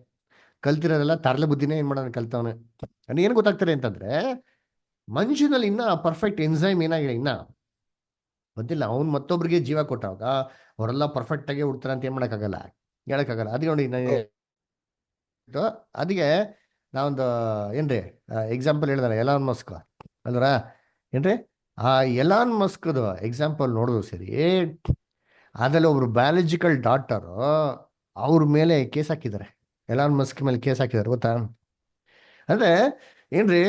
Speaker 1: ಕಲ್ತಿರೋದೆಲ್ಲ ತರಲೆ ಬುದ್ಧಿನೇ ಏನು ಮಾಡೋಣ ಕಲ್ತವನೆ. ನನಗೆ ಏನು ಗೊತ್ತಾಗ್ತಾರೆ ಅಂತಂದರೆ, ಮನುಷ್ಯನಲ್ಲಿ ಇನ್ನೂ ಪರ್ಫೆಕ್ಟ್ ಎನ್ಸೈಮ್ ಏನಾಗಿದೆ ಇನ್ನೂ ಗೊತ್ತಿಲ್ಲ. ಅವ್ನು ಮತ್ತೊಬ್ರಿಗೆ ಜೀವ ಕೊಟ್ಟಾಗ ಅವರೆಲ್ಲ ಪರ್ಫೆಕ್ಟಾಗಿ ಹುಡ್ತಾರೆ ಅಂತ ಏನು ಮಾಡೋಕ್ಕಾಗಲ್ಲ, ಹೇಳೋಕ್ಕಾಗಲ್ಲ. ಅದಕ್ಕೆ ನೋಡಿ ಅದಕ್ಕೆ ನಾವೊಂದು ಏನ್ರಿ ಎಕ್ಸಾಂಪಲ್ ಹೇಳಿದಾರೆ, ಎಲಾನ್ ಮಸ್ಕ್ ಅಲ್ವರ. ಏನ್ರಿ ಆ ಎಲಾನ್ ಮಸ್ಕ್ದು ಎಕ್ಸಾಂಪಲ್ ನೋಡಿದ್ರು ಸರಿ, ಅದರಲ್ಲಿ ಒಬ್ರು ಬಯಾಲಜಿಕಲ್ ಡಾಕ್ಟರು ಅವ್ರ ಮೇಲೆ ಕೇಸ್ ಹಾಕಿದ್ದಾರೆ, ಎಲಾನ್ ಮಸ್ಕ್ ಮೇಲೆ ಕೇಸ್ ಹಾಕಿದ್ದಾರೆ ಗೊತ್ತಾ. ಅಂದರೆ ಏನ್ರಿ,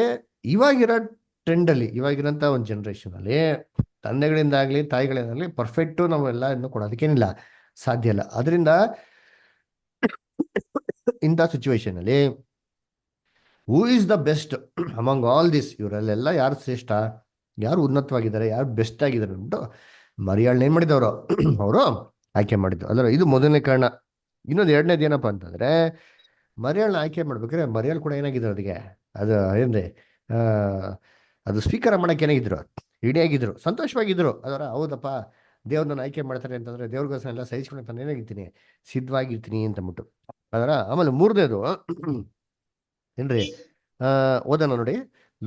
Speaker 1: ಇವಾಗಿರೋ ಟ್ರೆಂಡಲ್ಲಿ, ಇವಾಗಿರೋಂಥ ಒಂದು ಜನ್ರೇಷನಲ್ಲಿ ತಂದೆಗಳಿಂದಾಗಲಿ ತಾಯಿಗಳಿಂದಾಗಲಿ ಪರ್ಫೆಕ್ಟು ನಾವೆಲ್ಲ ಇನ್ನು ಕೊಡೋದಕ್ಕೇನಿಲ್ಲ, ಸಾಧ್ಯ ಇಲ್ಲ. ಅದರಿಂದ ಇಂಥ ಸಿಚುವೇಶನಲ್ಲಿ who is the best among all this, ಇವರಲ್ಲೆಲ್ಲ ಯಾರು ಶ್ರೇಷ್ಠ, ಯಾರು ಉನ್ನತವಾಗಿದ್ದಾರೆ, ಯಾರು ಬೆಸ್ಟ್ ಆಗಿದ್ದಾರೆ ಅಂದ್ಬಿಟ್ಟು ಮರಿಯಾಳನ್ನ ಏನು ಮಾಡಿದವರು ಅವರು ಆಯ್ಕೆ ಮಾಡಿದ್ದು ಅಲ್ಲರ. ಇದು ಮೊದಲನೇ ಕಾರಣ. ಇನ್ನೊಂದು ಎರಡನೇದು ಏನಪ್ಪ ಅಂತಂದರೆ, ಮರಿಯಾಳನ್ನ ಆಯ್ಕೆ ಮಾಡ್ಬೇಕಾದ್ರೆ ಮರಿಯಾಳು ಕೂಡ ಏನಾಗಿದ್ರು ಅದಕ್ಕೆ, ಅದು ಏನ್ರಿ ಅದು ಸ್ವೀಕಾರ ಮಾಡೋಕೆ ಏನಾಗಿದ್ರು, ಇಡಿಯಾಗಿದ್ರು, ಸಂತೋಷವಾಗಿದ್ರು. ಅದರ ಹೌದಪ್ಪ, ದೇವ್ರನ್ನ ಆಯ್ಕೆ ಮಾಡ್ತಾರೆ ಅಂತಂದರೆ ದೇವ್ರಿಗೋಸ್ಕರ ಎಲ್ಲ ಸಹಿಸ್ಕೊಂಡು ನಾನು ಏನಾಗಿರ್ತೀನಿ, ಸಿದ್ಧವಾಗಿರ್ತೀನಿ ಅಂತಂದ್ಬಿಟ್ಟು ಅದರ. ಆಮೇಲೆ ಮೂರನೇದು ಏನ್ರಿ, ಓದೋಣ ನೋಡಿ,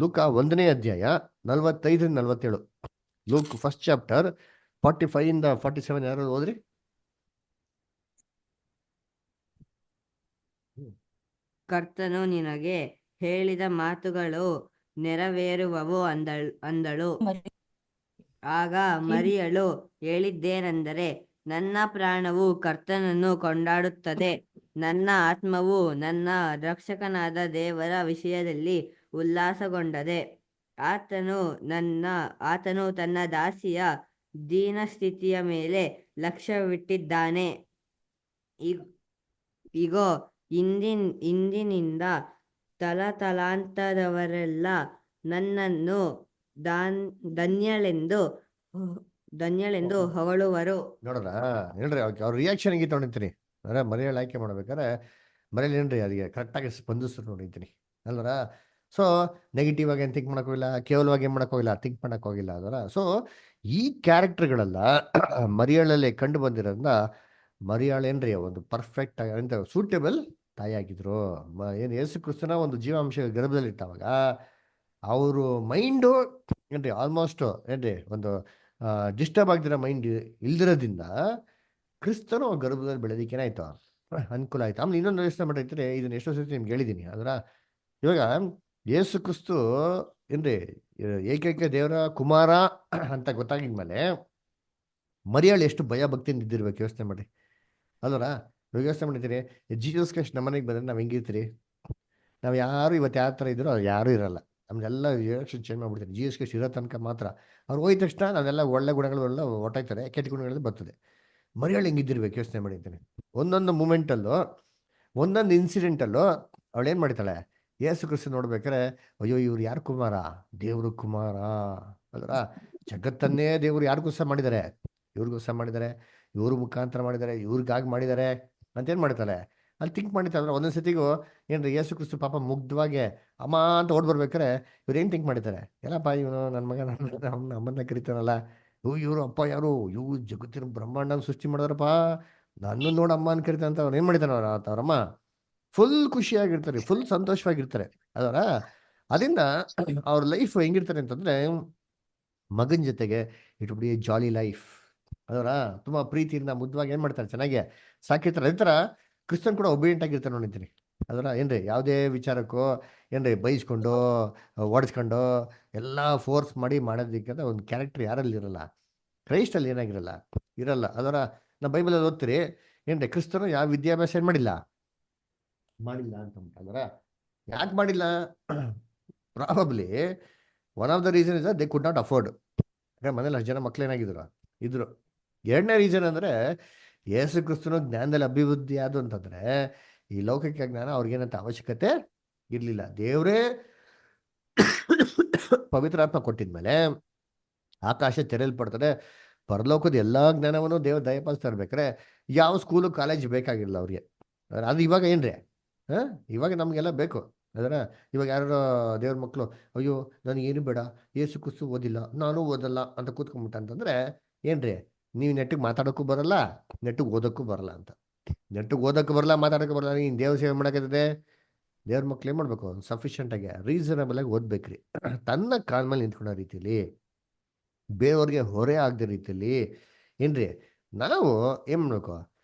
Speaker 1: ಲೂಕ 1ನೇ ಅಧ್ಯಾಯ 45-47. ಲೂಕ್ ಫಸ್ಟ್ ಚಾಪ್ಟರ್ 45-47 ಯಾರು ಓದ್ರಿ?
Speaker 10: ಕರ್ತನು ನಿನಗೆ ಹೇಳಿದ ಮಾತುಗಳು ನೆರವೇರುವವು ಅಂದಳು. ಆಗ ಮರಿಯಳು ಹೇಳಿದ್ದೇನೆಂದರೆ, ನನ್ನ ಪ್ರಾಣವು ಕರ್ತನನ್ನು ಕೊಂಡಾಡುತ್ತದೆ, ನನ್ನ ಆತ್ಮವು ನನ್ನ ರಕ್ಷಕನಾದ ದೇವರ ವಿಷಯದಲ್ಲಿ ಉಲ್ಲಾಸಗೊಂಡದೆ. ಆತನು ತನ್ನ ದಾಸಿಯ ದೀನಸ್ಥಿತಿಯ ಮೇಲೆ ಲಕ್ಷ್ಯವಿಟ್ಟಿದ್ದಾನೆ. ಇಗೋ, ಇಂದಿನಿಂದ ತಲತಲಾಂತರದವರೆಲ್ಲ ನನ್ನನ್ನು ಧನ್ಯಳೆಂದು ಹೊಗಳುವರು.
Speaker 1: ನೋಡ್ರ ಹೇಳ್ರಿ, ಅವ್ರ ರಿಯಾಕ್ಷನ್ ಹೆಂಗಿತ್ತು ನೋಡಿರ್ತೀನಿ. ಅಂದ್ರೆ ಮರಿಯಳು ಆಯ್ಕೆ ಮಾಡ್ಬೇಕಾದ್ರೆ ಮರಿಯಳು ಏನ್ರಿ ಅದಕ್ಕೆ ಕರೆಕ್ಟಾಗಿ ಸ್ಪಂದಿಸ್ರು ನೋಡಿರ್ತೀನಿ ಅಲ್ವರ. ಸೊ ನೆಗೆಟಿವ್ ಆಗಿ ಏನು ಥಿಂಕ್ ಮಾಡೋಕ್ಕೋಗಿಲ್ಲ, ಕೇವಲವಾಗಿ ಏನು ಮಾಡೋಕ್ಕೋಗಿಲ್ಲ, ಥಿಂಕ್ ಮಾಡೋಕ್ಕೋಗಿಲ್ಲ ಅದರ. ಸೊ ಈ ಕ್ಯಾರೆಕ್ಟರ್ಗಳೆಲ್ಲ ಮರಿಯಳಲ್ಲಿ ಕಂಡು ಬಂದಿರೋದ್ರಿಂದ ಮರಿಯಾಳು ಏನ್ರಿ ಒಂದು ಪರ್ಫೆಕ್ಟ್ ಆಗಿ ಸೂಟೇಬಲ್ ತಾಯಿ ಆಗಿದ್ರು. ಏನು ಯೇಸು ಕ್ರಿಸ್ತನ ಒಂದು ಜೀವಾಂಶ ಗರ್ಭದಲ್ಲಿ ಇಟ್ಟಾವಾಗ ಅವರು ಮೈಂಡು ಏನ್ರಿ ಆಲ್ಮೋಸ್ಟ್ ಏನ್ರಿ ಒಂದು ಡಿಸ್ಟರ್ಬ್ ಆಗ್ದಿರೋ ಮೈಂಡ್ ಇಲ್ದಿರೋದ್ರಿಂದ ಕ್ರಿಸ್ತನು ಗರ್ಭದಲ್ಲಿ ಬೆಳೆದಿಕ್ಕೆ ಏನಾಯ್ತು, ಅನುಕೂಲ ಆಯ್ತು. ಆಮೇಲೆ ಇನ್ನೊಂದು ಯೋಚನೆ ಮಾಡಿರ್ತೀರಿ, ಇದನ್ನ ಎಷ್ಟೋ ಸರ್ತಿ ನಿಮ್ಗೆ ಹೇಳಿದ್ದೀನಿ. ಅದರ ಇವಾಗ ಯೇಸು ಕ್ರಿಸ್ತು ಏನ್ರಿ ಏಕೈಕ ದೇವರ ಕುಮಾರ ಅಂತ ಗೊತ್ತಾಗಿದ್ಮೇಲೆ ಮರಿಯಾಳು ಎಷ್ಟು ಭಯ ಭಕ್ತಿಯಿಂದ ಇದ್ದಿರ್ಬೇಕು ಯೋಚನೆ ಮಾಡಿ ಅಲ್ವರ. ಇವಾಗ ಯೋಚನೆ ಮಾಡಿರ್ತೀರಿ, ಜೀಸಸ್ ಕ್ರೈಸ್ಟ್ ನಮ್ಮನೆಗೆ ಬಂದರೆ ನಾವು ಹೆಂಗಿರ್ತೀರಿ? ನಾವು ಯಾರು ಇವತ್ತು ಯಾವ ಥರ ಇದ್ರೂ ಅವ್ರು ಯಾರೂ ಇರಲ್ಲ. ನಮ್ದೆಲ್ಲ ರಿಯಾಕ್ಷನ್ ಚೇಂಜ್ ಮಾಡ್ಬಿಡ್ತೀರಿ. ಜೀಸಸ್ ಕ್ರೈಸ್ಟ್ ಇರೋ ತನಕ ಮಾತ್ರ ಅವ್ರು ಹೋಯ್ದ ತಕ್ಷಣ ನಾವೆಲ್ಲ ಒಳ್ಳೆ ಗುಣಗಳೆಲ್ಲ ಹೊಟ್ಟಾಯ್ತಾರೆ, ಕೆಟ್ಟ ಗುಣಗಳೆಲ್ಲ ಬರ್ತದೆ. ಮರಿಯಾಳು ಹೆಂಗಿದ್ದಿರ್ಬೇಕು ಯೋಚನೆ ಮಾಡಿರ್ತೀನಿ. ಒಂದೊಂದು ಮೂಮೆಂಟಲ್ಲೂ ಒಂದೊಂದು ಇನ್ಸಿಡೆಂಟಲ್ಲೂ ಅವಳೇನು ಮಾಡ್ತಾಳೆ, ಯೇಸು ಕ್ರಿಸ್ತ ನೋಡ್ಬೇಕಾರೆ ಅಯ್ಯೋ ಇವ್ರು ಯಾರು ಕುಮಾರ? ದೇವ್ರ ಕುಮಾರ ಅಲ್ರ. ಜಗತ್ತನ್ನೇ ದೇವ್ರು ಯಾರಿಗೋಸ್ಕರ ಮಾಡಿದ್ದಾರೆ? ಇವ್ರಿಗೋಸ್ಕರ ಮಾಡಿದ್ದಾರೆ, ಇವ್ರ ಮುಖಾಂತರ ಮಾಡಿದ್ದಾರೆ, ಇವ್ರಿಗಾಗಿ ಮಾಡಿದ್ದಾರೆ ಅಂತೇನು ಮಾಡ್ತಾಳೆ ಅಲ್ಲಿ ಥಿಂಕ್ ಮಾಡಿರ್ತಾರೆ. ಒಂದೊಂದು ಸತಿಗೂ ಏನ್ರಿ ಯೇಸು ಕ್ರಿಸ್ತು ಪಾಪ ಮುಗ್ಧವಾಗಿ ಅಮ್ಮ ಅಂತ ಓಡ್ ಬರ್ಬೇಕಾರೆ ಇವ್ರು ಏನು ಥಿಂಕ್ ಮಾಡಿದ್ದಾರೆ, ಎಲ್ಲಪ್ಪ ಇವನು ನನ್ನ ಮಗ ಅಮ್ಮನ್ನ ಕರಿತಾನಲ್ಲ, ಇವರು ಅಪ್ಪ ಯಾರು, ಇವು ಜಗತ್ತಿನ ಬ್ರಹ್ಮಾಂಡ ಸೃಷ್ಟಿ ಮಾಡಿದಾರಪ್ಪ, ನನ್ನ ನೋಡಿ ಅಮ್ಮ ಅಂತ ಕರಿತಾನೆ ಅಂತ ಅವ್ರು ಏನು ಮಾಡಿದಾನ ಅವ್ರಮ್ಮ ಫುಲ್ ಖುಷಿಯಾಗಿರ್ತಾರೆ, ಫುಲ್ ಸಂತೋಷವಾಗಿರ್ತಾರೆ ಅದರ. ಅದರಿಂದ ಅವ್ರ ಲೈಫ್ ಹೆಂಗಿರ್ತಾರೆ ಅಂತಂದ್ರೆ ಮಗನ ಜೊತೆಗೆ ಇಟ್ ಬಿ ಜಾಲಿ ಲೈಫ್ ಅದರ. ತುಂಬಾ ಪ್ರೀತಿಯಿಂದ ಮುದ್ವಾಗಿ ಏನ್ ಮಾಡ್ತಾರೆ, ಚೆನ್ನಾಗಿ ಸಾಕಿರ್ತಾರೆ. ಅದೇ ಥರ ಕ್ರಿಸ್ತನ್ ಕೂಡ ಒಬಿಡಿಯಂಟ್ ಆಗಿರ್ತಾರೆ ನೋಡಿದ್ದೀನಿ ಅದರ. ಏನ್ರಿ ಯಾವುದೇ ವಿಚಾರಕ್ಕೂ ಏನ್ರಿ ಬೈಸ್ಕೊಂಡು ಓಡಿಸ್ಕೊಂಡು ಎಲ್ಲ ಫೋರ್ಸ್ ಮಾಡಿ ಮಾಡೋದಕ್ಕೆ ಒಂದು ಕ್ಯಾರೆಕ್ಟರ್ ಯಾರಲ್ಲಿ ಇರಲ್ಲ, ಕ್ರೈಸ್ಟಲ್ಲಿ ಏನಾಗಿರಲ್ಲ ಇರಲ್ಲ ಅದರ. ನಾವು ಬೈಬಲಲ್ಲಿ ಓದ್ತೀರಿ ಏನ್ರಿ ಕ್ರಿಸ್ತನು ಯಾವ ವಿದ್ಯಾಭ್ಯಾಸ ಏನು ಮಾಡಿಲ್ಲ ಅಂತ ಅದರ. ಯಾಕೆ ಮಾಡಿಲ್ಲ? Probably one of the reason is they could not afford. ಮನೇಲಿ ಅಷ್ಟು ಜನ ಮಕ್ಳು ಏನಾಗಿದ್ರು ಇದ್ರು. ಎರಡನೇ ರೀಸನ್ ಅಂದರೆ ಯೇಸು ಕ್ರಿಸ್ತನು ಜ್ಞಾನದಲ್ಲಿ ಅಭಿವೃದ್ಧಿ ಆದ ಅಂತಂದರೆ ಈ ಲೌಕಿಕ ಜ್ಞಾನ ಅವ್ರಿಗೇನಂತ ಅವಶ್ಯಕತೆ ಇರಲಿಲ್ಲ. ದೇವರೇ ಪವಿತ್ರಾತ್ಮ ಕೊಟ್ಟಿದ್ಮೇಲೆ ಆಕಾಶ ತೆರೆಯಲ್ಪಡ್ತದೆ, ಪರಲೋಕದ ಎಲ್ಲ ಜ್ಞಾನವನ್ನು ದೇವ್ರು ದಯಪಾಲಿಸ್ತಾ ಇರ್ಬೇಕಾರೆ ಯಾವ ಸ್ಕೂಲು ಕಾಲೇಜ್ ಬೇಕಾಗಿರಲಿಲ್ಲ ಅವ್ರಿಗೆ. ಅದು ಇವಾಗ ಏನ್ರಿ ಇವಾಗ ನಮಗೆಲ್ಲ ಬೇಕು ಅದರ. ಇವಾಗ ಯಾರು ದೇವ್ರ ಮಕ್ಕಳು ಅಯ್ಯೋ ನನಗೇನು ಬೇಡ, ಯೇಸು ಕ್ರಿಸ್ತು ಓದಿಲ್ಲ, ನಾನು ಓದಲ್ಲ ಅಂತ ಕೂತ್ಕೊಂಡ್ಬಿಟ್ಟ ಅಂತಂದರೆ ಏನ್ರಿ, ನೀವು ನೆಟ್ಟಿಗೆ ಮಾತಾಡೋಕ್ಕೂ ಬರಲ್ಲ, ನೆಟ್ಟಿಗೆ ಓದೋಕ್ಕೂ ಬರಲ್ಲ ಅಂತ. ನೆಟ್ಟಿಗೆ ಓದೋಕ್ಕೂ ಬರಲ್ಲ, ಮಾತಾಡೋಕ್ಕೂ ಬರಲ್ಲ, ನೀನು ದೇವ್ರ ಸೇವೆ ಮಾಡೋಕ್ಕಾಗ್ತದೆ. ದೇವ್ರ ಮಕ್ಳು ಏನು ಮಾಡಬೇಕು, ಸಫಿಷಿಯೆಂಟಾಗಿ ರೀಸನಬಲ್ ಆಗಿ ಓದಬೇಕ್ರಿ. ತನ್ನ ಕಾಲ ಮೇಲೆ ನಿಂತ್ಕೊಳ್ಳೋ ರೀತಿಯಲ್ಲಿ, ಬೇರೆಯವ್ರಿಗೆ ಹೊರೆ ಆಗದ ರೀತಿಯಲ್ಲಿ ಏನ್ರಿ ನಾವು ಏನು ಮಾಡಬೇಕು,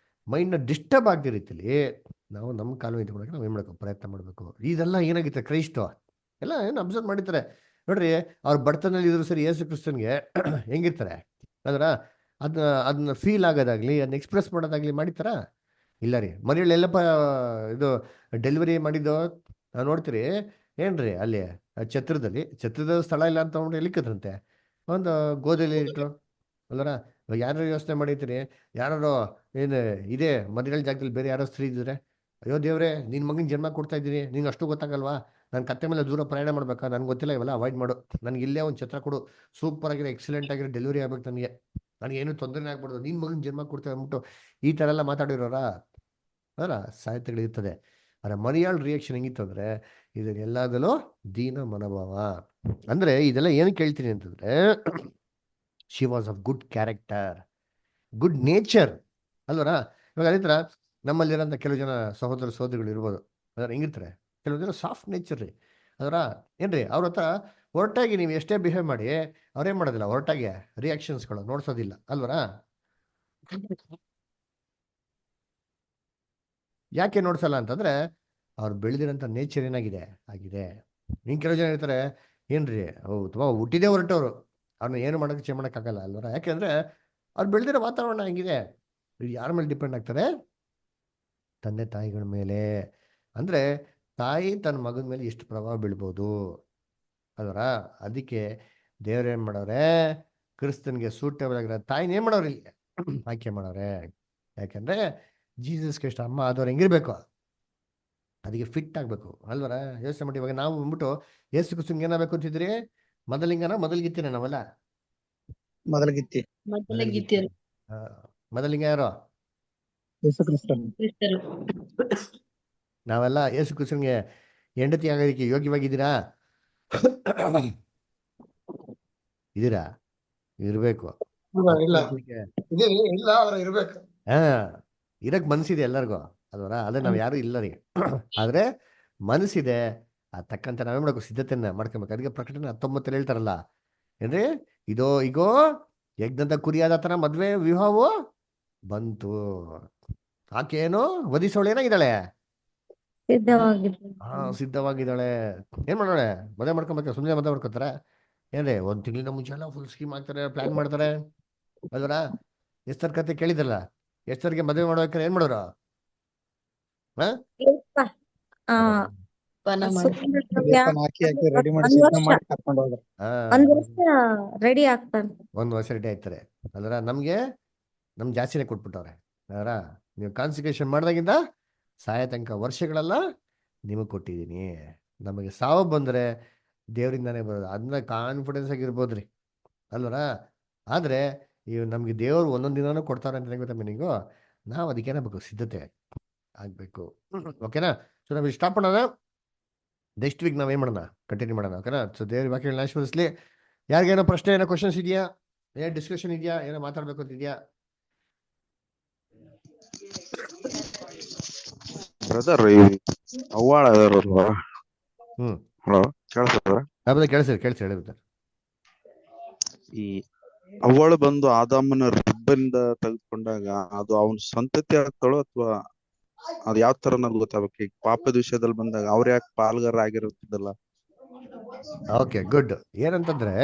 Speaker 1: ಮೈಂಡ್ನ ಡಿಸ್ಟರ್ಬ್ ಆಗದ ರೀತಿಯಲ್ಲಿ ನಾವು ನಮ್ಮ ಕಾಲ ನಿಂತ್ಕೊಳ್ಳೋಕೆ ನಾವು ಏನು ಮಾಡಬೇಕು, ಪ್ರಯತ್ನ ಮಾಡಬೇಕು. ಇದೆಲ್ಲ ಏನಾಗಿತ್ತು ಕ್ರೈಸ್ತ ಎಲ್ಲ ಏನು ಅಬ್ಸರ್ವ್ ಮಾಡಿರ್ತಾರೆ ನೋಡ್ರಿ. ಅವ್ರ ಬಡತನಲ್ಲಿ ಇದ್ರು ಸರಿ ಯೇಸು ಕ್ರಿಸ್ತನ್ಗೆ ಹೆಂಗಿರ್ತಾರೆ ಅದರ. ಅದನ್ನ ಫೀಲ್ ಆಗೋದಾಗ್ಲಿ, ಅದನ್ನ ಎಕ್ಸ್ಪ್ರೆಸ್ ಮಾಡೋದಾಗ್ಲಿ ಮಾಡಿತಾರ ಇಲ್ಲ ರೀ. ಮನೆಯಲ್ಲಿ ಎಲ್ಲಪ್ಪ ಇದು ಡೆಲಿವರಿ ಮಾಡಿದ್ದು ನಾವು ನೋಡ್ತೀರಿ ಏನ್ರಿ, ಅಲ್ಲಿ ಛತ್ರದ ಸ್ಥಳ ಇಲ್ಲ ಅಂತ ನೋಡಿ ಎಲ್ಲಿಕ್ಕದ್ರಂತೆ ಒಂದು ಗೋಧಿಲಿ ಇಟ್ರು ಅಲ್ಲರ. ಯಾರು ಯೋಚನೆ ಮಾಡಿರ್ತೀರಿ, ಯಾರು ಏನು ಇದೇ ಮನೆಗಳ ಜಾಗದಲ್ಲಿ ಬೇರೆ ಯಾರೋ ಸ್ತ್ರೀ ಇದ್ರೆ ಅಯ್ಯೋ ದೇವ್ರೆ ನಿನ್ನ ಮಗನ ಜನ್ಮ ಕೊಡ್ತಾ ಇದ್ದೀನಿ, ನಿಂಗೆ ಅಷ್ಟು ಗೊತ್ತಾಗಲ್ವಾ, ನಾನು ಕತ್ತೆ ಮೇಲೆ ದೂರ ಪ್ರಯಾಣ ಮಾಡ್ಬೇಕಾ, ನನಗೆ ಗೊತ್ತಿಲ್ಲ, ಇವೆಲ್ಲ ಅವಾಯ್ಡ್ ಮಾಡು, ನನಗೆ ಇಲ್ಲೇ ಒಂದು ಛತ್ರ ಕೊಡು, ಸೂಪರ್ ಆಗಿರೋ ಎಕ್ಸಲೆಂಟ್ ಆಗಿರೋ ಡೆಲಿವರಿ ಆಗ್ಬೇಕು, ನನಗೇನು ತೊಂದರೆ ಆಗ್ಬಾರ್ದು, ನಿನ್ನ ಮಗನ ಜನ್ಮ ಕೊಡ್ತಾ ಅಂದ್ಬಿಟ್ಟು ಈ ಥರ ಎಲ್ಲ ಮಾತಾಡಿರೋರ ಅದರ ಸಾಹಿತ್ಯಗಳಿರ್ತದೆ. ಆದರೆ ಮರಿಯಾಳ್ ರಿಯಾಕ್ಷನ್ ಹೆಂಗಿತ್ತು ಅಂದರೆ ಇದನ್ನೆಲ್ಲದಲ್ಲೂ ದೀನ ಮನೋಭಾವ. ಅಂದರೆ ಇದೆಲ್ಲ ಏನು ಕೇಳ್ತೀನಿ ಅಂತಂದರೆ she was of good character, good nature ಅಲ್ವರ. ಇವಾಗ ಅದೇ ಥರ ನಮ್ಮಲ್ಲಿರೋಂಥ ಕೆಲವು ಜನ ಸಹೋದರಿಗಳು ಇರ್ಬೋದು, ಅದರ ಹೆಂಗಿರ್ತಾರೆ, ಕೆಲವು ಜನ ಸಾಫ್ಟ್ ನೇಚರ್ ರೀ, ಅದರ ಏನ್ರಿ ಅವ್ರ ಹತ್ರ ಹೊರಟಾಗಿ ನೀವು ಎಷ್ಟೇ ಬಿಹೇವ್ ಮಾಡಿ ಅವ್ರೇನ್ ಮಾಡೋದಿಲ್ಲ, ಹೊರಟಾಗಿ ರಿಯಾಕ್ಷನ್ಸ್ಗಳು ನೋಡ್ಸೋದಿಲ್ಲ ಅಲ್ವರ. ಯಾಕೆ ನೋಡ್ಸಲ್ಲ ಅಂತಂದ್ರೆ ಅವ್ರು ಬೆಳೆದಿರೋಂಥ ನೇಚರ್ ಏನಾಗಿದೆ ಆಗಿದೆ. ಇನ್ನು ಕೆಲವು ಜನ ಹೇಳ್ತಾರೆ ಏನ್ರಿ ಅವು ತುಂಬ ಹುಟ್ಟಿದೇ ಹೊರಟವ್ರು, ಅವ್ರನ್ನ ಏನು ಮಾಡೋಕ್ಕೆ ಚೇಂಜ್ ಮಾಡೋಕ್ಕಾಗಲ್ಲ ಅಲ್ವರ. ಯಾಕೆಂದ್ರೆ ಅವ್ರು ಬೆಳೆದಿರೋ ವಾತಾವರಣ ಹೆಂಗಿದೆ, ಯಾರ ಮೇಲೆ ಡಿಪೆಂಡ್ ಆಗ್ತಾರೆ, ತಂದೆ ತಾಯಿಗಳ ಮೇಲೆ. ಅಂದ್ರೆ ತಾಯಿ ತನ್ನ ಮಗನ ಮೇಲೆ ಎಷ್ಟು ಪ್ರಭಾವ ಬೀಳ್ಬೋದು ಅಲ್ವರ. ಅದಕ್ಕೆ ದೇವ್ರೇನ್ ಮಾಡವ್ರೆ, ಕ್ರಿಸ್ತನ್ಗೆ ಸೂಟೇಬಲ್ ಆಗಿರೋ ತಾಯಿನ ಏನ್ ಮಾಡವ್ರಿ ಇಲ್ಲಿ ಆಯ್ಕೆ ಮಾಡವ್ರೆ. ಯಾಕಂದ್ರೆ ಜೀಸಸ್ ಕ್ರೈಸ್ಟ್ ಅಮ್ಮ ಆದವ್ರು ಹೆಂಗಿರ್ಬೇಕು, ಅದಕ್ಕೆ ಫಿಟ್ ಆಗ್ಬೇಕು ಅಲ್ವರ. ಯೋಚನೆ ಮಾಡಿ, ಇವಾಗ ನಾವು ಬಂದ್ಬಿಟ್ಟು ಯೇಸು ಕ್ರಿಸ್ತನ್ಗೆ ಏನಾಗಬೇಕು ಅಂತಿದ್ರಿ, ಮೊದಲಿಂಗನ ಮೊದಲಿಗಿತ್ತೀರ ನಾವೆಲ್ಲ
Speaker 6: ಮೊದಲಗಿತ್ತಿ
Speaker 5: ಮೊದಲಿಗಿತ್ತಿರು
Speaker 1: ಮೊದಲಿಂಗ ಯಾರು,
Speaker 6: ಯೇಸು ಕ್ರಿಸ್ತನು.
Speaker 5: ಕ್ರಿಸ್ತರು.
Speaker 1: ನಾವೆಲ್ಲ ಯೇಸು ಕ್ರಿಸ್ತನ್ಗೆ ಹೆಂಡತಿ ಆಗೋದಕ್ಕೆ ಯೋಗ್ಯವಾಗಿದ್ದೀರಾ? ಇದೀರಾ? ಇರ್ಬೇಕು.
Speaker 6: ಇಲ್ಲ ಇಲ್ಲ ಆದ್ರೆ ಇರ್ಬೇಕು.
Speaker 1: ಹಾ, ಇರಕ್ ಮನ್ಸಿದೆ ಎಲ್ಲರಿಗೂ ಅಲ್ವರ. ಅದೇ ನಾವ್ ಯಾರು ಇಲ್ಲ ರೀ. ಆದ್ರೆ ಮನಸ್ಸಿದೆ, ಅದ್ ತಕ್ಕಂತೆ ನಾವೇ ಮಾಡ್ಬೇಕು, ಸಿದ್ಧತೆಯನ್ನ ಮಾಡ್ಕೊಬೇಕು. ಅದಕ್ಕೆ ಪ್ರಕಟಣೆ 19 ಹೇಳ್ತಾರಲ್ಲ ಏನ್ರಿ, ಇದೋ ಈಗೋ ಯಜ್ಞದ ಕುರಿಯಾದ ತರ ಮದ್ವೆ ವಿವಾಹವು ಬಂತು. ಆಕೆ ಏನು ವಧಿಸೋಳು ಏನಾಗಿದ್ದಾಳೆ, ಸಿದ್ಧವಾಗಿದ್ದಾಳೆ. ಏನ್ ಮಾಡೋಳೆ, ಮದುವೆ ಮಾಡ್ಕೊಬೇಕು. ಸುಮ್ಮನೆ ಮದುವೆ ಮಾಡ್ಕೊತಾರ ಏನ್ರಿ, ಒಂದ್ ತಿಂಗಳಿಂದ ಮುಂಚೆ ಎಲ್ಲ ಫುಲ್ ಸ್ಕೀಮ್ ಆಗ್ತಾರೆ, ಪ್ಲಾನ್ ಮಾಡ್ತಾರೆ ಅಲ್ವರ. ಎಷ್ಟರ್ ಕತೆ ಕೇಳಿದ್ರಲ್ಲ, ಎಷ್ಟರ್ಗೆ ಮದುವೆ ಮಾಡ್ಬೇಕಾದ್ರೆ ಏನ್ ಮಾಡೋರು,
Speaker 5: ವನ ಮಾಡಿ
Speaker 6: ದೇವಸ್ಥಾನ ಹಾಕಿ ರೆಡಿ ಮಾಡಿ ಸಿದ್ಧ ಮಾಡಿ ಕರ್ಕೊಂಡು ಹೋದ್ರು.
Speaker 11: ರೆಡಿ ಆಗ್ತಾನೆ.
Speaker 1: 1 ವರ್ಷ ರೆಡಿ ಆಯ್ತಾರೆ ಅಲ್ವರ. ನಮ್ಗೆ ಜಾಸ್ತಿನೇ ಕೊಟ್ಬಿಟ್ಟವ್ರೆ ಅಲ್ವರ. ನೀವು ಕಾನ್ಸಿಕ್ರೇಷನ್ ಮಾಡ್ದಾಗಿಂದ ಸಾಯ ತನಕ ವರ್ಷಗಳೆಲ್ಲ ನಿಮಗೆ ಕೊಟ್ಟಿದ್ದೀನಿ. ನಮಗೆ ಸಾವು ಬಂದರೆ ದೇವರಿಂದಾನೇ ಬರೋದು, ಅದನ್ನ ಕಾನ್ಫಿಡೆನ್ಸ್ ಆಗಿರ್ಬೋದ್ರಿ ಅಲ್ವರ. ಆದರೆ ಇವು ನಮಗೆ ದೇವರು ಒಂದೊಂದು ದಿನನೂ ಕೊಡ್ತಾರೆ ಅಂತ ಗೊತ್ತಾ ಮೀನಿಂಗು. ನಾವು ಅದಕ್ಕೇನಾಗಬೇಕು, ಸಿದ್ಧತೆ ಆಗಬೇಕು. ಓಕೆನಾ? ಸೊ ನಾವು ಸ್ಟಾಪ್ ಮಾಡೋಣ. ನೆಕ್ಸ್ಟ್ ವೀಕ್ ನಾವೇನು ಮಾಡೋಣ, ಕಂಟಿನ್ಯೂ ಮಾಡೋಣ. ಓಕೆನಾ? ಸೊ ದೇವ್ರ ವಾಕ್ಯಗಳನ್ನ ಆಶೀರ್ವದಿಸಲಿ. ಯಾರಿಗೇನೋ ಪ್ರಶ್ನೆ, ಏನೋ ಕ್ವಶನ್ಸ್ ಇದೆಯಾ, ಏನೋ ಡಿಸ್ಕಷನ್ ಇದೆಯಾ, ಏನೋ ಮಾತಾಡ್ಬೇಕು ಅಂತಿದ್ಯಾ?
Speaker 12: ಬ್ರದರ್ ಅವ್ವಾಳ ಅದಾರಲ್ವಾ? ಹಲೋ, ಕೇಳಿಸ್ತದ?
Speaker 1: ಕೇಳಿಸಿ ಹೇಳಿ.
Speaker 12: ಈ ಅವ್ವಾಳು ಬಂದು ಆದಾಮನ ರಿಬ್ಬನಿಂದ ತೆಗೆದುಕೊಂಡಾಗ ಅದು ಅವನ ಸಂತತಿ ಆಗ್ತಾಳೋ ಅಥವಾ ಅದು ಯಾವ ತರ ನನ್ಗೆ ಗೊತ್ತಾಗ್ಬೇಕು. ಈಗ ಪಾಪದ ವಿಷಯದಲ್ಲಿ ಬಂದಾಗ ಅವ್ರ ಯಾಕೆ ಪಾಲ್ಗಾರ ಆಗಿರುತ್ತದಲ್ಲ?
Speaker 1: Okay, good. ಏನಂತಂದ್ರೆ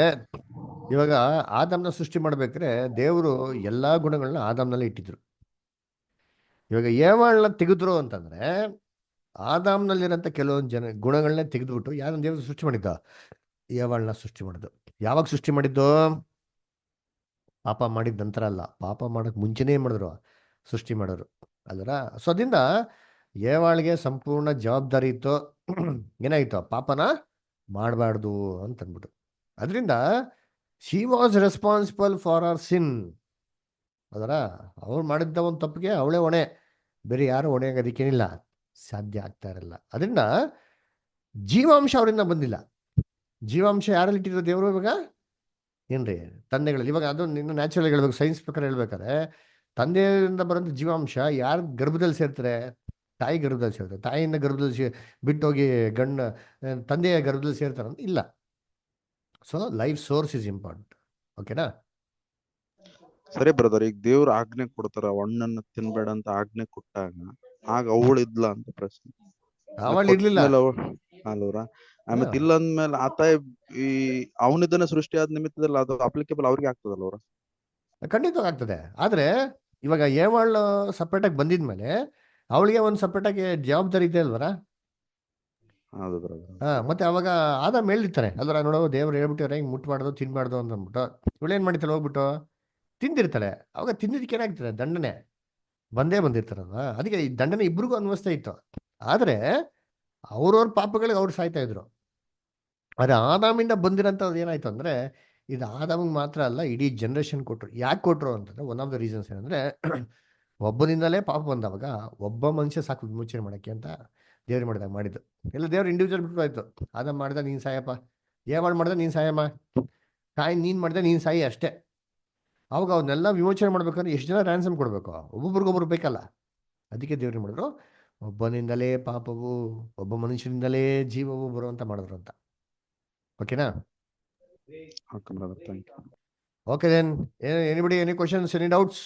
Speaker 1: ಇವಾಗ ಆದಾಮ್ನ ಸೃಷ್ಟಿ ಮಾಡ್ಬೇಕ್ರೆ ದೇವರು ಎಲ್ಲಾ ಗುಣಗಳನ್ನ ಆದಾಮ್ನಲ್ಲಿ ಇಟ್ಟಿದ್ರು. ಇವಾಗ ಏವಾಳನ್ನ ತೆಗೆದ್ರು ಅಂತಂದ್ರೆ ಆದಾಮ್ನಲ್ಲಿರೋಂಥ ಕೆಲವೊಂದು ಗುಣಗಳನ್ನ ತೆಗೆದ್ಬಿಟ್ಟು ಯಾರನ್ನ ದೇವರು ಸೃಷ್ಟಿ ಮಾಡಿದ್ದ, ಏವಾಳನ್ನ ಸೃಷ್ಟಿ ಮಾಡಿದ್ದು. ಯಾವಾಗ ಸೃಷ್ಟಿ ಮಾಡಿದ್ದು? ಪಾಪ ಮಾಡಿದ ನಂತರ ಅಲ್ಲ, ಪಾಪ ಮಾಡಕ್ ಮುಂಚೆನೇ ಏನ್ ಮಾಡಿದ್ರು, ಸೃಷ್ಟಿ ಮಾಡೋರು ಅಲ್ವರ. ಸೊ ಅದರಿಂದ ಏವಾಳಿಗೆ ಸಂಪೂರ್ಣ ಜವಾಬ್ದಾರಿ ಇತ್ತು. ಏನಾಗಿತ್ತು, ಪಾಪನ ಮಾಡಬಾರ್ದು ಅಂತ ಅಂದ್ಬಿಟ್ಟು. ಅದರಿಂದ she was responsible for our ಸಿನ್ ಅದರ. ಅವಳು ಮಾಡಿದ್ದ ಒಂದು ತಪ್ಪಿಗೆ ಅವಳೇ ಹೊಣೆ, ಬೇರೆ ಯಾರು ಹೊಣೆ ಆಗೋದಕ್ಕೇನಿಲ್ಲ, ಸಾಧ್ಯ ಆಗ್ತಾ ಇರಲ್ಲ. ಅದರಿಂದ ಜೀವಾಂಶ ಅವರಿಂದ ಬಂದಿಲ್ಲ. ಜೀವಾಂಶ ಯಾರಲ್ಲಿ ಇಟ್ಟಿರೋ ದೇವರು ಇವಾಗ ಏನ್ರಿ, ತಂದೆಗಳಲ್ಲಿ. ಇವಾಗ ಅದು ಇನ್ನು ನ್ಯಾಚುರಲ್ ಹೇಳ್ಬೇಕು, ಸೈನ್ಸ್ ಪ್ರಕಾರ ಹೇಳ್ಬೇಕಾದ್ರೆ ತಂದೆಯಿಂದ ಬರೋಂಥ ಜೀವಾಂಶ ಯಾರ ಗರ್ಭದಲ್ಲಿ ಸೇರ್ತಾರೆ, ತಾಯಿ ಗರ್ಭದಲ್ಲಿ ಸೇರ್ತಾರೆ. ತಾಯಿಯಿಂದ ಗರ್ಭದಲ್ಲಿ ಬಿಟ್ಟೋಗಿ ತಂದೆಯ ಗರ್ಭದಲ್ಲಿ ಸೇರ್ತಾರೆ ಅಂತ ಇಲ್ಲ. So life source is important. ಓಕೆನಾ?
Speaker 12: ಸರಿ ಬ್ರದರ್, ಈಗ ದೇವ್ರ ಆಜ್ಞೆ ಕೊಡ್ತಾರ ಹಣ್ಣನ್ನ ತಿನ್ಬೇಡ ಅಂತ ಆಜ್ಞೆ ಕೊಟ್ಟಾಗ ಆಗ ಅವಳು ಇದ್ಲ ಅಂತ ಪ್ರಶ್ನೆ.
Speaker 1: ಅವಳು ಇರ್ಲಿಲ್ಲ
Speaker 12: ಅಲ್ವರ. ಆಮೇಲೆ ಇಲ್ಲ ಅಂದ್ಮೇಲೆ ಆತ ಈ ಅವನಿದ್ದನ್ನ ಸೃಷ್ಟಿ ಆದ ನಿಮಿತ್ತದಲ್ಲಿ ಅದು ಅಪ್ಲಿಕೇಬಲ್ ಅವ್ರಿಗೆ ಆಗ್ತದಲ್ವರ?
Speaker 1: ಖಂಡಿತವಾಗಿ ಆಗ್ತದೆ. ಆದ್ರೆ ಇವಾಗ ಏವಾಳು ಸಪ್ರೇಟ್ ಆಗಿ ಬಂದಿದ್ಮೇಲೆ ಅವಳಿಗೆ ಒಂದು ಸಪ್ರೇಟ್ ಆಗಿ ಜವಾಬ್ದಾರಿ ಇದೆ ಅಲ್ವರ. ಮತ್ತೆ ಅವಾಗ ಆದಾಮ್ ಹೇಳಿರ್ತಾನೆ ಅಲ್ವರ, ನೋಡೋ ದೇವ್ರು ಹೇಳ್ಬಿಟ್ಟಿವ್ರೆ ಹಿಂಗ್ ಮುಟ್ಬಾರ್ದು ತಿನ್ಬಾರ್ದು ಅಂತ ಅಂದ್ಬಿಟ್ಟು. ಇವಳೇನ್ ಮಾಡಿತಾಳೆ, ಹೋಗ್ಬಿಟ್ಟು ತಿಂದಿರ್ತಾಳೆ. ಅವಾಗ ತಿಂದಿದ್ದಕ್ಕೆ ಏನಾಗ್ತದೆ, ದಂಡನೆ ಬಂದಿರ್ತಾರಲ್ವ. ಅದಕ್ಕೆ ಈ ದಂಡನೆ ಇಬ್ರಿಗೂ ಅನ್ವಯಿಸ್ತಾ ಇತ್ತು. ಆದ್ರೆ ಅವ್ರವ್ರ ಪಾಪಗಳಿಗೆ ಅವ್ರು ಸಾಯ್ತಾ ಇದ್ರು. ಆದ್ರೆ ಆದಾಮಿಂದ ಬಂದಿರೋಂಥದ್ದು ಏನಾಯ್ತು ಅಂದ್ರೆ, ಇದು ಆದಾಮಿಗೆ ಮಾತ್ರ ಅಲ್ಲ, ಇಡೀ ಜನರೇಷನ್ ಕೊಟ್ರು. ಯಾಕೆ ಕೊಟ್ರು ಅಂತಂದ್ರೆ, ಒನ್ ಆಫ್ ದ ರೀಸನ್ಸ್ ಏನಂದ್ರೆ, ಒಬ್ಬನಿಂದಲೇ ಪಾಪ ಬಂದವಾಗ ಒಬ್ಬ ಮನುಷ್ಯ ಸಾಕು ವಿಮೋಚನೆ ಮಾಡಕ್ಕೆ ಅಂತ ದೇವ್ರು ಮಾಡಿದ್ದು. ಎಲ್ಲ ದೇವ್ರು ಇಂಡಿವಿಜುವಲ್ ಬಿಟ್ಟು ಆಯ್ತು. ಆದಾಮ್ ಮಾಡ್ದ ನೀನ್ ಸಾಯಪ್ಪ, ಏವಾಳು ಮಾಡ್ದ ನೀನ್ ಸಾಯಮ್ಮ, ತಾಯಿ ನೀನ್ ಮಾಡ್ದೆ ನೀನ್ ಸಾಯಿ ಅಷ್ಟೇ. ಅವಾಗ ಅವನ್ನೆಲ್ಲ ವಿಮೋಚನೆ ಮಾಡ್ಬೇಕಂದ್ರೆ ಎಷ್ಟು ಜನ ರ್ಯಾನ್ಸಮ್ ಕೊಡ್ಬೇಕು, ಒಬ್ಬೊಬ್ರಿಗೊಬ್ರು ಬೇಕಲ್ಲ. ಅದಕ್ಕೆ ದೇವ್ರು ಮಾಡಿದ್ರು, ಒಬ್ಬನಿಂದಲೇ ಪಾಪವು, ಒಬ್ಬ ಮನುಷ್ಯನಿಂದಲೇ ಜೀವವು ಬರುವಂತ ಮಾಡಿದ್ರು ಅಂತ. ಓಕೆನಾ?
Speaker 12: Okay brother, thank you.
Speaker 1: Okay then, anybody any questions, any doubts?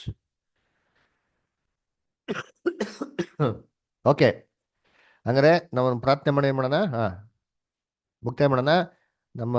Speaker 1: Okay, ಹಂಗಾರೆ ನಾವು ಪ್ರಾರ್ಥನೆ ಮಾಡಿ ಮಾಡೋಣ. ಮುಕ್ತಾಯ ಮಾಡೋಣ. ನಮ್ಮ